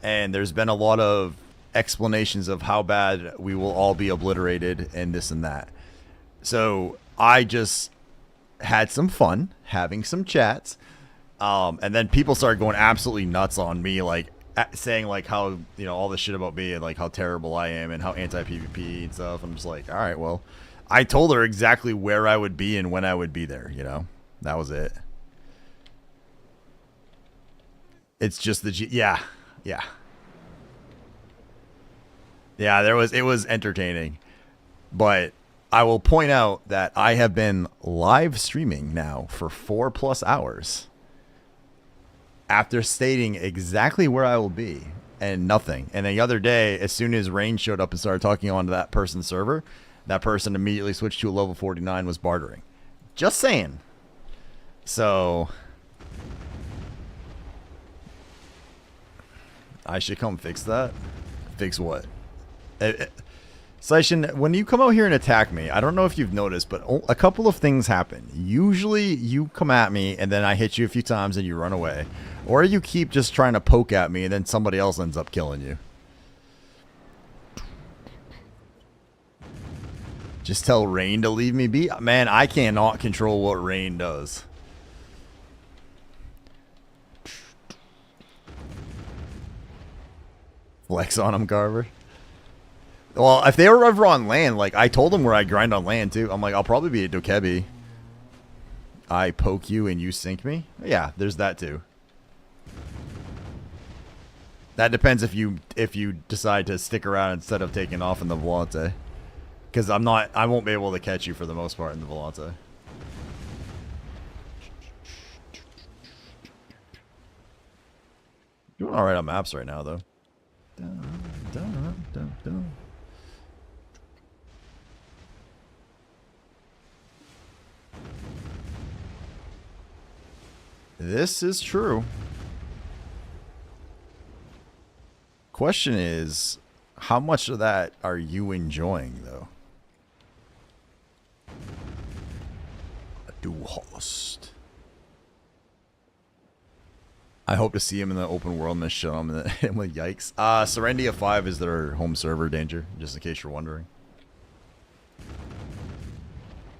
And there's been a lot of explanations of how bad we will all be obliterated and this and that. So I just had some fun having some chats. And then people started going absolutely nuts on me, like saying like how, you know, all this shit about me and like how terrible I am and how anti-PvP and stuff. I'm just like, all right, well, I told her exactly where I would be and when I would be there, you know? That was it. It's just the yeah. Yeah. Yeah, it was entertaining. But I will point out that I have been live streaming now for 4+ hours. After stating exactly where I will be and nothing. And the other day, as soon as Rain showed up and started talking on to that person's server, that person immediately switched to a level 49, was bartering. Just saying. So I should come fix that. Fix what? Seishin, when you come out here and attack me, I don't know if you've noticed, but a couple of things happen. Usually you come at me and then I hit you a few times and you run away. Or you keep just trying to poke at me and then somebody else ends up killing you. Just tell Rain to leave me be? Man, I cannot control what Rain does. Flex on him, Carver. Well, if they were ever on land, like, I told them where I grind on land, too. I'm like, I'll probably be at Dokebi. I poke you and you sink me? Yeah, there's that, too. That depends if you decide to stick around instead of taking off in the Volante. Because I won't be able to catch you for the most part in the Volante. Doing alright on maps right now, though. This is true. Question is, how much of that are you enjoying, though? A dual host. I hope to see him in the open world and then show him with yikes. Serendia 5 is their home server, Danger, just in case you're wondering.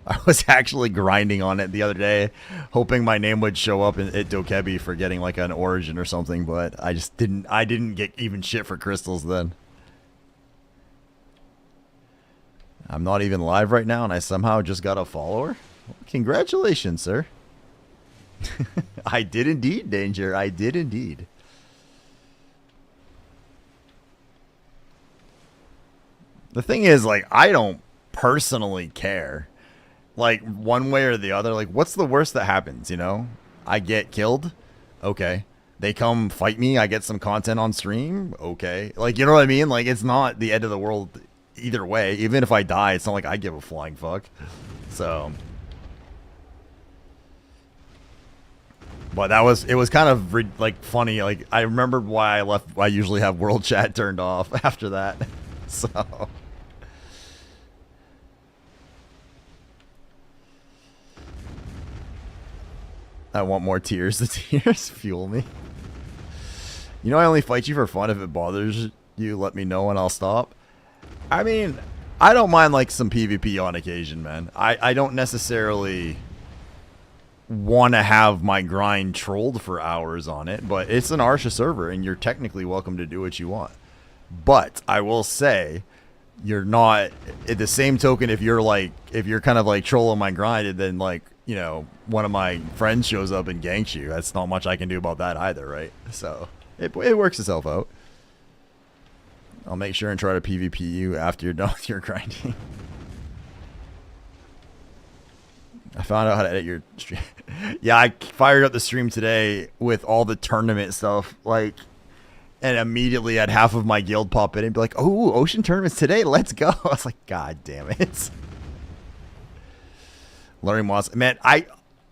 I was actually grinding on it the other day, hoping my name would show up at Dokebi for getting like an origin or something, but I just didn't. I didn't get even shit for crystals then. I'm not even live right now, and I somehow just got a follower. Well, congratulations, sir. I did indeed, Danger. I did indeed. The thing is, like, I don't personally care. Like, one way or the other. Like, what's the worst that happens, you know? I get killed? Okay. They come fight me, I get some content on stream? Okay. Like, you know what I mean? Like, it's not the end of the world either way. Even if I die, it's not like I give a flying fuck. So... But it was kind of like funny. Like, I remembered why I left. I usually have world chat turned off after that. So I want more tears. The tears fuel me. You know, I only fight you for fun. If it bothers you, let me know and I'll stop. I mean, I don't mind like some PvP on occasion, man. I don't necessarily want to have my grind trolled for hours on it, but it's an Arsha server and you're technically welcome to do what you want. But I will say, you're not at the same token. If you're kind of like trolling my grind and then, like, you know, one of my friends shows up and ganks you, that's not much I can do about that either, right? So it works itself out. I'll make sure and try to PvP you after you're done with your grinding. I found out how to edit your stream. Yeah, I fired up the stream today with all the tournament stuff, like, and immediately had half of my guild pop in and be like, "Oh, Ocean Tournaments today, let's go!" I was like, "God damn it!" Learning mods, man.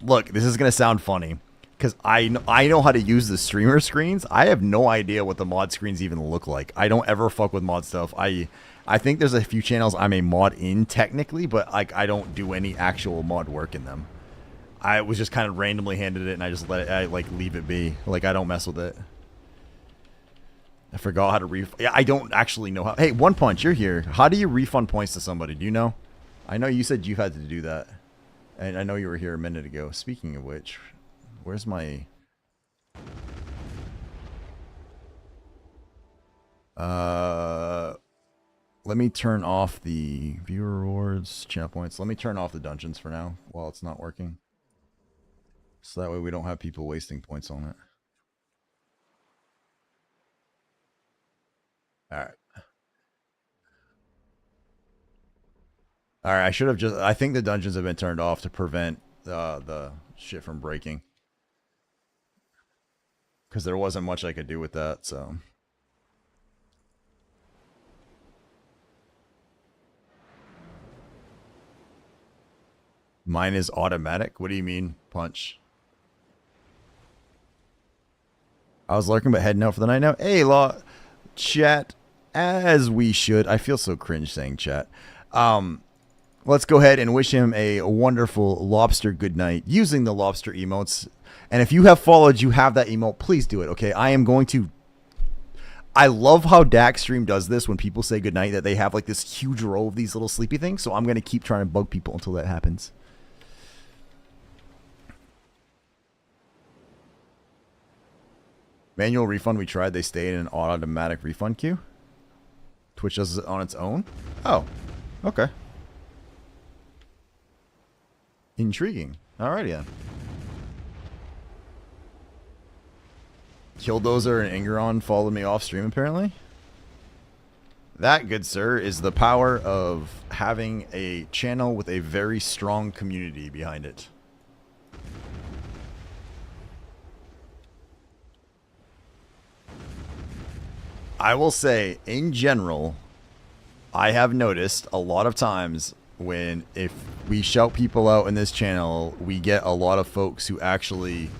Look, this is gonna sound funny because I know how to use the streamer screens. I have no idea what the mod screens even look like. I don't ever fuck with mod stuff. I think there's a few channels I'm a mod in technically, but like I don't do any actual mod work in them. I was just kind of randomly handed it and I just leave it be. Like, I don't mess with it. I forgot how to yeah, I don't actually know how. Hey, One Punch, you're here. How do you refund points to somebody? Do you know? I know you said you had to do that. And I know you were here a minute ago. Speaking of which, where's my... Let me turn off the viewer rewards, channel points. Let me turn off the dungeons for now while it's not working. So that way we don't have people wasting points on it. Alright. Alright, I should have just... I think the dungeons have been turned off to prevent the shit from breaking. Because there wasn't much I could do with that, so... Mine is automatic. What do you mean, Punch? I was lurking but heading out for the night now. Hey, Law. Chat, as we should. I feel so cringe saying chat. Let's go ahead and wish him a wonderful lobster good night using the lobster emotes. And if you have followed, you have that emote, please do it, okay? I am going to... I love how Dak Stream does this when people say goodnight, that they have like this huge row of these little sleepy things. So I'm going to keep trying to bug people until that happens. Manual refund we tried. They stayed in an automatic refund queue. Twitch does it on its own. Oh, okay. Intriguing. Alrighty then. Killdozer and Ingeron followed me off stream apparently. That, good sir, is the power of having a channel with a very strong community behind it. I will say, in general, I have noticed a lot of times when if we shout people out in this channel, we get a lot of folks who actually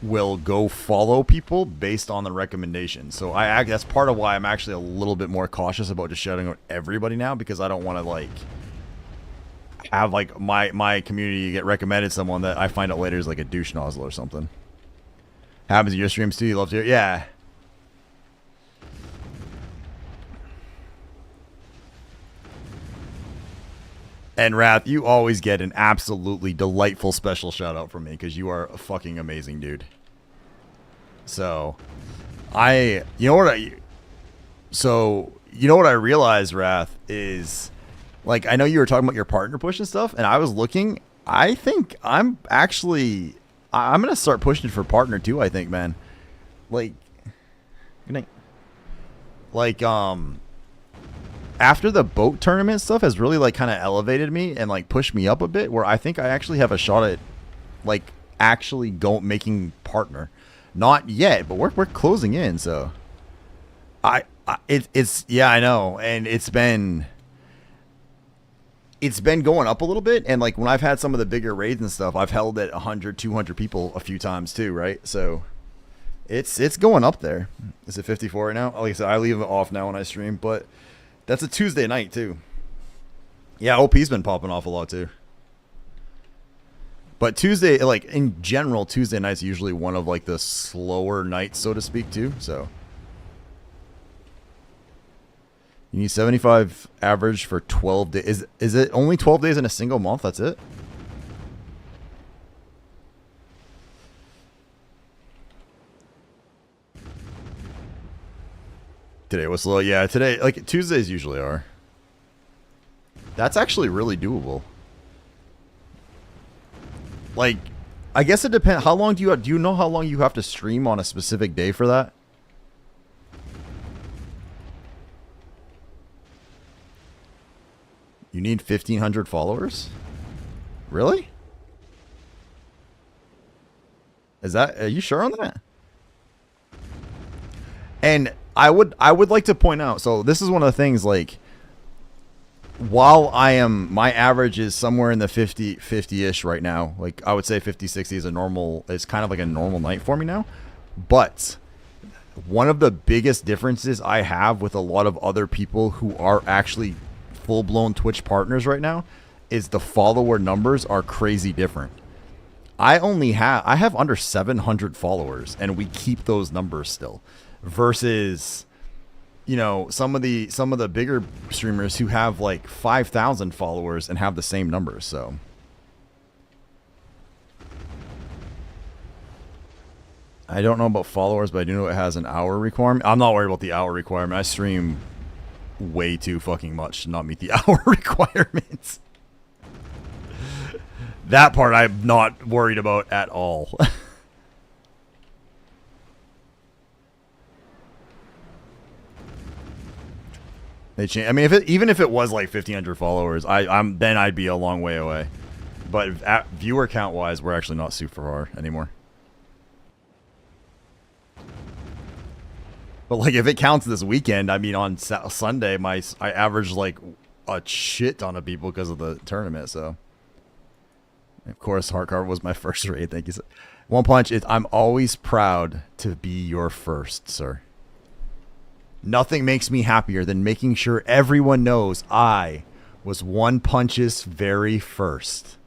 will go follow people based on the recommendation. So that's part of why I'm actually a little bit more cautious about just shouting out everybody now, because I don't want to like have like my community get recommended someone that I find out later is like a douche nozzle or something. Happens in your streams too. You love to hear, yeah. And Wrath, you always get an absolutely delightful special shout out from me because you are a fucking amazing dude. So, you know what I realized, Wrath, is like, I know you were talking about your partner push and stuff, and I was looking. I think I'm gonna start pushing for partner too. I think, man. Like, good night. Like, after the boat tournament stuff has really like kind of elevated me and like pushed me up a bit, where I think I actually have a shot at like actually making partner. Not yet, but we're closing in, so it's yeah, I know, and it's been going up a little bit, and like when I've had some of the bigger raids and stuff, I've held at 100, 200 people a few times too, right? So it's going up there. Is it 54 right now? Like I said, I leave it off now when I stream, but that's a Tuesday night, too. Yeah, OP's been popping off a lot, too. But Tuesday, like, in general, Tuesday night's usually one of, like, the slower nights, so to speak, too. So, you need 75 average for 12 days. Is it only 12 days in a single month? That's it? Today was slow. Yeah, today, like Tuesdays usually are. That's actually really doable. Like, I guess it depends. How long do you know how long you have to stream on a specific day for that? You need 1,500 followers? Really? Are you sure on that? And I would like to point out, so this is one of the things, like, while my average is somewhere in the 50-ish right now, like, I would say 50, 60 is it's kind of like a normal night for me now, but one of the biggest differences I have with a lot of other people who are actually full-blown Twitch partners right now is the follower numbers are crazy different. I have under 700 followers, and we keep those numbers still. Versus, you know, some of the bigger streamers who have like 5,000 followers and have the same numbers. So I don't know about followers, but I do know it has an hour requirement. I'm not worried about the hour requirement. I stream way too fucking much to not meet the hour requirements. That part I'm not worried about at all. They change. I mean, even if it was like 1,500 followers, then I'd be a long way away. But viewer count wise, we're actually not super far anymore. But like, if it counts this weekend, I mean, on Sunday, I averaged like a shit ton of people because of the tournament. So Of course, Hardcore was my first raid. Thank you. One Punch, I'm always proud to be your first, sir. Nothing makes me happier than making sure everyone knows I was One Punch's very first.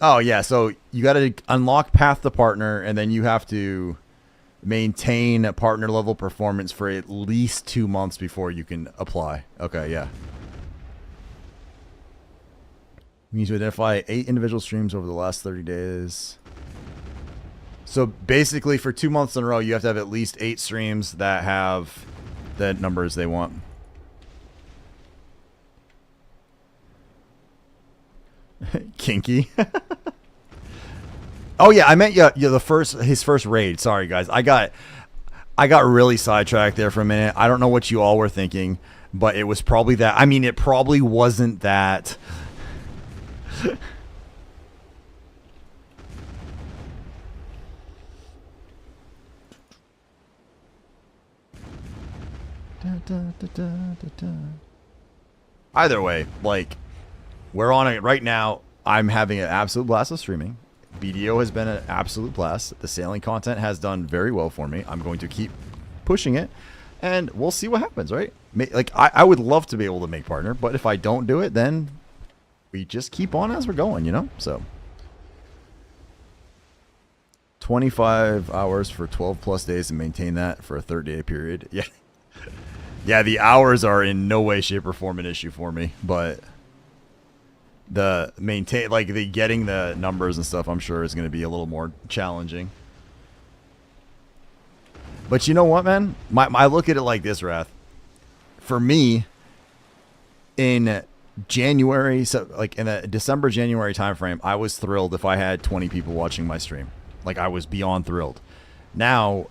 Oh, yeah, so you got to unlock Path to Partner, and then you have to maintain a partner level performance for at least 2 months before you can apply. Okay, yeah. We need to identify 8 individual streams over the last 30 days. So basically for 2 months in a row, you have to have at least 8 streams that have the numbers they want. Kinky. Oh yeah, I meant his first raid. Sorry guys. I got really sidetracked there for a minute. I don't know what you all were thinking, but it was probably that. I mean, it probably wasn't that. Either way, like, we're on it right now. I'm having an absolute blast of streaming. BDO has been an absolute blast. The sailing content has done very well for me. I'm going to keep pushing it, and we'll see what happens, right? Like, I would love to be able to make partner, but if I don't do it, then we just keep on as we're going, you know? So 25 hours for 12 plus days and maintain that for a 30-day period. Yeah. Yeah, the hours are in no way, shape, or form an issue for me, but the getting the numbers and stuff, I'm sure is going to be a little more challenging. But you know what, man? I look at it like this, Wrath. For me, in January, so like in the December, January timeframe, I was thrilled if I had 20 people watching my stream. Like, I was beyond thrilled. Now,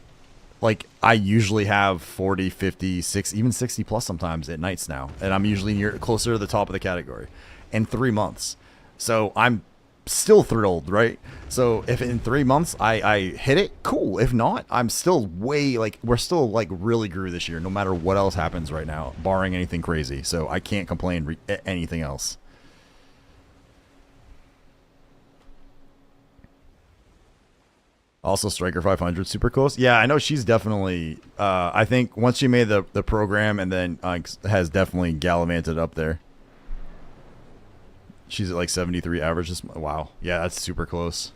like, I usually have 40, 50, 60, even 60 plus sometimes at nights now. And I'm usually closer to the top of the category in 3 months. So I'm still thrilled, right? So if in 3 months I hit it, cool. If not, I'm still we're still like really grew this year, no matter what else happens right now, barring anything crazy. So I can't complain anything else. Also, Striker 500, super close. Yeah, I know she's definitely. I think once she made the program and then has definitely gallivanted up there. She's at like 73 average. Wow. Yeah, that's super close.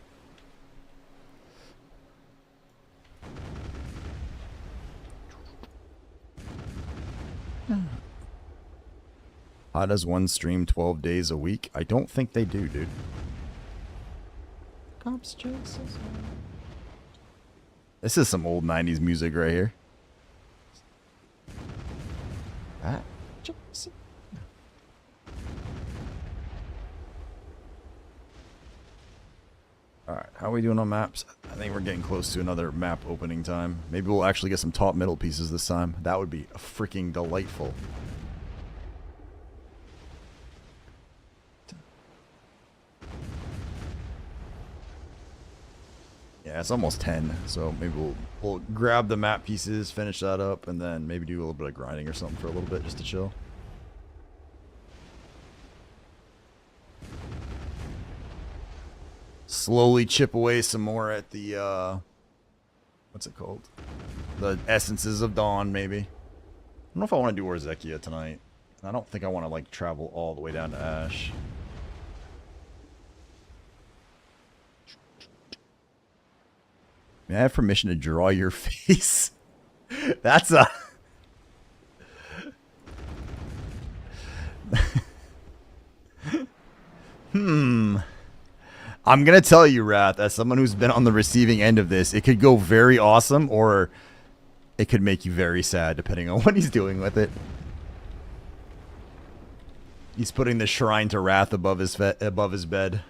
How does one stream 12 days a week? I don't think they do, dude. Cops jokes. This is some old 90s music right here. Alright, how are we doing on maps? I think we're getting close to another map opening time. Maybe we'll actually get some top middle pieces this time. That would be freaking delightful. Yeah, it's almost 10, so maybe we'll grab the map pieces, finish that up, and then maybe do a little bit of grinding or something for a little bit just to chill. Slowly chip away some more at the, what's it called? The Essences of Dawn, maybe. I don't know if I want to do Orzekia tonight. I don't think I want to, like, travel all the way down to Ash. May I have permission to draw your face? That's a... I'm going to tell you, Wrath, as someone who's been on the receiving end of this, it could go very awesome or it could make you very sad depending on what he's doing with it. He's putting the shrine to Wrath above his bed.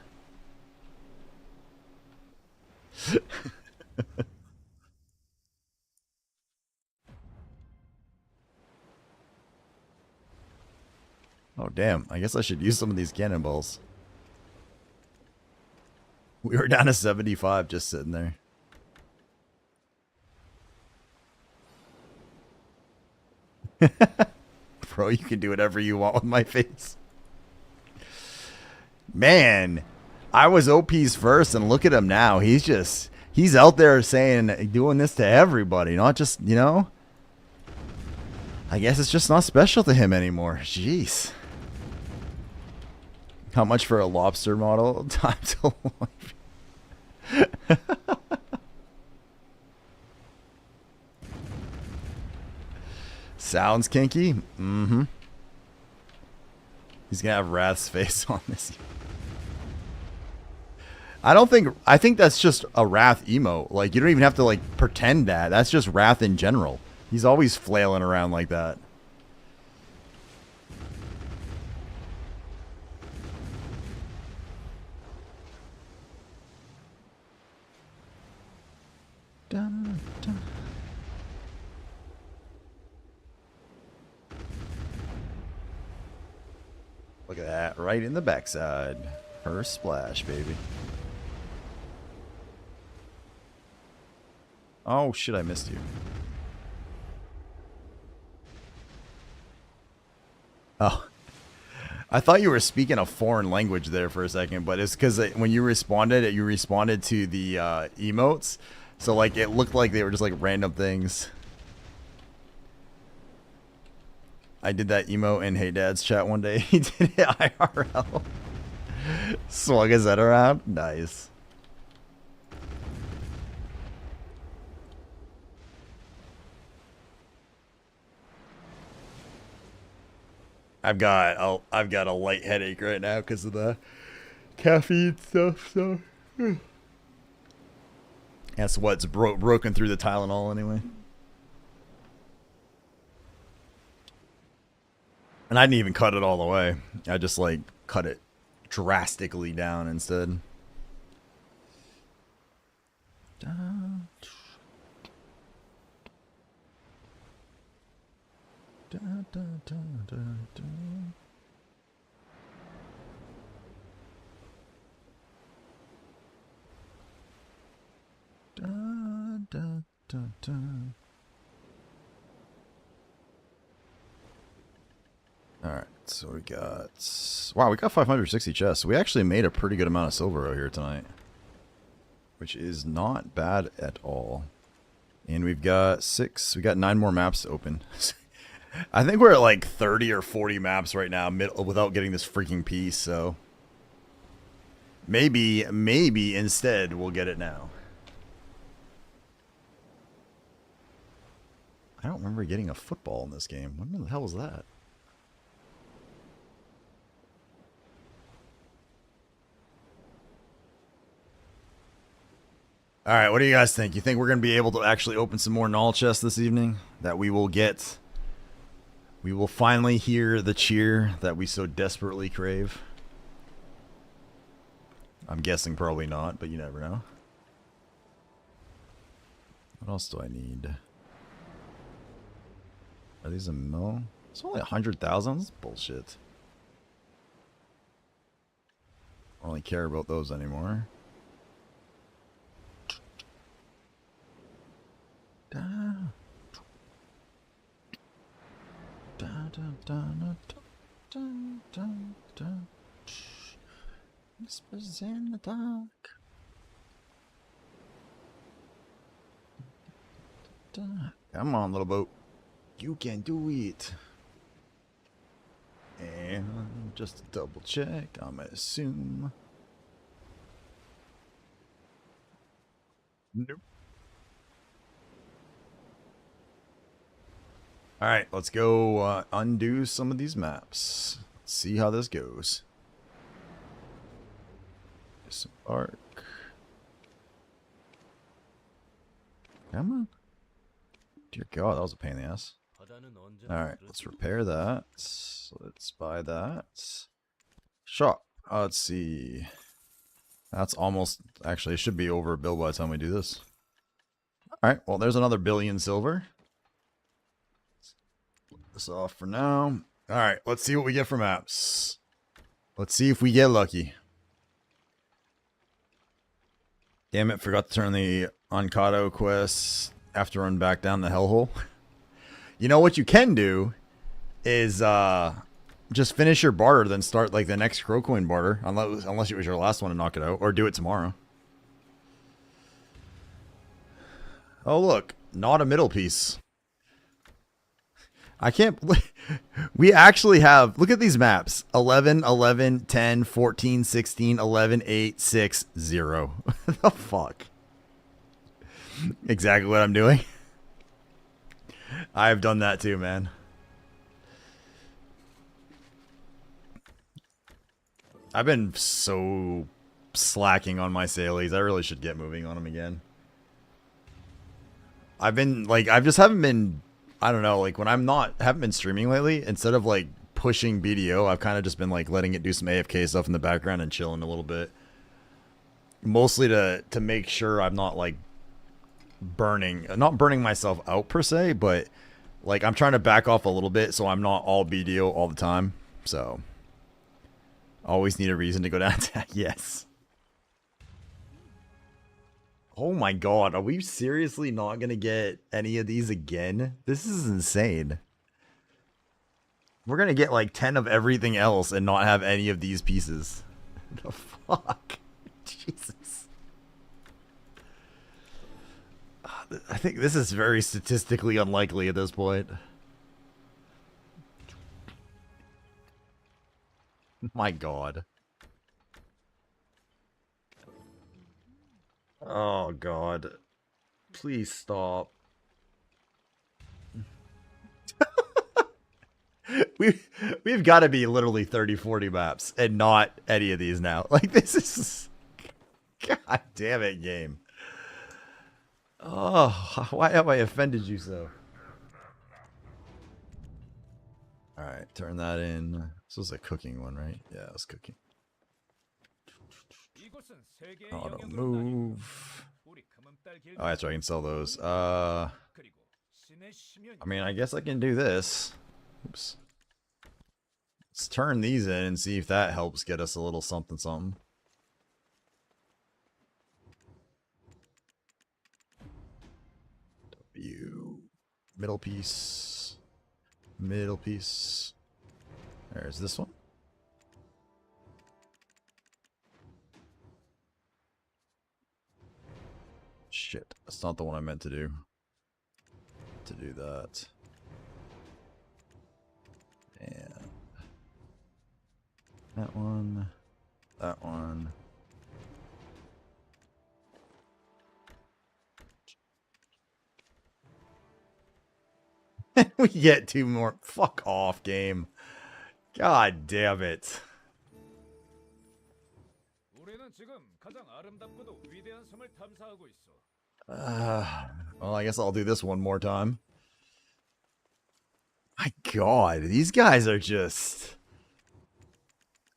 Oh, damn. I guess I should use some of these cannonballs. We were down to 75 just sitting there. bro. You can do whatever you want with my face. Man, I was OP's first, and look at him now. He's out there saying, doing this to everybody, not just, you know. I guess it's just not special to him anymore. Jeez. How much for a lobster model? Time to life. Sounds kinky. Mm-hmm. He's gonna have Wrath's face on this. I think that's just a Wrath emote. Like, you don't even have to, like, pretend that. That's just Wrath in general. He's always flailing around like that. Dun, dun. Look at that, right in the backside. First splash, baby. Oh shit, I missed you. Oh. I thought you were speaking a foreign language there for a second, but it's because when you responded to the emotes. So, like, it looked like they were just, like, random things. I did that emote in Hey Dad's chat one day. He did it IRL. Swung his head around. Nice. I've got a light headache right now because of the caffeine stuff. So that's what's broken through the Tylenol anyway. And I didn't even cut it all the way. I just, like, cut it drastically down instead. Alright, so we got... Wow, we got 560 chests. So we actually made a pretty good amount of silver out here tonight. Which is not bad at all. And we've got 9 more maps to open. I think we're at like 30 or 40 maps right now without getting this freaking piece, so... Maybe instead we'll get it now. I don't remember getting a football in this game. When the hell was that? Alright, what do you guys think? You think we're going to be able to actually open some more null chests this evening? That we will get... We will finally hear the cheer that we so desperately crave? I'm guessing probably not, but you never know. What else do I need? Are these a mill? It's only 100,000? That's bullshit. I don't really care about those anymore. Whispers in the dark. Come on, little boat. You can do it. And just to double check, I'm gonna assume. Nope. Alright, let's go undo some of these maps. Let's see how this goes. Disembark. Come on. Dear God, that was a pain in the ass. Alright, let's repair that. Let's buy that. Shop. Let's see. That's almost... Actually, it should be over a bill by the time we do this. Alright, well, there's another billion silver. Put this off for now. Alright, let's see what we get from maps. Let's see if we get lucky. Damn it, forgot to turn the Onkado quest after run back down the hellhole. You know what you can do is just finish your barter, then start like the next crow coin barter, unless it was your last one to knock it out, or do it tomorrow. Oh look, not a middle piece. I can't believe we actually have, look at these maps. 11, 11, 10, 14, 16, 11, 8, 6, 0. The fuck? Exactly what I'm doing. I've done that too, man. I've been so slacking on my Salies. I really should get moving on them again. I've been like, I just haven't been, I don't know, like when haven't been streaming lately, instead of like pushing BDO, I've kind of just been like letting it do some AFK stuff in the background and chilling a little bit. Mostly to make sure I'm not like not burning myself out per se, but like I'm trying to back off a little bit so I'm not all BDO all the time. So always need a reason to go down to yes. Oh my god, are we seriously not gonna get any of these again? This is insane. We're gonna get like 10 of everything else and not have any of these pieces. The fuck? Jesus. I think this is very statistically unlikely at this point. My god. Oh god. Please stop. We've got to be literally 30-40 maps and not any of these now. Like this is god damn it, game. Oh, why have I offended you so? Alright, turn that in. This was a cooking one, right? Yeah, it was cooking. Auto move. Oh, that's right, I can sell those. I mean, I guess I can do this. Oops. Let's turn these in and see if that helps get us a little something something. W. Middle piece. Middle piece. There's this one. Shit, that's not the one I meant to do. To do that. And that one. That one. We get two more. Fuck off, game. God damn it. Well, I guess I'll do this one more time. My god, these guys are just...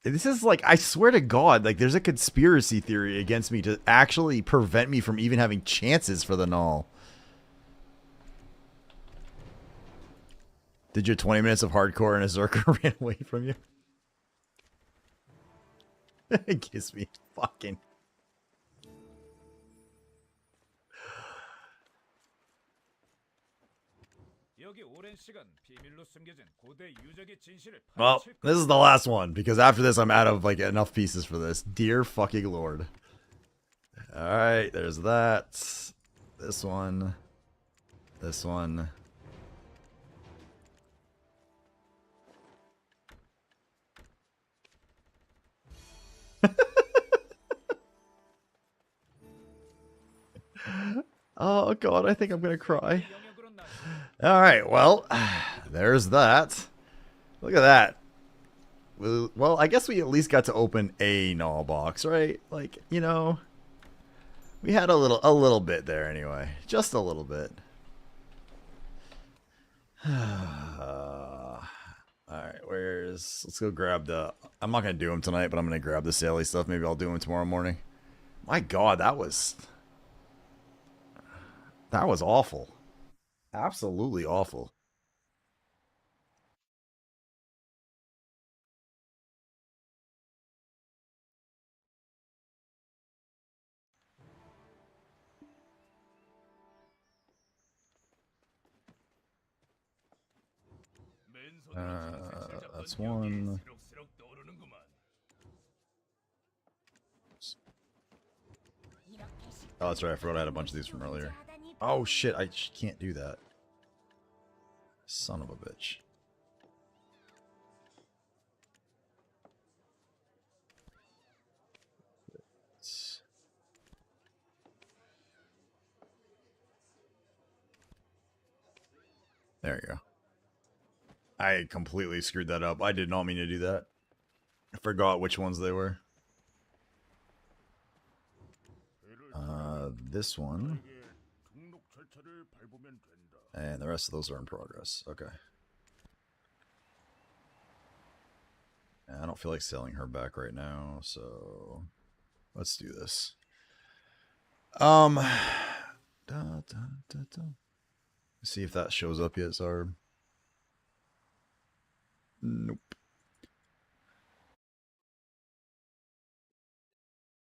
This is like, I swear to god, like there's a conspiracy theory against me to actually prevent me from even having chances for the null. Did your 20 minutes of hardcore and a Zerker ran away from you? It gives me fucking... Well, this is the last one, because after this I'm out of like enough pieces for this. Dear fucking lord. Alright, there's that. This one. This one. Oh god, I think I'm gonna cry. Alright, well, there's that. Look at that. Well, I guess we at least got to open a null box, right? Like, you know, we had a little bit there anyway. Just a little bit. Alright, let's go grab the... I'm not going to do them tonight, but I'm going to grab the Sally stuff. Maybe I'll do them tomorrow morning. My god, that was awful. Absolutely awful. That's one. Oh, that's right. I forgot I had a bunch of these from earlier. Oh shit! I can't do that. Son of a bitch. There you go. I completely screwed that up. I did not mean to do that. I forgot which ones they were. This one. And the rest of those are in progress. Okay. And I don't feel like selling her back right now, so let's do this. See if that shows up yet, Zarb. Nope.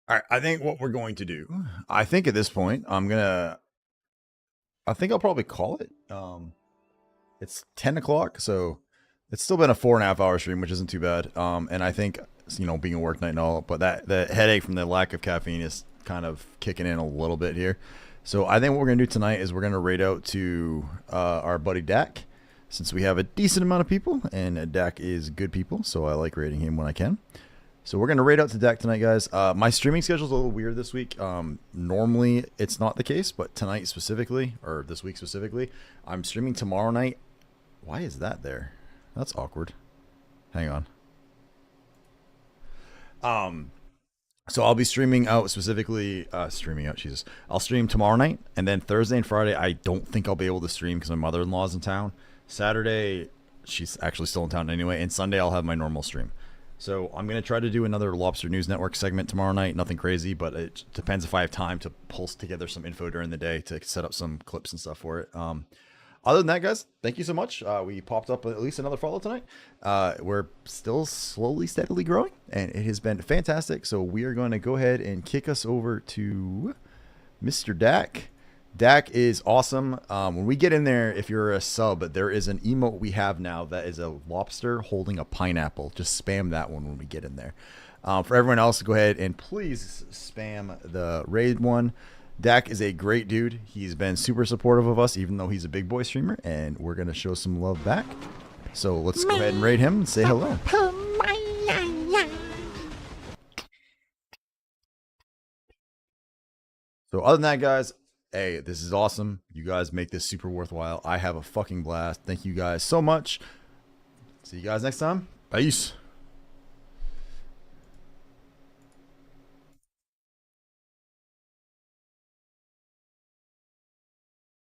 All right, I think what we're going to do, I think at this point, I think I'll probably call it. It's 10 o'clock, so it's still been a 4.5 hour stream, which isn't too bad. And I think, you know, being a work night and all, but the headache from the lack of caffeine is kind of kicking in a little bit here. So I think what we're going to do tonight is we're going to raid out to our buddy Dak, since we have a decent amount of people, and Dak is good people, so I like raiding him when I can. So we're going to raid out to Dak tonight, guys. My streaming schedule is a little weird this week. Normally, it's not the case, but tonight specifically, or this week specifically, I'm streaming tomorrow night. Why is that there? That's awkward. Hang on. So I'll be streaming out specifically, Jesus. I'll stream tomorrow night, and then Thursday and Friday, I don't think I'll be able to stream because my mother-in-law's in town. Saturday, she's actually still in town anyway, and Sunday I'll have my normal stream. So I'm going to try to do another Lobster News Network segment tomorrow night. Nothing crazy, but it depends if I have time to pulse together some info during the day to set up some clips and stuff for it. Other than that, guys, thank you so much. We popped up at least another follow tonight. We're still slowly, steadily growing, and it has been fantastic. So we are going to go ahead and kick us over to Mr. Dak. Dak is awesome. When we get in there, if you're a sub, there is an emote we have now that is a lobster holding a pineapple. Just spam that one when we get in there. For everyone else, go ahead and please spam the raid one. Dak is a great dude. He's been super supportive of us, even though he's a big boy streamer, and we're going to show some love back. So let's go ahead and raid him and say hello. So other than that, guys, hey, this is awesome. You guys make this super worthwhile. I have a fucking blast. Thank you guys so much. See you guys next time. Peace.